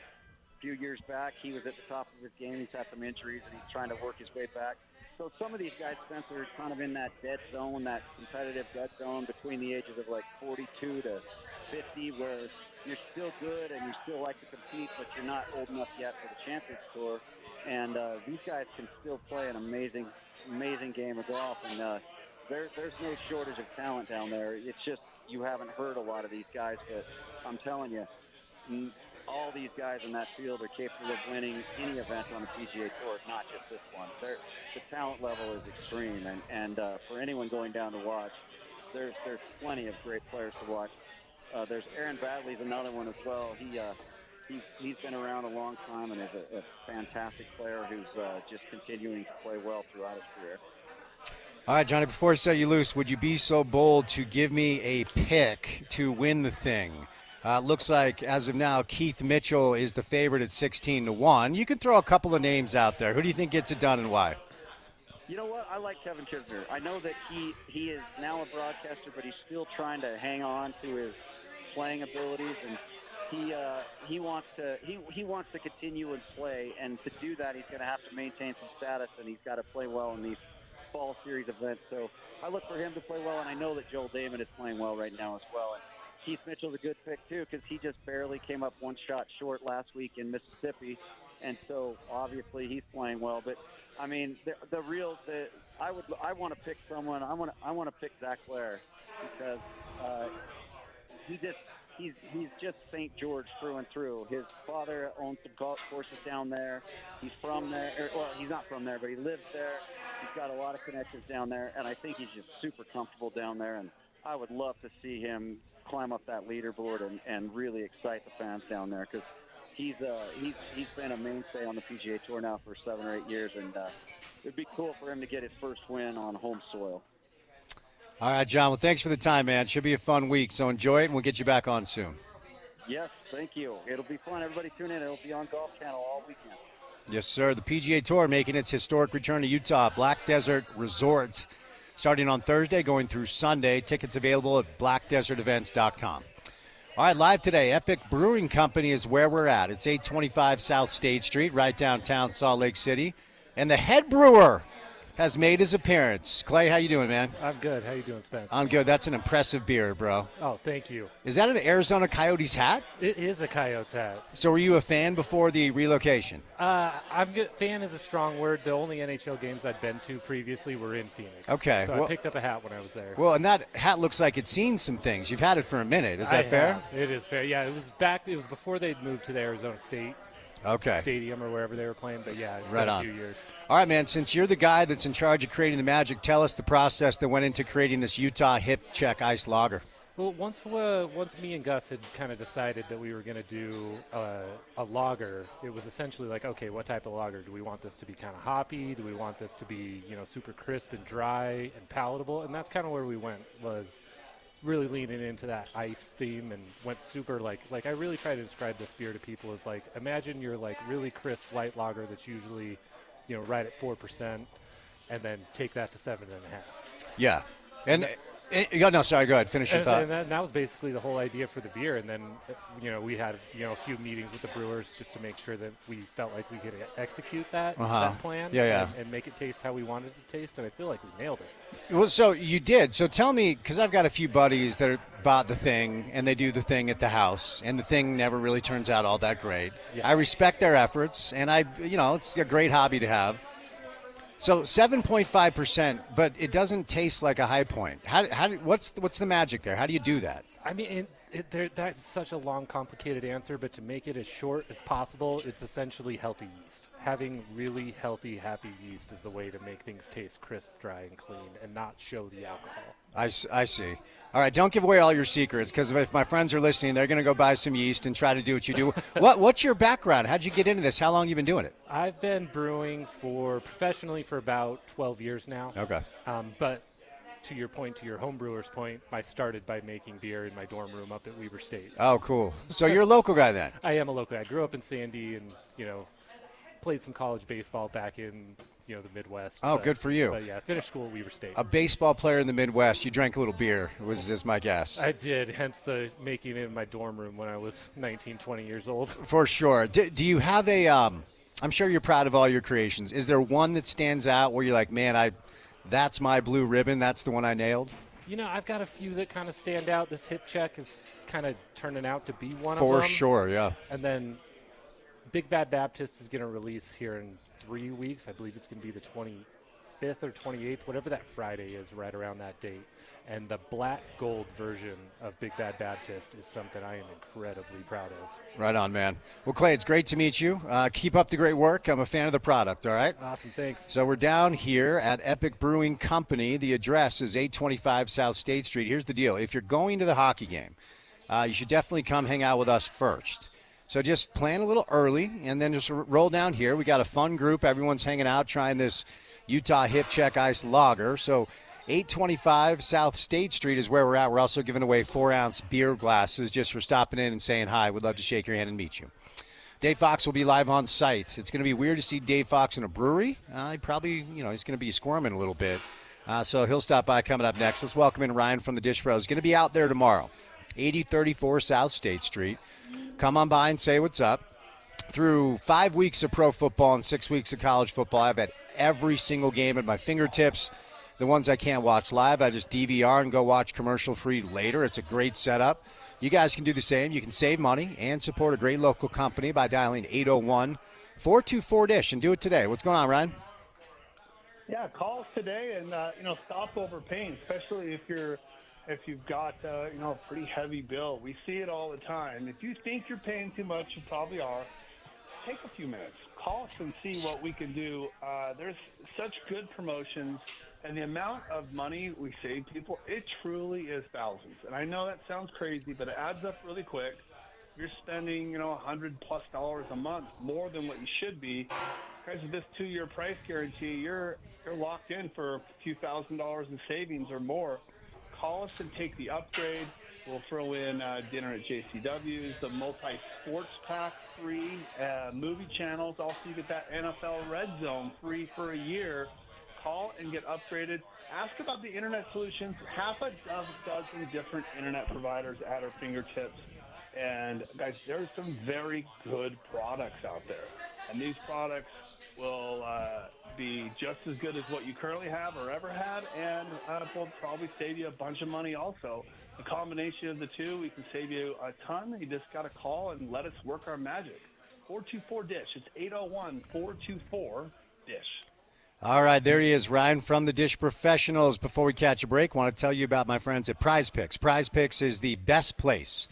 a few years back, he was at the top of his game. He's had some injuries, and he's trying to work his way back. So some of these guys, Spencer, are kind of in that dead zone, that competitive dead zone between the ages of like 42 to 50, where you're still good and you still like to compete, but you're not old enough yet for the Champions Tour. And these guys can still play an amazing game of golf. And there's no shortage of talent down there. It's just you haven't heard a lot of these guys, but I'm telling you, all these guys in that field are capable of winning any event on the PGA Tour, not just this one. The talent level is extreme, and for anyone going down to watch, there's plenty of great players to watch. There's Aaron Badley's another one as well. he's been around a long time and is a fantastic player who's just continuing to play well throughout his career. All right, Johnny, before I set you loose, would you be so bold to give me a pick to win the thing? Looks like, as of now, Keith Mitchell is the favorite at 16-1. You can throw a couple of names out there. Who do you think gets it done and why? You know what? I like Kevin Kisner. I know that he is now a broadcaster, but he's still trying to hang on to his playing abilities, and he wants to continue and play. And to do that, he's going to have to maintain some status, and he's got to play well in these fall series events. So I look for him to play well, and I know that Joel Damon is playing well right now as well. And Keith Mitchell's a good pick too, because he just barely came up one shot short last week in Mississippi, and so obviously he's playing well. But I mean, I want to pick someone. I want to pick Zach Blair, because he's just St. George through and through. His father owns some golf courses down there. He's from there. Well, he's not from there, but he lives there. He's got a lot of connections down there, and I think he's just super comfortable down there. And I would love to see him climb up that leaderboard and really excite the fans down there, because he's been a mainstay on the PGA Tour now for 7 or 8 years, and it'd be cool for him to get his first win on home soil. All right, John. Well, thanks for the time, man. Should be a fun week, so enjoy it, and we'll get you back on soon. Yes, thank you. It'll be fun. Everybody tune in. It'll be on Golf Channel all weekend. Yes, sir. The PGA Tour making its historic return to Utah, Black Desert Resort, starting on Thursday, going through Sunday. Tickets available at blackdesertevents.com. All right, live today, Epic Brewing Company is where we're at. It's 825 South State Street, right downtown Salt Lake City. And the head brewer has made his appearance. Clay, how you doing, man? I'm good. How you doing, Spence? I'm good. That's an impressive beer, bro. Oh, thank you. Is that an Arizona Coyotes hat? It is a Coyotes hat. So were you a fan before the relocation? I'm good. Fan is a strong word. The only NHL games I'd been to previously were in Phoenix. Okay. So I picked up a hat when I was there. Well, and that hat looks like it's seen some things. You've had it for a minute. Is that fair? It is fair. Yeah, it was before they'd moved to the Arizona State Stadium or wherever they were playing. But yeah, it's been a few years. All right, man, since you're the guy that's in charge of creating the magic, tell us the process that went into creating this Utah Hip Check Ice Lager. Well, once me and Gus had kind of decided that we were going to do a lager, it was essentially like, okay, what type of lager? Do we want this to be kind of hoppy? Do we want this to be, super crisp and dry and palatable? And that's kind of where we went, was really leaning into that ice theme, and went super like I really try to describe this beer to people as like, imagine you're like really crisp light lager that's usually, right at 4%, and then take that to 7.5. Yeah. No, sorry, go ahead. Finish your thought. And that was basically the whole idea for the beer. And then, we had, a few meetings with the brewers just to make sure that we felt like we could execute that plan and make it taste how we wanted it to taste. And I feel like we nailed it. Well, so you did. So tell me, because I've got a few buddies that bought the thing, and they do the thing at the house, and the thing never really turns out all that great. Yeah. I respect their efforts, and it's a great hobby to have. So 7.5%, but it doesn't taste like a high point. What's the magic there? How do you do that? I mean, that's such a long, complicated answer, but to make it as short as possible, it's essentially healthy yeast. Having really healthy, happy yeast is the way to make things taste crisp, dry, and clean, and not show the alcohol. I see. All right, don't give away all your secrets, because if my friends are listening, they're going to go buy some yeast and try to do what you do. What's your background? How'd you get into this? How long have you been doing it? I've been brewing professionally for about 12 years now. Okay. But to your homebrewer's point, I started by making beer in my dorm room up at Weber State. Oh, cool. So you're a local guy then? I am a local guy. I grew up in Sandy and, played some college baseball back in the Midwest. Oh, good for you. But yeah, finished school at Weber State. A baseball player in the Midwest. You drank a little beer, is my guess. I did, hence the making it in my dorm room when I was 19, 20 years old. For sure. Do you have I'm sure you're proud of all your creations. Is there one that stands out where you're like, man, that's my blue ribbon, that's the one I nailed? I've got a few that kind of stand out. This Hip Check is kind of turning out to be one of them. For sure, yeah. And then Big Bad Baptist is going to release here in 3 weeks. I believe it's going to be the 25th or 28th, whatever that Friday is, right around that date. And the black gold version of Big Bad Baptist is something I am incredibly proud of. Right on, man. Well, Clay, it's great to meet you. Keep up the great work. I'm a fan of the product, all right? Awesome, thanks. So we're down here at Epic Brewing Company. The address is 825 South State Street. Here's the deal. If you're going to the hockey game, you should definitely come hang out with us first. So just plan a little early and then just roll down here. We got a fun group. Everyone's hanging out trying this Utah Hip Check Ice Lager. So 825 South State Street is where we're at. We're also giving away 4-ounce beer glasses just for stopping in and saying hi. We'd love to shake your hand and meet you. Dave Fox will be live on site. It's going to be weird to see Dave Fox in a brewery. He probably, he's going to be squirming a little bit. So he'll stop by coming up next. Let's welcome in Ryan from the Dish Bros. Going to be out there tomorrow, 8034 South State Street. Come on by and say what's up. Through 5 weeks of pro football and 6 weeks of college football, I've had every single game at my fingertips. The ones I can't watch live, I just DVR and go watch commercial-free later. It's a great setup. You guys can do the same. You can save money and support a great local company by dialing 801-424-DISH and do it today. What's going on, Ryan? Yeah, call us today and stop overpaying, especially if you've got a pretty heavy bill. We see it all the time. If you think you're paying too much, you probably are. Take a few minutes. Call us and see what we can do. There's such good promotions, and the amount of money we save people, it truly is thousands. And I know that sounds crazy, but it adds up really quick. You're spending, $100+ a month, more than what you should be. Because of this 2-year price guarantee, you're locked in for a few $1,000s in savings or more. Call us and take the upgrade. We'll throw in dinner at JCW's, the multi-sports pack free, movie channels. Also, you get that NFL Red Zone free for a year. Call and get upgraded. Ask about the internet solutions. Half a dozen different internet providers at our fingertips. And, guys, there's some very good products out there. And these products will be just as good as what you currently have or ever had, and will probably save you a bunch of money also. The combination of the two, we can save you a ton. You just got to call and let us work our magic. 424-DISH. It's 801-424-DISH. All right, there he is, Ryan from the Dish Professionals. Before we catch a break, I want to tell you about my friends at Prize Picks. Prize Picks is the best place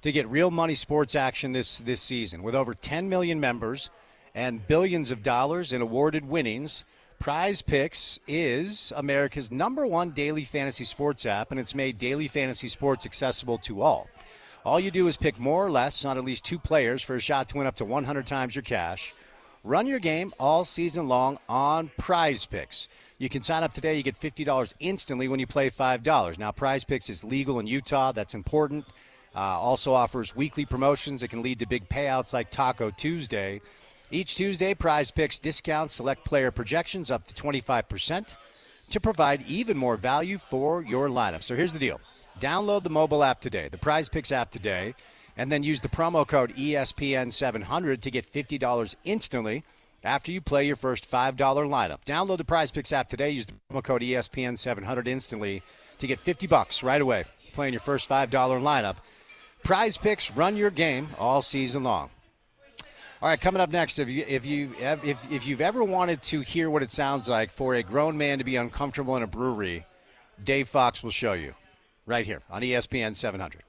to get real money sports action this season. With over 10 million members and billions of dollars in awarded winnings, Prize Picks is America's #1 daily fantasy sports app, and it's made daily fantasy sports accessible to all. All you do is pick more or less on at least 2 players for a shot to win up to 100 times your cash. Run your game all season long on Prize Picks. You can sign up today. You get $50 instantly when you play $5. Now, Prize Picks is legal in Utah. That's important. Also offers weekly promotions that can lead to big payouts like Taco Tuesday. Each Tuesday, Prize Picks discounts select player projections up to 25% to provide even more value for your lineup. So here's the deal. Download the mobile app today, the Prize Picks app today, and then use the promo code ESPN700 to get $50 instantly after you play your first $5 lineup. Download the Prize Picks app today. Use the promo code ESPN700 instantly to get $50 right away playing your first $5 lineup. Prize Picks, run your game all season long. All right, coming up next, if you've ever wanted to hear what it sounds like for a grown man to be uncomfortable in a brewery, Dave Fox will show you right here on ESPN 700.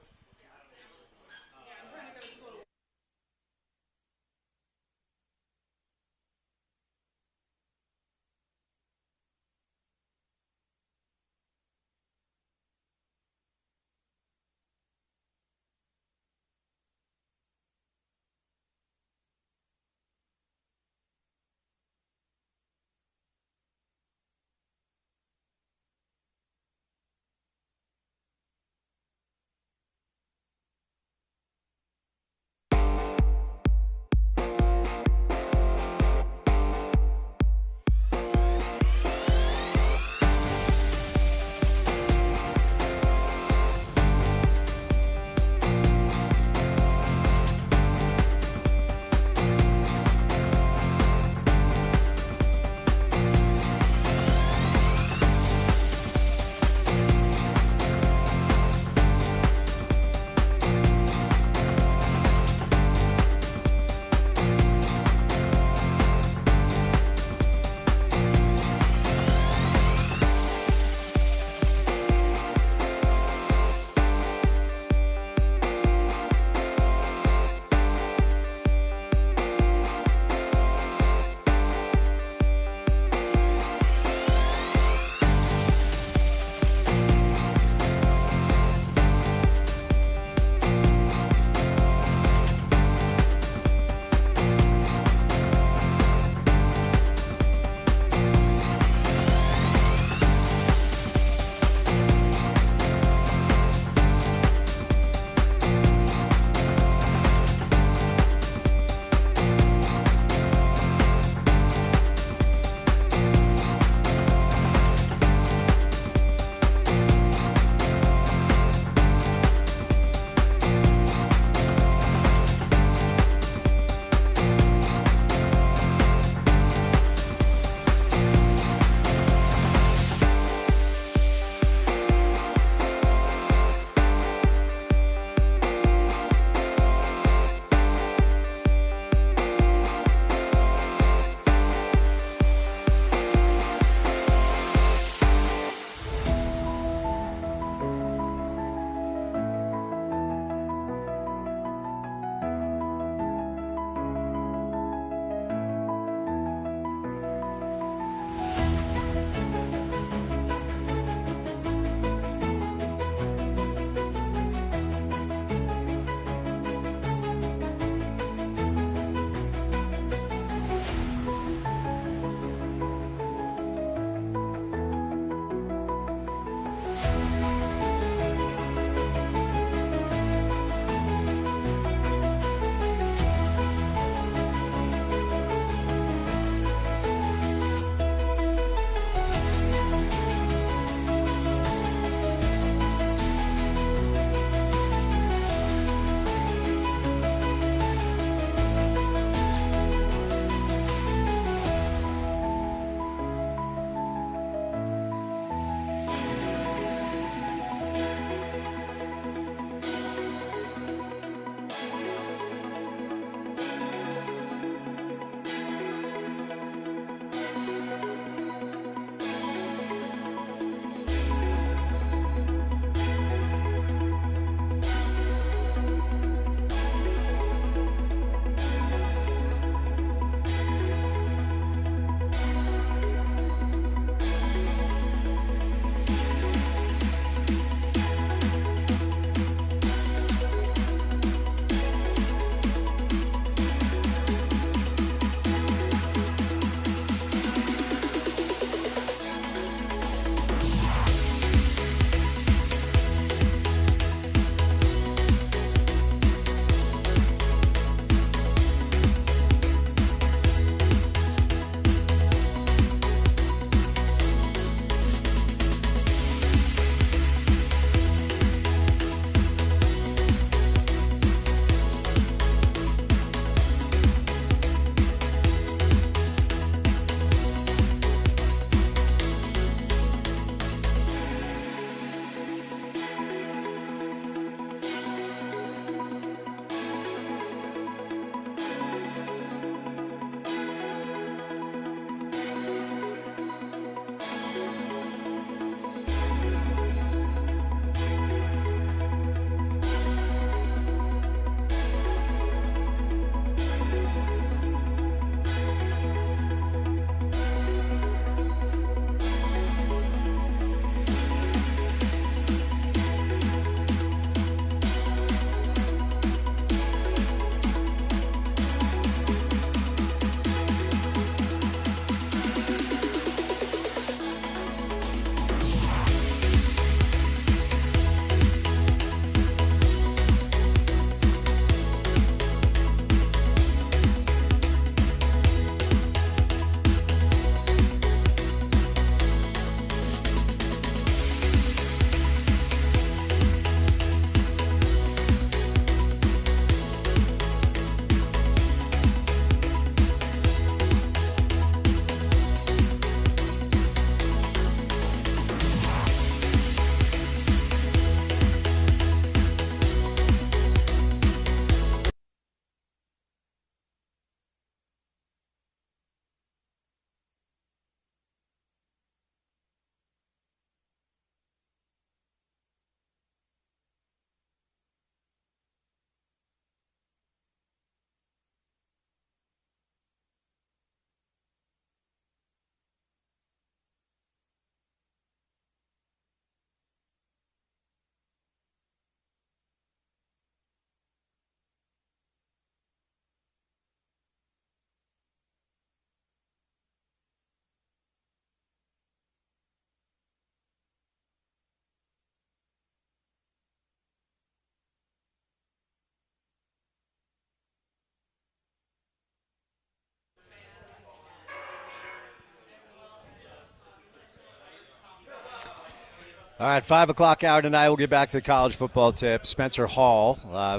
All right, 5 o'clock hour tonight. We'll get back to the college football tip. Spencer Hall,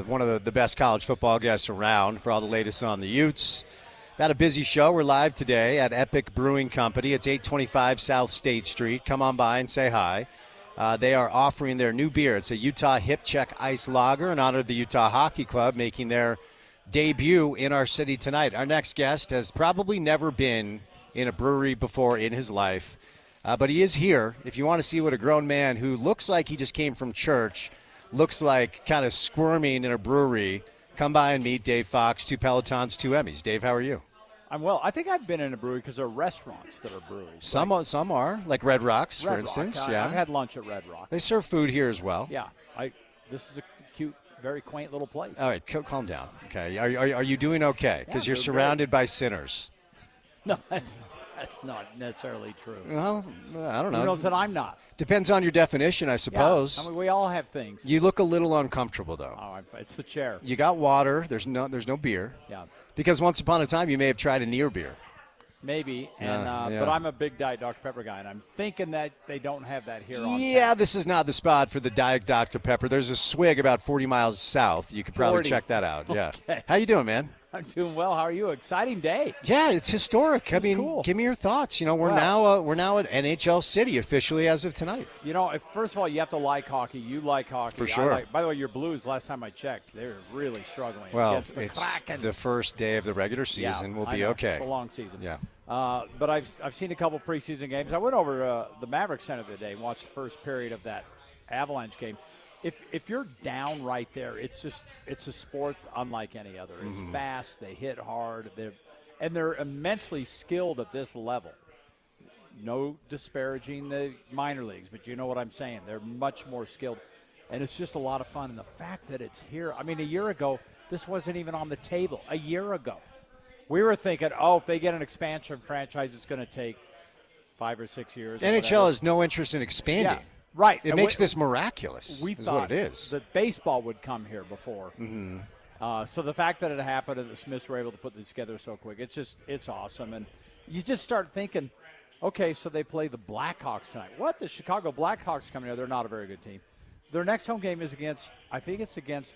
one of the best college football guests around for all the latest on the Utes. Got a busy show. We're live today at Epic Brewing Company. It's 825 South State Street. Come on by and say hi. They are offering their new beer. It's a Utah Hip Check Ice Lager in honor of the Utah Hockey Club making their debut in our city tonight. Our next guest has probably never been in a brewery before in his life. But he is here. If you want to see what a grown man who looks like he just came from church, looks like kind of squirming in a brewery, come by and meet Dave Fox, 2 Pelotons, 2 Emmys. Dave, how are you? I'm well. I think I've been in a brewery because there are restaurants that are breweries. Some are, like Red Rocks, for instance. Yeah, I've had lunch at Red Rock. They serve food here as well. Yeah. This is a cute, very quaint little place. All right, calm down. Okay, are you doing okay? Because you're surrounded by sinners. No, that's not necessarily true. Well, I don't know. Who knows that I'm not? Depends on your definition, I suppose. Yeah, I mean, we all have things. You look a little uncomfortable, though. Oh, it's the chair. You got water. There's no beer. Yeah. Because once upon a time, you may have tried a near beer. Maybe, but I'm a big Diet Dr. Pepper guy, and I'm thinking that they don't have that here on tap. This is not the spot for the Diet Dr. Pepper. There's a swig about 40 miles south. You could probably check that out. Yeah. Okay. How you doing, man? I'm doing well. How are you? Exciting day. Yeah, it's historic. Cool. Give me your thoughts. We're now at NHL City officially as of tonight. First of all, you have to like hockey. You like hockey. For sure. By the way, your Blues, last time I checked, they're really struggling against the it's Kraken. the first day of the regular season. We'll be okay. It's a long season. Yeah. But I've seen a couple preseason games. I went over the Mavericks Center today and watched the first period of that Avalanche game. If you're down right there, it's a sport unlike any other. It's fast. They hit hard. They're immensely skilled at this level. No disparaging the minor leagues, but you know what I'm saying. They're much more skilled, and it's just a lot of fun. And the fact that it's here. I mean, a year ago, this wasn't even on the table. A year ago, we were thinking, if they get an expansion franchise, it's going to take 5 or 6 years. NHL has no interest in expanding. Yeah. Right. It makes this miraculous. We is thought what it is. that baseball would come here before. So the fact that it happened and the Smiths were able to put this together so quick, it's awesome. And you just start thinking, okay, so they play the Blackhawks tonight. What? The Chicago Blackhawks coming here. They're not a very good team. Their next home game is against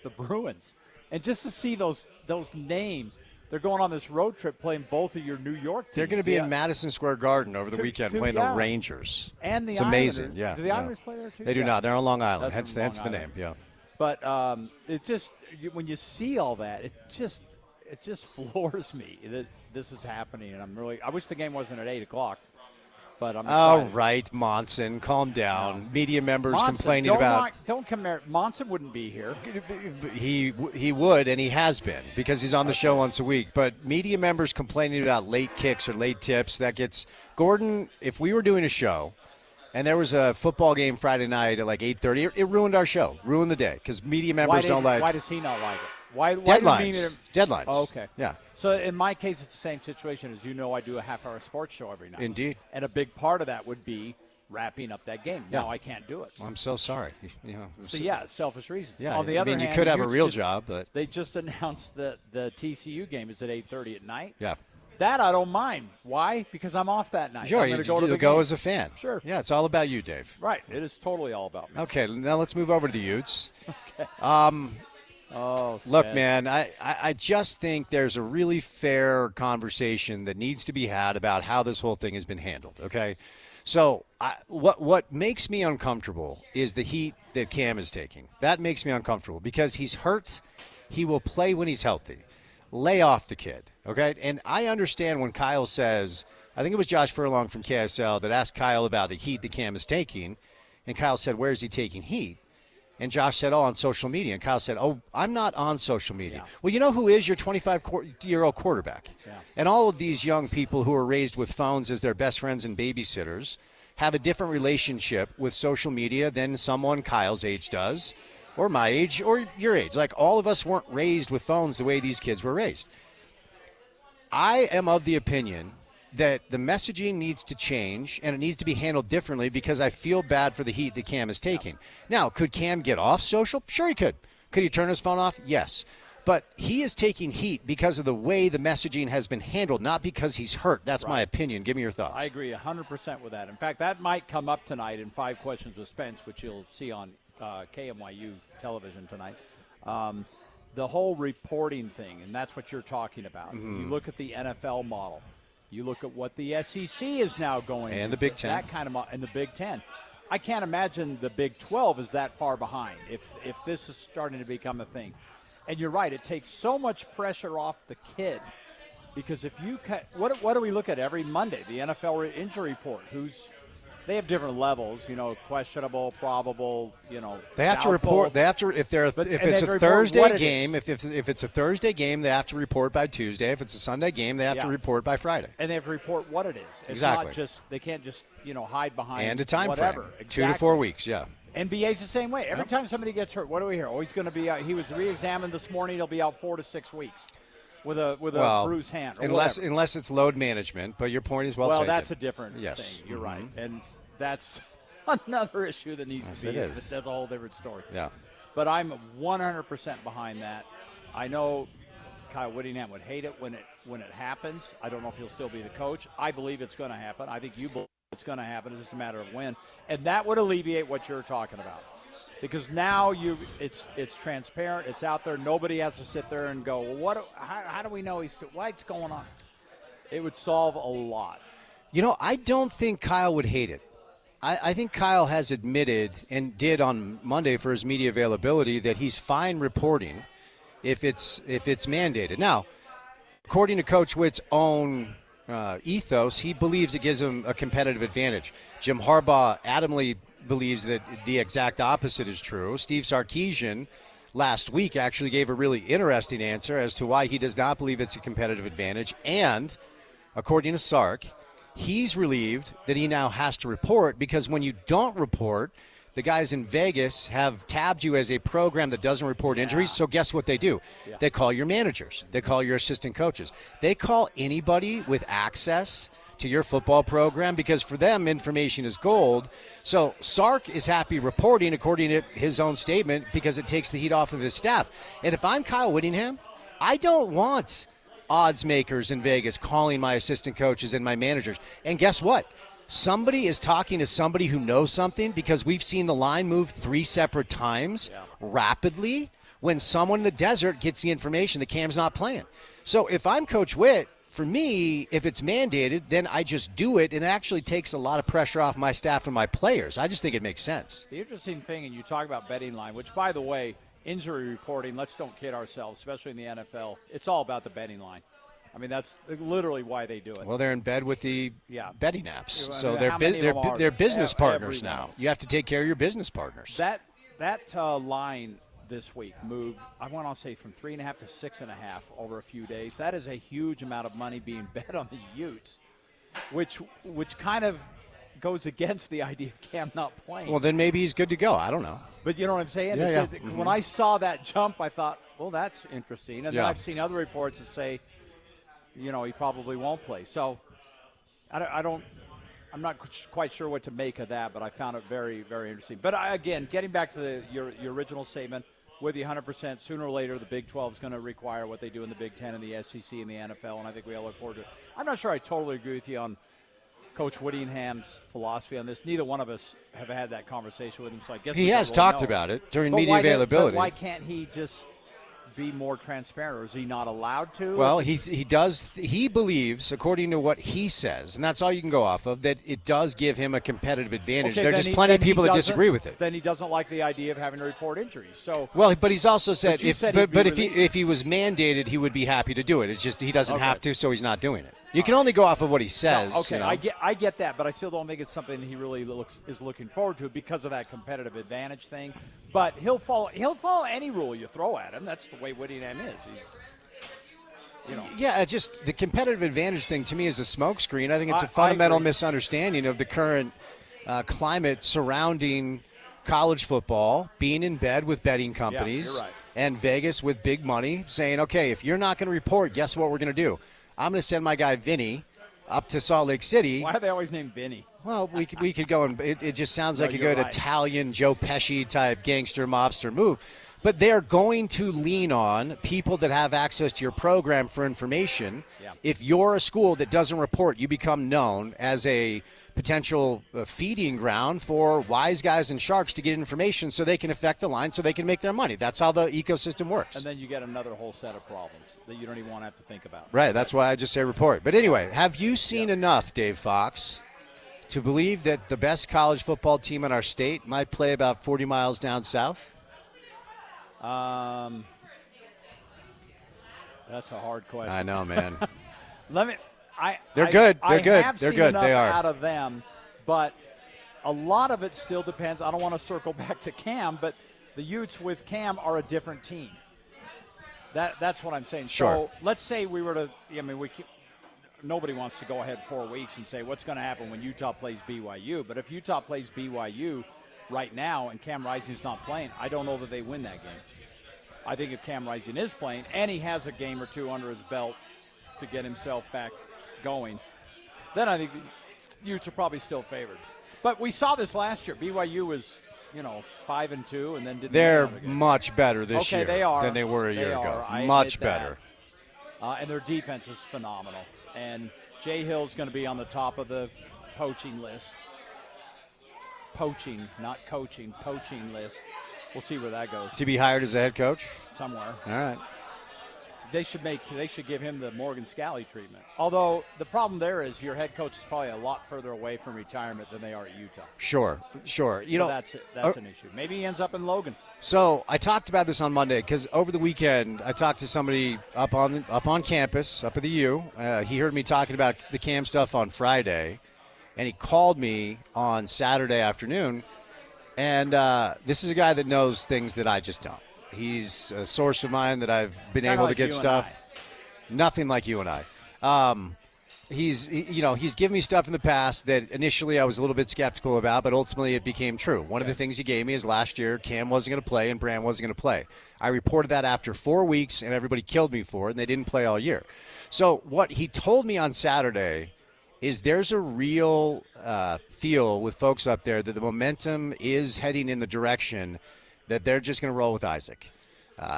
the Bruins. And just to see those names, they're going on this road trip playing both of your New York teams. They're going to be in Madison Square Garden over the weekend playing the Rangers. And it's amazing. Islanders. Yeah. Do the Islanders play there too? They do not. They're on Long Island. That's Hence the name. Yeah. But it just when you see all that, it just floors me that this is happening, and I wish the game wasn't at 8:00. But I'm excited. Right, Monson, calm down. No. Media members Monson, complaining about. Don't come here. Monson wouldn't be here. He would, and he has been because he's on the show once a week. But media members complaining about late kicks or late tips, that gets Gordon. If we were doing a show, and there was a football game Friday night at like 8:30, it ruined our show, ruined the day because media members don't like. Why does he not like it? Why deadlines? Deadlines. Oh, okay. Yeah. So in my case, it's the same situation as I do a half-hour sports show every night. Indeed. And a big part of that would be wrapping up that game. Yeah. Now I can't do it. I'm so sorry. So selfish reasons. Yeah. On the other hand, you could have a real job, but they just announced that the TCU game is at 8:30 at night. Yeah. That I don't mind. Why? Because I'm off that night. Sure, I'm going to go to the go game. as a fan. Sure. Yeah, it's all about you, Dave. Right. It is totally all about me. Okay, now let's move over to the Utes. Okay. Look, man, I just think there's a really fair conversation that needs to be had about how this whole thing has been handled, okay? So what makes me uncomfortable is the heat that Cam is taking. That makes me uncomfortable because he's hurt. He will play when he's healthy. Lay off the kid, okay? And I understand when Kyle says, I think it was Josh Furlong from KSL that asked Kyle about the heat that Cam is taking, and Kyle said, where is he taking heat? And Josh said, on social media. And Kyle said, I'm not on social media. Yeah. Well, you know who is your 25-year-old quarterback? Yeah. And all of these young people who are raised with phones as their best friends and babysitters have a different relationship with social media than someone Kyle's age does, or my age, or your age. Like, all of us weren't raised with phones the way these kids were raised. I am of the opinion that the messaging needs to change and it needs to be handled differently because I feel bad for the heat that Cam is taking. Now, could Cam get off social? Sure he could. Could he turn his phone off? Yes. But he is taking heat because of the way the messaging has been handled, not because he's hurt. That's my opinion. Give me your thoughts. I agree 100% with that. In fact, that might come up tonight in 5 Questions with Spence, which you'll see on KMYU television tonight. The whole reporting thing, and that's what you're talking about. Mm-hmm. You look at the NFL model. You look at what the SEC is now going and the Big Ten. That kind of and the Big Ten. I can't imagine the Big 12 is that far behind if this is starting to become a thing. And you're right, it takes so much pressure off the kid because if you what do we look at every Monday? The NFL injury report. They have different levels, questionable, probable, They have doubtful. to report. They have to if it's a Thursday game. If it's a Thursday game, they have to report by Tuesday. If it's a Sunday game, they have to report by Friday. And they have to report what it is. It's exactly. Not just they can't just hide behind and a time whatever. frame. Exactly. 2 to 4 weeks. Yeah. NBA's the same way. Every time somebody gets hurt, what do we hear? Oh, he's going to be out. He was re-examined this morning. He'll be out 4 to 6 weeks with a bruised hand. Or unless it's load management. But your point is well taken. Well, that's a different thing. You're mm-hmm. right, and that's another issue that needs to be. That's a whole different story. Yeah. But I'm 100% behind that. I know Kyle Whittingham would hate it when it happens. I don't know if he'll still be the coach. I believe it's going to happen. I think you believe it's going to happen. It's just a matter of when. And that would alleviate what you're talking about. Because now it's transparent. It's out there. Nobody has to sit there and go, well, how do we know what's going on? It would solve a lot. I don't think Kyle would hate it. I think Kyle has admitted and did on Monday for his media availability that he's fine reporting if it's mandated. Now, according to Coach Witt's own ethos, he believes it gives him a competitive advantage. Jim Harbaugh adamantly believes that the exact opposite is true. Steve Sarkisian last week actually gave a really interesting answer as to why he does not believe it's a competitive advantage. And according to Sark, he's relieved that he now has to report because when you don't report, the guys in Vegas have tabbed you as a program that doesn't report injuries. So guess what they do? Yeah. They call your managers. They call your assistant coaches. They call anybody with access to your football program because for them, information is gold. So Sark is happy reporting according to his own statement because it takes the heat off of his staff. And if I'm Kyle Whittingham, I don't want odds makers in Vegas calling my assistant coaches and my managers. And guess what? Somebody is talking to somebody who knows something because we've seen the line move 3 separate times rapidly when someone in the desert gets the information that Cam's not playing. So if I'm Coach Witt, for me, if it's mandated, then I just do it, and it actually takes a lot of pressure off my staff and my players. I just think it makes sense. The interesting thing, and you talk about betting line, which, by the way, injury reporting, let's don't kid ourselves, especially in the NFL, it's all about the betting line. I mean, that's literally why they do it. Well, they're in bed with the betting apps. So they're business partners now. You have to take care of your business partners. That line this week moved, I want to say, from 3.5 to 6.5 over a few days. That is a huge amount of money being bet on the Utes, which kind of goes against the idea of Cam not playing. Well, then maybe he's good to go. I don't know. But you know what I'm saying? Yeah. When I saw that jump, I thought, well, that's interesting. And then I've seen other reports that say, he probably won't play. So I'm not quite sure what to make of that, but I found it very, very interesting. But again, getting back to your original statement, with you 100%, sooner or later the Big 12 is going to require what they do in the Big 10 and the SEC and the NFL, and I think we all look forward to it. I'm not sure I totally agree with you on Coach Whittingham's philosophy on this. Neither one of us have had that conversation with him, so I guess he has talked about it during media availability. But why can't he just be more transparent, or is he not allowed to? Well, he does. He believes, according to what he says, and that's all you can go off of, that it does give him a competitive advantage. There are just plenty of people that disagree with it. Then he doesn't like the idea of having to report injuries. So but he's also said if he was mandated, he would be happy to do it. It's just he doesn't have to, so he's not doing it. You can only go off of what he says. No, okay, I get that, but I still don't think it's something that he really is looking forward to because of that competitive advantage thing. But he'll follow any rule you throw at him. That's the way Whittingham is. Yeah, it's just the competitive advantage thing to me is a smokescreen. I think it's a fundamental misunderstanding of the current climate surrounding college football, being in bed with betting companies, you're right. And Vegas with big money saying, okay, if you're not going to report, guess what we're going to do? I'm going to send my guy Vinny up to Salt Lake City. Why are they always named Vinny? Well, we could go and it just sounds like a good Italian Joe Pesci type gangster mobster move. But they're going to lean on people that have access to your program for information. Yeah. If you're a school that doesn't report, you become known as a potential feeding ground for wise guys and sharks to get information so they can affect the line so they can make their money. That's how the ecosystem works. And then you get another whole set of problems that you don't even want to have to think about. Right, that's why I just say report. But anyway, have you seen enough, Dave Fox, to believe that the best college football team in our state might play about 40 miles down south? That's a hard question. I know, man. They're good. I They're good. have They're seen good. enough They are. out of them, but a lot of it still depends. I don't want to circle back to Cam, but the Utes with Cam are a different team. That's what I'm saying. Sure. So let's say we were to. Nobody wants to go ahead 4 weeks and say what's going to happen when Utah plays BYU. But if Utah plays BYU right now and Cam Rising's not playing, I don't know that they win that game. I think if Cam Rising is playing and he has a game or two under his belt to get himself back going, then I think the Utes are probably still favored. But we saw this last year. BYU was, 5-2, and then didn't. They're much better this year they are. than they were a year ago. I Much admit that. better. And their defense is phenomenal. And Jay Hill's going to be on the top of the poaching list. Poaching, not coaching, poaching list. We'll see where that goes. To be hired as a head coach? Somewhere. All right. They should give him the Morgan Scalley treatment. Although the problem there is your head coach is probably a lot further away from retirement than they are at Utah. Sure. That's an issue. Maybe he ends up in Logan. So I talked about this on Monday because over the weekend I talked to somebody up on campus, up at the U. He heard me talking about the Cam stuff on Friday, and he called me on Saturday afternoon. And this is a guy that knows things that I just don't. He's a source of mine that I've been able to get stuff. Nothing like you and I. He's given me stuff in the past that initially I was a little bit skeptical about, but ultimately it became true. One of the things he gave me is last year Cam wasn't going to play and Brand wasn't going to play. I reported that after 4 weeks, and everybody killed me for it, and they didn't play all year. So what he told me on Saturday is there's a real feel with folks up there that the momentum is heading in the direction that they're just going to roll with Isaac.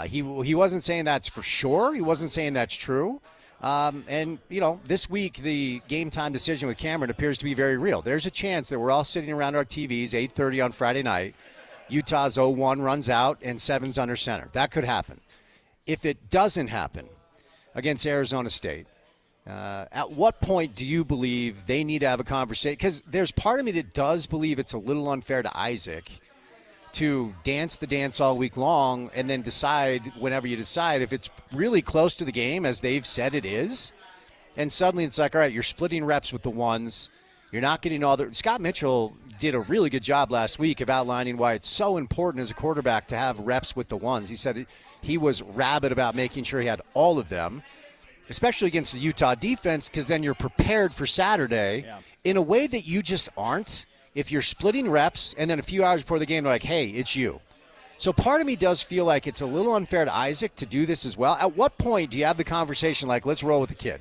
He wasn't saying that's for sure. He wasn't saying that's true. And, this week the game time decision with Cameron appears to be very real. There's a chance that we're all sitting around our TVs, 8:30 on Friday night. Utah's 0-1 runs out and 7's under center. That could happen. If it doesn't happen against Arizona State, at what point do you believe they need to have a conversation? Because there's part of me that does believe it's a little unfair to Isaac to dance the dance all week long and then decide whenever you decide if it's really close to the game, as they've said it is, and suddenly it's like, all right, you're splitting reps with the ones. You're not getting all the – Scott Mitchell did a really good job last week of outlining why it's so important as a quarterback to have reps with the ones. He said he was rabid about making sure he had all of them, especially against the Utah defense, because then you're prepared for Saturday in a way that you just aren't. If you're splitting reps and then a few hours before the game, they're like, hey, it's you. So part of me does feel like it's a little unfair to Isaac to do this as well. At what point do you have the conversation like, let's roll with the kid?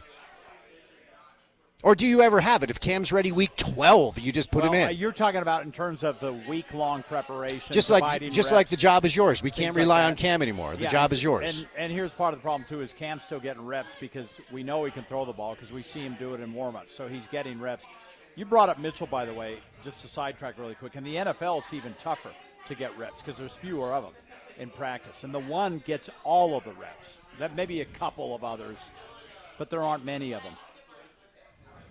Or do you ever have it? If Cam's ready week 12, you just put him in. You're talking about in terms of the week-long preparation. Just like the job is yours. We can't rely on Cam anymore. The job is yours. And here's part of the problem, too, is Cam's still getting reps because we know he can throw the ball because we see him do it in warm-ups. So he's getting reps. You brought up Mitchell, by the way, just to sidetrack really quick. In the NFL, it's even tougher to get reps because there's fewer of them in practice. And the one gets all of the reps. That may be a couple of others, but there aren't many of them.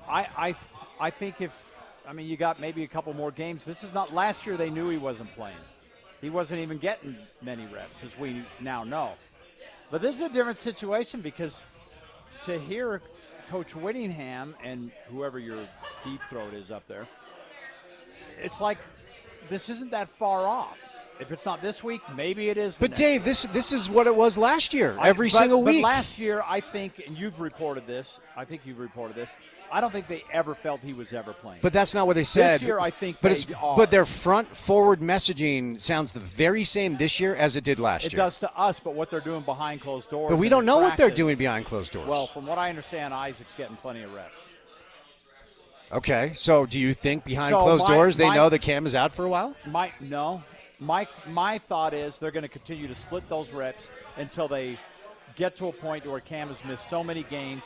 I think you got maybe a couple more games. This is not – last year they knew he wasn't playing. He wasn't even getting many reps, as we now know. But this is a different situation because to hear – Coach Whittingham and whoever your deep throat is up there, it's like this isn't that far off. If it's not this week, maybe it is. But Dave, this is what it was last year. Every single week. But last year, I think, and you've reported this. I think you've reported this. I don't think they ever felt he was ever playing. But that's not what they said. This year, I think but their front-forward messaging sounds the very same this year as it did last year. It does to us, but what they're doing behind closed doors. But we don't know what they're doing behind closed doors. Well, from what I understand, Isaac's getting plenty of reps. Okay, so do you think behind closed doors they know that Cam is out for a while? No. my thought is they're going to continue to split those reps until they get to a point where Cam has missed so many games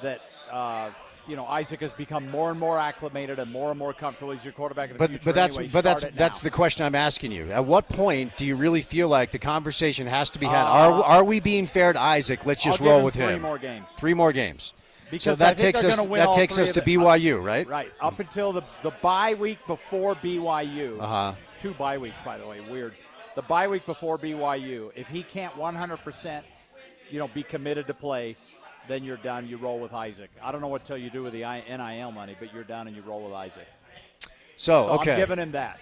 that Isaac has become more and more acclimated and more comfortable. He's your quarterback in the future. That's the question I'm asking you. At what point do you really feel like the conversation has to be had? Are we being fair to Isaac? Let's just roll with him. 3 more games. 3 more games. Because so that takes us to BYU, right? Right. Up until the bye week before BYU. 2 bye weeks, by the way. Weird. The bye week before BYU. If he can't 100%, be committed to play, then you're done. You roll with Isaac. I don't know what you do with the NIL money, but you're done and you roll with Isaac. So I'm giving him that.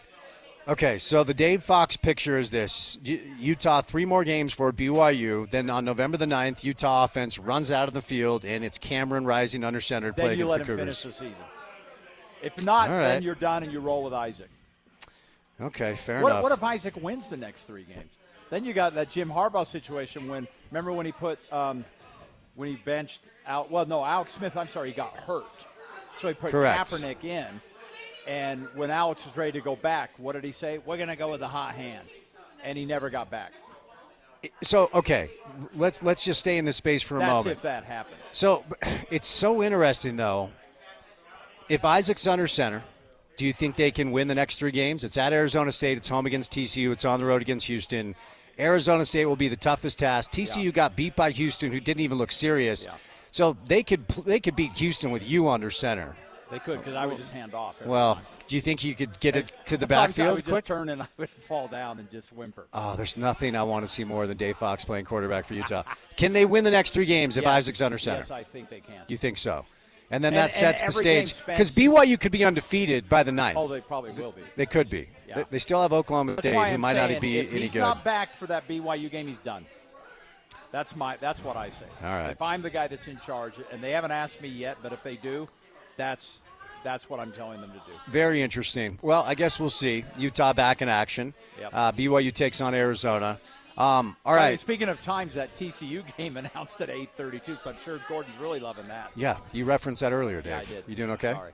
Okay, so the Dave Fox picture is this. Utah, 3 more games for BYU. Then on November the 9th, Utah offense runs out of the field, and it's Cameron Rising under center to play against the Cougars. Then you let him finish the season. If not, then you're done and you roll with Isaac. Okay, fair enough. What if Isaac wins the next 3 games? Then you got that Jim Harbaugh situation remember when he put when he benched Alex Smith, he got hurt. So he put Kaepernick in. And when Alex was ready to go back, what did he say? We're going to go with the hot hand. And he never got back. So, okay, let's just stay in this space for a moment. That's if that happens. So it's so interesting, though. If Isaac's under center, do you think they can win the next 3 games? It's at Arizona State. It's home against TCU. It's on the road against Houston. Arizona State will be the toughest task. TCU got beat by Houston, who didn't even look serious. Yeah. So they could beat Houston with you under center. They could, because I would just hand off. Well, do you think you could get it to the backfield? I would just turn and I would fall down and just whimper. Oh, there's nothing I want to see more than Dave Fox playing quarterback for Utah. Can they win the next 3 games if Isaac's under center? Yes, I think they can. You think so? And then that sets the stage. Because BYU could be undefeated by the 9th. Oh, they probably will be. They could be. Yeah. They still have Oklahoma State, who might not be any good. If he's not back for that BYU game, he's done. That's what I say. All right. If I'm the guy that's in charge, and they haven't asked me yet, but if they do, that's what I'm telling them to do. Very interesting. Well, I guess we'll see. Utah back in action. Yep. BYU takes on Arizona. All right. Speaking of times, that TCU game announced at 8:32, so I'm sure Gordon's really loving that. Yeah, you referenced that earlier, Dave. Yeah, I did. You doing okay? Sorry.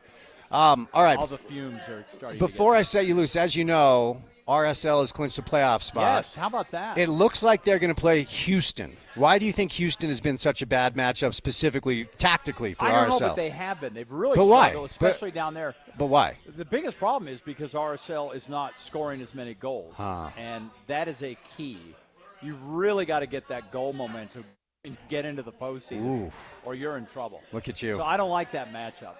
All right. All the fumes are starting. Before I set you loose, as you know, RSL has clinched a playoff spot. Yes, how about that? It looks like they're going to play Houston. Why do you think Houston has been such a bad matchup, specifically tactically for RSL? I don't know, but they have been. They've really struggled, especially down there. But why? The biggest problem is because RSL is not scoring as many goals, and that is a key. You've really got to get that goal momentum and get into the postseason, or you're in trouble. Look at you. So I don't like that matchup.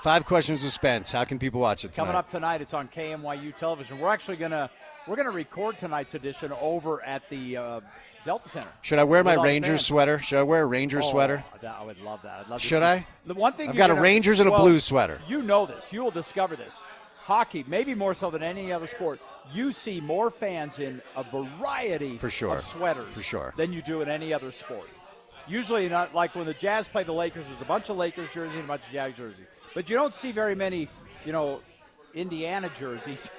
5 questions with Spence. How can people watch it tonight? Coming up tonight, it's on KMYU television. We're actually gonna record tonight's edition over at the Delta Center. Should I wear my Rangers sweater? Should I wear a Rangers sweater? I would love that. I'd love. Should I? The one thing I've got a Rangers and a Blues sweater. You know this. You will discover this. Hockey, maybe more so than any other sport, you see more fans in a variety of sweaters than you do in any other sport. Usually, not like when the Jazz play the Lakers, there's a bunch of Lakers jerseys and a bunch of Jazz jerseys. But you don't see very many, Indiana jerseys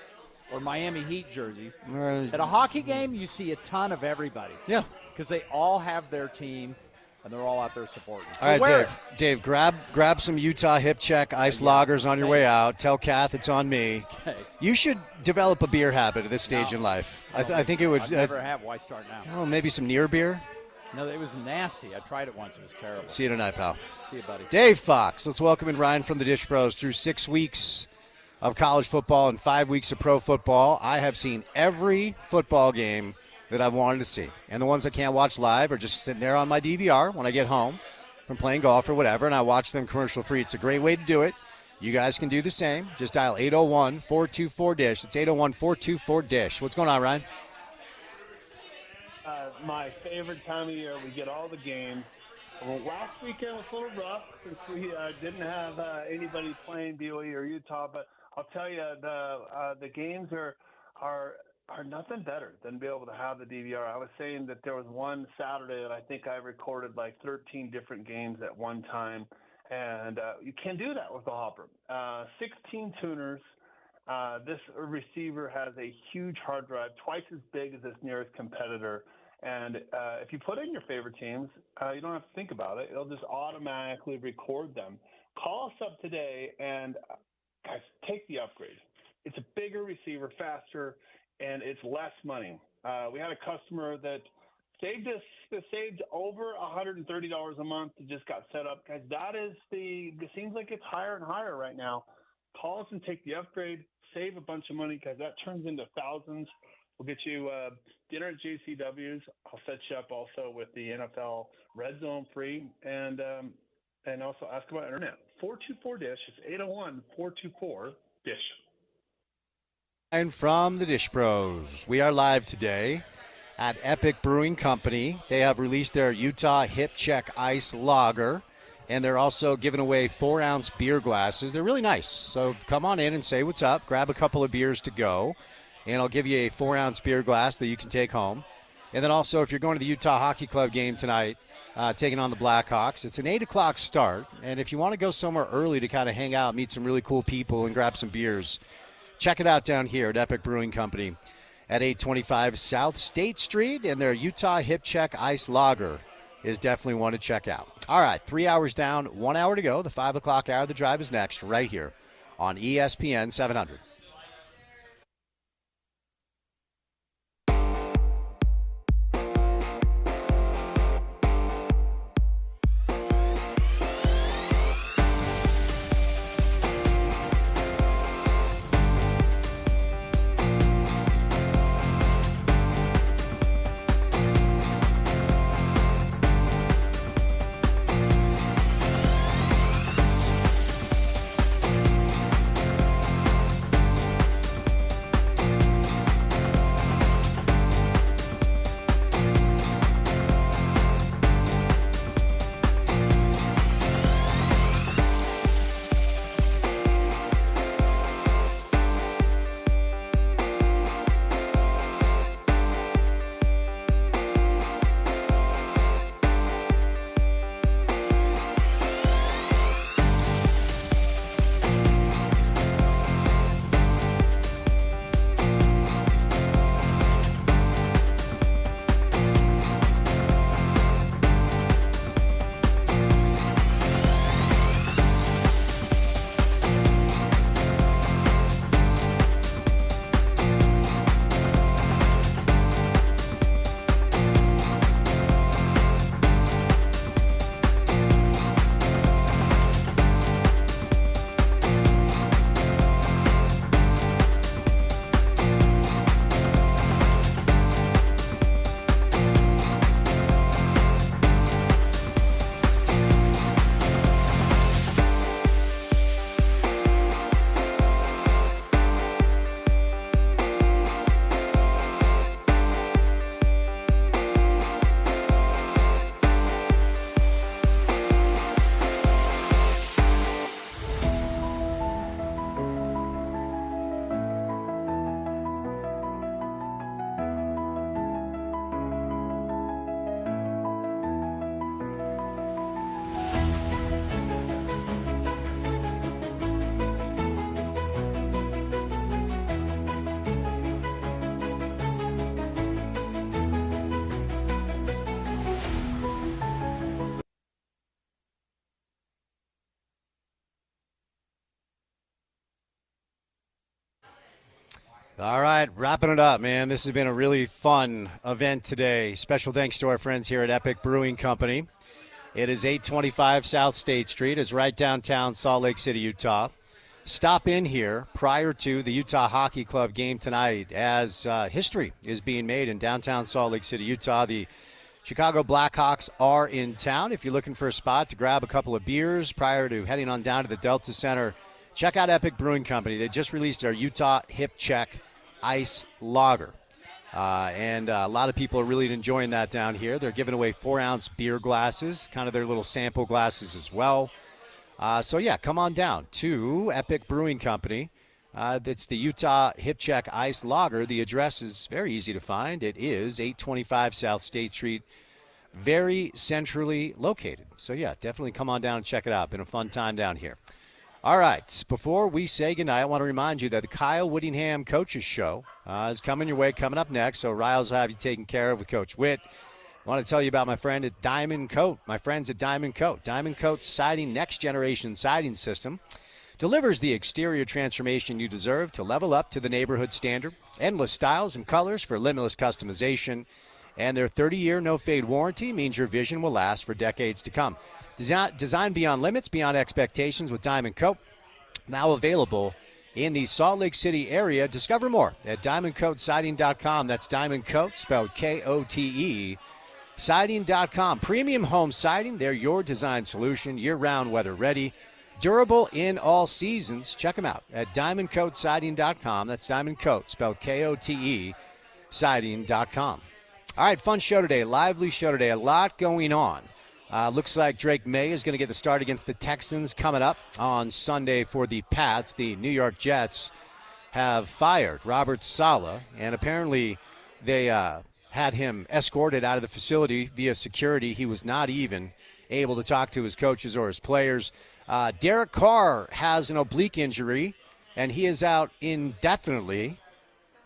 or Miami Heat jerseys. At a hockey game, you see a ton of everybody. Yeah. Because they all have their team, and they're all out there supporting. So all right, Dave, grab some Utah Hip Check ice lagers on your way out. Tell Kath it's on me. Okay. You should develop a beer habit at this stage in life. I think it would. I've never have. Why start now? Well, maybe some near beer. No, it was nasty. I tried it once. It was terrible. See you tonight, pal. See you, buddy. Dave Fox. Let's welcome in Ryan from the Dish Bros. Through 6 weeks of college football and 5 weeks of pro football, I have seen every football game that I've wanted to see. And the ones I can't watch live are just sitting there on my DVR when I get home from playing golf or whatever, and I watch them commercial-free. It's a great way to do it. You guys can do the same. Just dial 801-424-DISH. It's 801-424-DISH. What's going on, Ryan? My favorite time of year. We get all the games. Well, last weekend was a little rough since we didn't have anybody playing BYU or Utah, but I'll tell you, the games are nothing better than be able to have the DVR. I was saying that there was one Saturday that I think I recorded like 13 different games at one time, and you can't do that with the Hopper. 16 tuners. This receiver has a huge hard drive, twice as big as its nearest competitor. And if you put in your favorite teams, you don't have to think about it. It'll just automatically record them. Call us up today and, guys, take the upgrade. It's a bigger receiver, faster, and it's less money. We had a customer that saved over $130 a month that just got set up. Guys, it seems like it's higher and higher right now. Call us and take the upgrade, save a bunch of money, because that turns into thousands. We'll get you dinner at JCW's. I'll set you up also with the NFL Red Zone free, and also ask about internet. 424-DISH. It's 801-424-DISH. And from the Dish Bros, we are live today at Epic Brewing Company. They have released their Utah Hip Check Ice Lager, and they're also giving away 4-ounce beer glasses. They're really nice, so come on in and say what's up. Grab a couple of beers to go, and I'll give you a 4-ounce beer glass that you can take home. And then also, if you're going to the Utah Hockey Club game tonight, taking on the Blackhawks, it's an 8 o'clock start, and if you want to go somewhere early to kind of hang out, meet some really cool people, and grab some beers, check it out down here at Epic Brewing Company at 825 South State Street, and their Utah Hip Check Ice Lager is definitely one to check out. All right, 3 hours down, 1 hour to go. The 5 o'clock hour of the drive is next, right here on ESPN 700. All right, wrapping it up, man. This has been a really fun event today. Special thanks to our friends here at Epic Brewing Company. It is 825 South State Street. It's right downtown Salt Lake City, Utah. Stop in here prior to the Utah Hockey Club game tonight as history is being made in downtown Salt Lake City, Utah. The Chicago Blackhawks are in town. If you're looking for a spot to grab a couple of beers prior to heading on down to the Delta Center, check out Epic Brewing Company. They just released their Utah Hip Check Ice Lager. And a lot of people are really enjoying that down here. They're giving away 4-ounce beer glasses, kind of their little sample glasses as well. So, yeah, come on down to Epic Brewing Company. That's the Utah Hip Check Ice Lager. The address is very easy to find. It is 825 South State Street, very centrally located. So, yeah, definitely come on down and check it out. Been a fun time down here. All right, before we say goodnight, I want to remind you that the Kyle Whittingham Coaches Show is coming your way, coming up next. So Riles will have you taken care of with Coach Witt. I want to tell you about my friend at Diamond Coat, my friends at Diamond Coat. Diamond Coat Siding, next generation siding system. delivers the exterior transformation you deserve to level up to the neighborhood standard. Endless styles and colors for limitless customization. And their 30-year no-fade warranty means your vision will last for decades to come. Designed beyond limits, beyond expectations with Diamond Coat. Now available in the Salt Lake City area. Discover more at diamondcoatsiding.com. That's Diamond Coat, spelled Kote, siding.com. Premium home siding, they're your design solution, year-round weather ready, durable in all seasons. Check them out at diamondcoatsiding.com. That's Diamond Coat, spelled Kote, siding.com. All right, fun show today, lively show today, a lot going on. Looks like Drake May is going to get the start against the Texans coming up on Sunday for the Pats. The New York Jets have fired Robert Saleh, and apparently they had him escorted out of the facility via security. He was not even able to talk to his coaches or his players. Derek Carr has an oblique injury, and he is out indefinitely.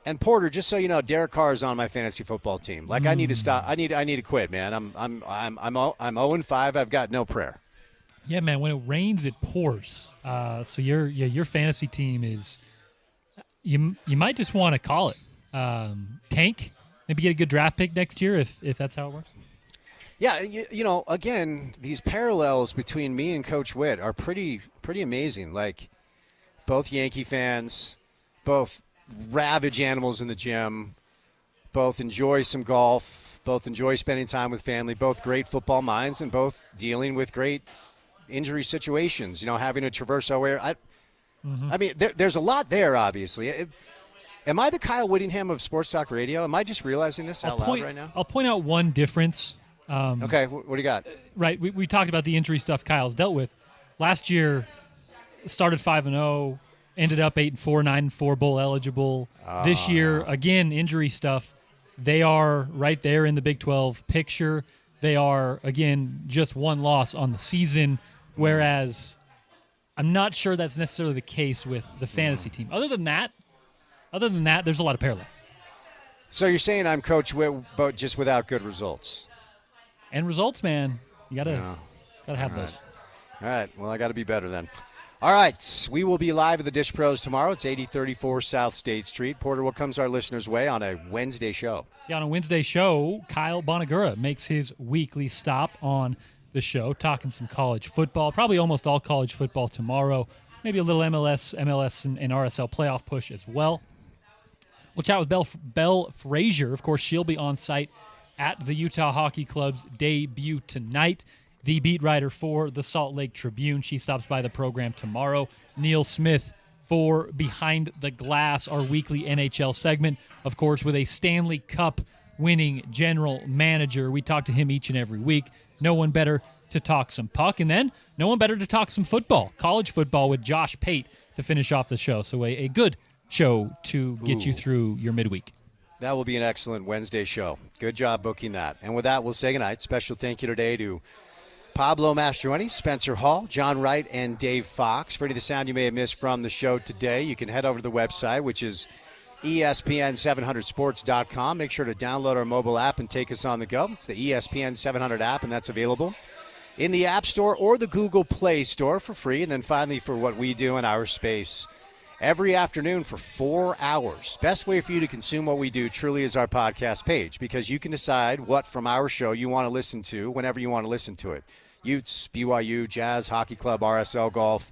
And Porter, just so you know, Derek Carr is on my fantasy football team. Like, I need to stop. I need to quit, man. I'm 0-5. I've got no prayer. Yeah, man. When it rains, it pours. So your fantasy team is. You might just want to call it tank. Maybe get a good draft pick next year if that's how it works. Yeah, you know, again, these parallels between me and Coach Witt are pretty amazing. Like, both Yankee fans, both ravage animals in the gym, both enjoy some golf, both enjoy spending time with family, both great football minds, and both dealing with great injury situations, you know, having to traverse our way. I mean, there's a lot there, obviously. Am I the Kyle Whittingham of Sports Talk Radio? Am I just realizing this out loud right now? I'll point out one difference. Okay, what do you got? Right, we talked about the injury stuff Kyle's dealt with. Last year, started 5-0, ended up 8-4, 9-4, bowl eligible. This year, again, injury stuff. They are right there in the Big 12 picture. They are, again, just one loss on the season, whereas I'm not sure that's necessarily the case with the fantasy team. Other than that, there's a lot of parallels. So you're saying I'm Coach Witt, but just without good results? And results, man. You gotta have those. All right. Well, I got to be better then. All right. We will be live at the Dish Pros tomorrow. It's 8034 South State Street. Porter, what comes our listeners' way on a Wednesday show? Yeah, on a Wednesday show, Kyle Bonagura makes his weekly stop on the show, talking some college football, probably almost all college football tomorrow. Maybe a little MLS, and RSL playoff push as well. We'll chat with Belle Frazier. Of course, she'll be on site at the Utah Hockey Club's debut tonight. The beat writer for the Salt Lake Tribune. She stops by the program tomorrow. Neil Smith for Behind the Glass, our weekly NHL segment, of course, with a Stanley Cup winning general manager. We talk to him each and every week. No one better to talk some puck. And then no one better to talk some football, college football, with Josh Pate to finish off the show. So a good show to get you through your midweek. That will be an excellent Wednesday show. Good job booking that. And with that, we'll say goodnight. Special thank you today to Pablo Mastroeni, Spencer Hall, John Wright, and Dave Fox. For any of the sound you may have missed from the show today, you can head over to the website, which is ESPN700sports.com. Make sure to download our mobile app and take us on the go. It's the ESPN 700 app, and that's available in the App Store or the Google Play Store for free. And then finally, for what we do in our space every afternoon for 4 hours. Best way for you to consume what we do truly is our podcast page, because you can decide what from our show you want to listen to whenever you want to listen to it. Utes, BYU, Jazz, Hockey Club, RSL, golf,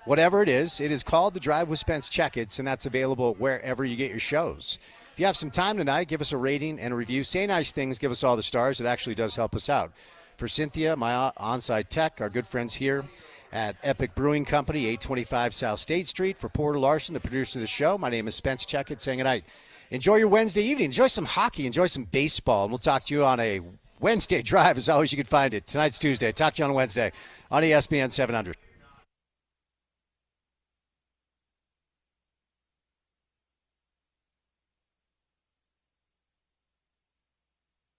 whatever it is called The Drive with Spence Checketts, and that's available wherever you get your shows. If you have some time tonight, give us a rating and a review. Say nice things. Give us all the stars. It actually does help us out. For Cynthia, my on-site tech, our good friends here at Epic Brewing Company, 825 South State Street. For Porter Larson, the producer of the show, my name is Spence Checketts, saying goodnight. Enjoy your Wednesday evening. Enjoy some hockey. Enjoy some baseball. And we'll talk to you on a Wednesday drive. As always, you can find it. Tonight's Tuesday. Talk to you on Wednesday on ESPN 700.